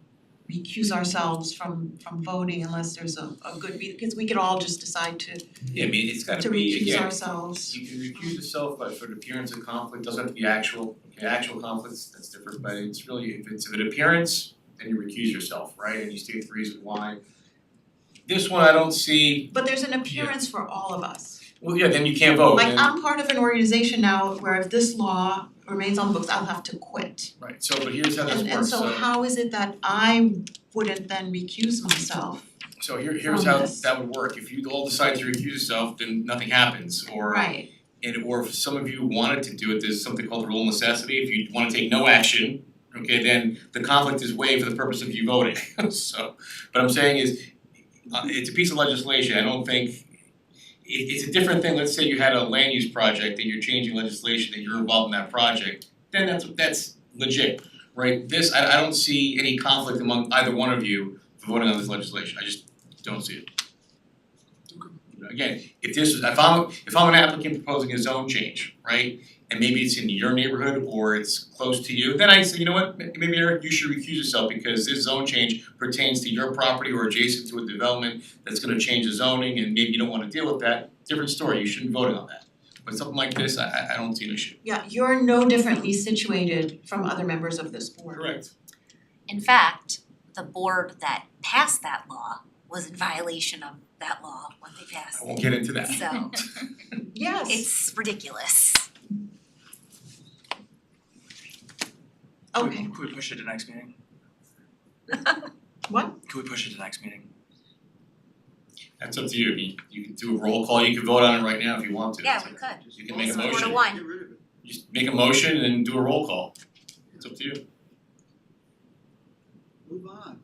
recuse ourselves from voting unless there's a good reason, because we could all just decide to Yeah, I mean, it's gotta to be, recuse again, ourselves. you can recuse yourself by for the appearance of conflict, doesn't have to be actual conflicts, that's different, but it's really, if it's an appearance, then you recuse yourself, right, and you state the reason why. This one, I don't see, But there's an appearance for all of us. well, yeah, then you can't vote, Like then- I'm part of an organization now where if this law remains on the books, I'll have to quit. right, so, but here's how this And works, so how is it that I wouldn't then recuse myself? So here's from how this. that would work, if you all decide to recuse yourself, then nothing happens, or Right, or if some of you wanted to do it, there's something called the rule of necessity, if you wanna take no action, okay, then the conflict is waived for the purpose of you voting, so, what I'm saying is, it's a piece of legislation, I don't think, it's a different thing, let's say you had a land use project and you're changing legislation and you're involved in that project, then that's legit, right? This, I don't see any conflict among either one of you for voting on this legislation, I just don't see it. Again, if I'm an applicant proposing a zone change, right, and maybe it's in your neighborhood or it's close to you, then I say, you know what, maybe Eric, you should recuse yourself because this zone change pertains to your property or adjacent to a development that's gonna change the zoning and maybe you don't wanna deal with that, different story, you shouldn't be voting on that. But something like this, I don't see an issue. yeah, you're no differently situated from other members of this board. Correct. In fact, the board that passed that law was in violation of that law when they passed I it. won't get into that. So Yes. it's ridiculous. Okay, Could we push it to next meeting? What? Could we push it to next meeting? That's up to you, I mean, you can do a roll call, you can vote on it right now if you want to. Yeah, we could. You can make a Four to motion, one. you just make a motion and do a roll call, it's up to you. Move on.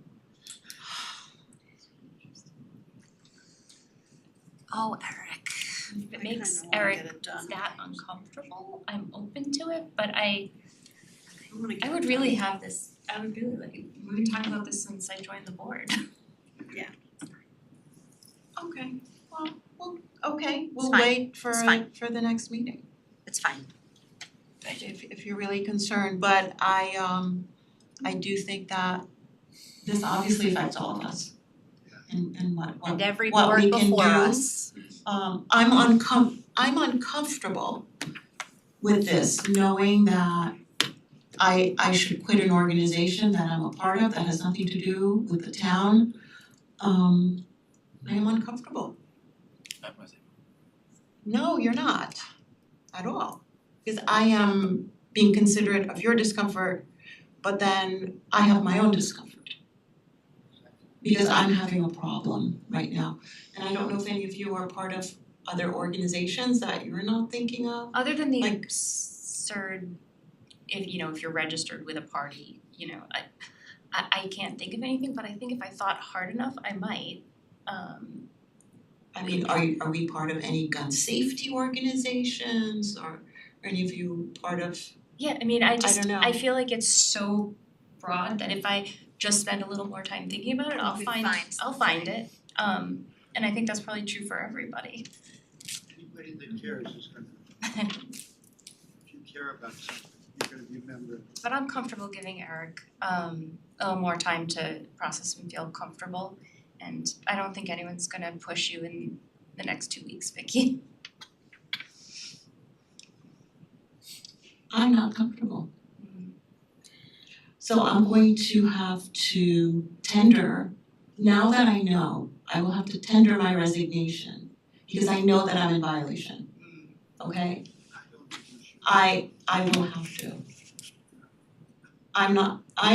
Oh, Eric. If it makes Eric that uncomfortable, I'm open to it, but I would really have this, I would really like, we were talking about this since I joined the board. Okay, well, okay, we'll fine. wait for It's fine. for the next meeting. It's fine. If you're really concerned, but I do think that this obviously affects all of us. And what And every what board we can before do. us. I'm uncomfortable with this, knowing that I should quit an organization that I'm a part of that has nothing to do with the town. I am uncomfortable. No, you're not, at all. Because I am being considerate of your discomfort, but then I have my own discomfort. Because I'm having a problem right now. And I don't know if any of you are part of other organizations that you're not thinking of. Other than the Like- absurd, if you're registered with a party, I can't think of anything, but I think if I thought hard enough, I might. I mean, are we part of any gun safety organizations or are any of you part of? Yeah, I mean, I don't know. I feel like it's so broad that if I just spend a little more time thinking about it, I'll find it. And I think that's probably true for everybody. Anybody that cares is gonna, if you care about something, you're gonna remember. But I'm comfortable giving Eric a little more time to process and feel comfortable. And I don't think anyone's gonna push you in the next 2 weeks, Vicky. I'm not comfortable. So I'm going to have to tender, now that I know, I will have to tender my resignation because I know that I'm in violation. Okay? I will have to. I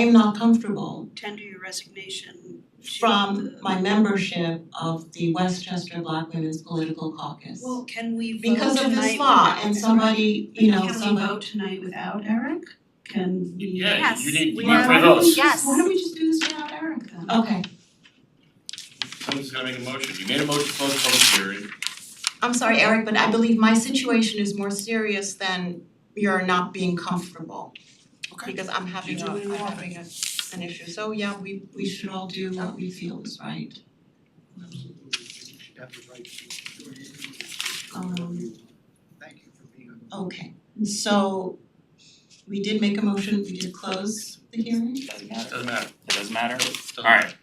am not comfortable Tender your resignation from my membership of the Westchester Black Women's Political Caucus. Well, can we vote Because of tonight this law without and Eric? somebody, Can we vote tonight without Eric? Can we? Yeah, Yes. you need We three have- votes. Yes. Why don't we just do this without Eric then? Okay, Someone's gotta make a motion, you made a motion to close the public hearing, I'm sorry, Eric, but I believe my situation is more serious than your not being comfortable. Okay. Because I'm having You do what you want. an issue, so yeah, we should all do what we feel is right. Absolutely, you should have the right to do it. Thank you for being on. Okay, so we did make a motion, we did close the hearing? Doesn't matter. It doesn't matter? Doesn't Alright.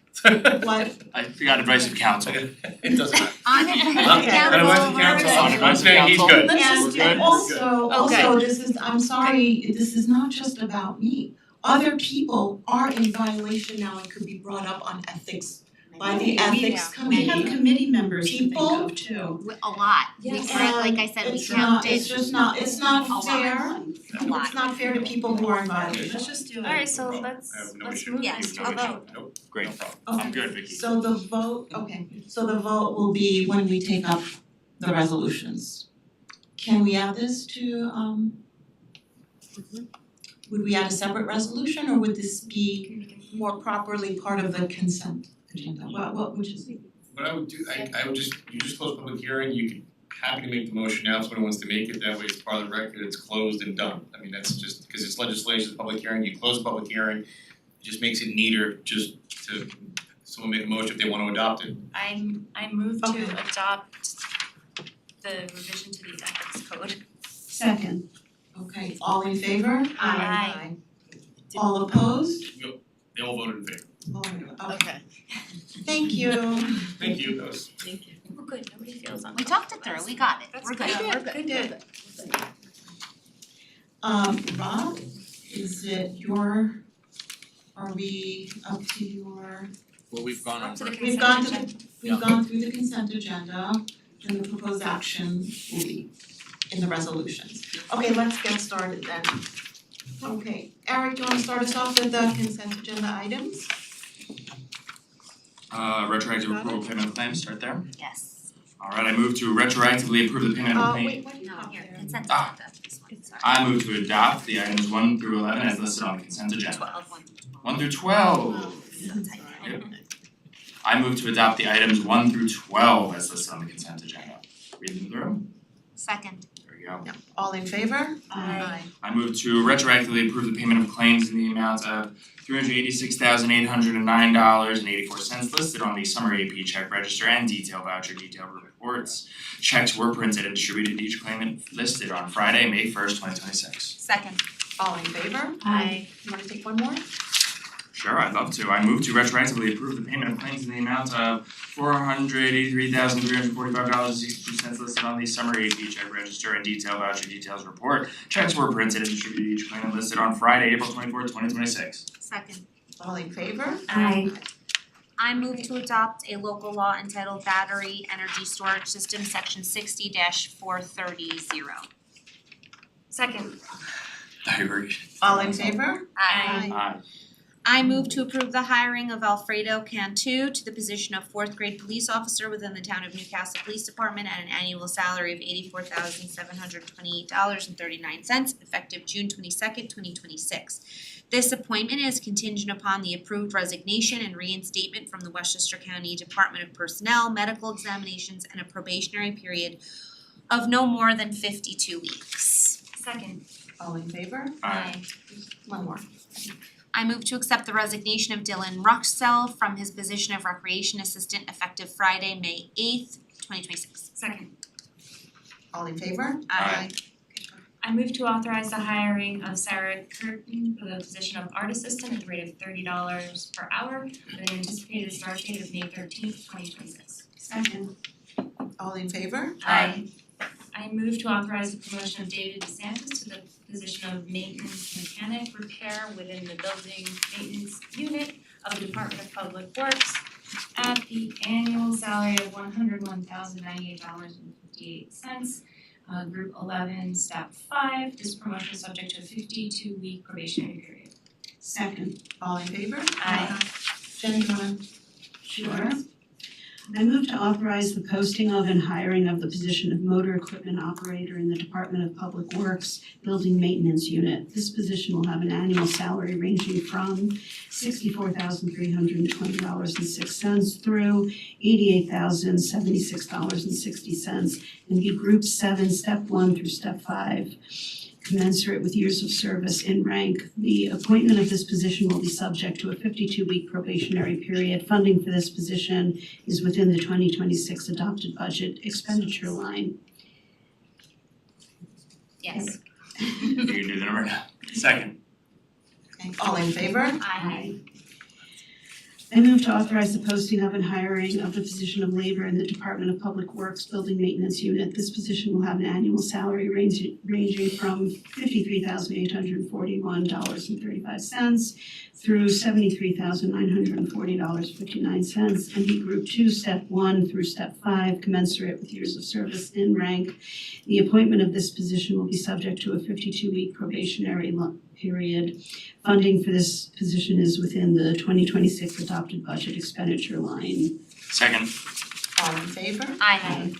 What? I forgot advice of counsel. it doesn't matter. On Advice of counsel, on advice of counsel. He's good. And also, this is, I'm sorry, this is not just about me. Other people are in violation now and could be brought up on ethics by the ethics We have committee. committee members to think People- of too. A lot. Yes. Like I said, we It's not, counted. it's just not, it's not A lot. fair. A lot. It's not fair to people who are in violation. Let's just do it. Alright, so I have let's no issue. move. Yes, No I'll issue. vote. Nope, Great. no problem. I'm good, Vicky. So the vote, okay, so the vote will be when we take up the resolutions. Can we add this to would we add a separate resolution or would this be more properly part of the consent agenda? What would you think? What I would do, I would just, you just close public hearing, you could happy to make the motion now if someone wants to make it, that way it's part of the record, it's closed and done. I mean, that's just, because it's legislation, it's public hearing, you close the public hearing, it just makes it neater just to, someone make a motion if they wanna adopt it. I move to Okay. adopt the revision to the ethics code. Second. Okay, all in favor? Aye. All opposed? They all voted in favor. Okay. Thank you. Thank you, that was. We're good, nobody feels We talked it through, we got it, That's we're good, good. we're good. Good. Rob, is it your, are we up to your? Well, we've gone Up to the We've consent gone to agenda. we've gone through the consent agenda and the proposed action will be in the resolutions. Okay, let's get started then. Okay, Eric, do you wanna start us off with the consent agenda items? Retroactive Got it. approval of payment of claims, start there. Yes. Alright, I move to retroactively approve the payment of Wait, what do you No, have here, there? consent Ah. agenda, this one, sorry. I move to adopt the items 1 through 11 as listed on the consent agenda. 1 through 12. Yep. I move to adopt the items 1 through 12 as listed on the consent agenda. Read them through. Second. There we go. All in favor? Aye. I move to retroactively approve the payment of claims in the amount of $386,809.84 listed on the summary AP check register and detail voucher detail reports. Checks were printed and distributed to each claimant listed on Friday, May 1st, 2026. Second. All in favor? Aye. You wanna take one more? Sure, I'd love to. I move to retroactively approve the payment of claims in the amount of $483,345.62 listed on the summary AP check register and detail voucher details report. Checks were printed and distributed to each claimant listed on Friday, April 24th, 2026. Second. All in favor? Aye. I move to adopt a local law entitled Battery Energy Storage System, section 60-430. Second. I agree. All in favor? Aye. Aye. I move to approve the hiring of Alfredo Cantu to the position of fourth grade police officer within the town of Newcastle Police Department at an annual salary of $84,728.39 effective June 22nd, 2026. This appointment is contingent upon the approved resignation and reinstatement from the Westchester County Department of Personnel, medical examinations, and a probationary period of no more than 52 weeks. Second. All in favor? Aye. One more. I move to accept the resignation of Dylan Ruxell from his position of recreation assistant effective Friday, May 8th, 2026. Second. All in favor? Aye. I move to authorize the hiring of Sarah Curtin for the position of art assistant at the rate of $30 per hour with an anticipated start date of May 13th, 2026. Second. All in favor? I move to authorize the promotion of David DeSantis to the position of maintenance mechanic repair within the building maintenance unit of the Department of Public Works at the annual salary of $101,098.58. Group 11, step 5. This promotion is subject to a 52-week probationary period. Second. All in favor? Aye. Jen, you wanna? Sure. I move to authorize the posting of and hiring of the position of motor equipment operator in the Department of Public Works Building Maintenance Unit. This position will have an annual salary ranging from $64,320.06 through $88,076.60 and be Group 7, Step 1 through Step 5. Commensurate with years of service in rank. The appointment of this position will be subject to a 52-week probationary period. Funding for this position is within the 2026 adopted budget expenditure line. Yes. You can do the number now. Second. Okay, all in favor? Aye. I move to authorize the posting of and hiring of the position of labor in the Department of Public Works Building Maintenance Unit. This position will have an annual salary ranging from $53,841.35 through $73,940.59 and be Group 2, Step 1 through Step 5, commensurate with years of service in rank. The appointment of this position will be subject to a 52-week probationary period. Funding for this position is within the 2026 adopted budget expenditure line. Second. All in favor? Aye.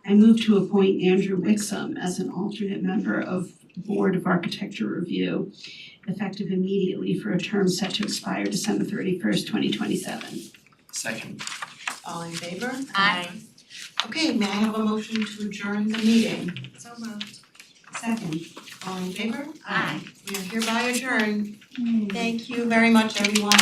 I move to appoint Andrew Wixom as an alternate member of Board of Architecture Review, effective immediately for a term set to expire December 31st, 2027. Second. All in favor? Aye. Okay, may I have a motion to adjourn the meeting? So moved. Second. All in favor? Aye. We are hereby adjourned. Thank you very much, everyone.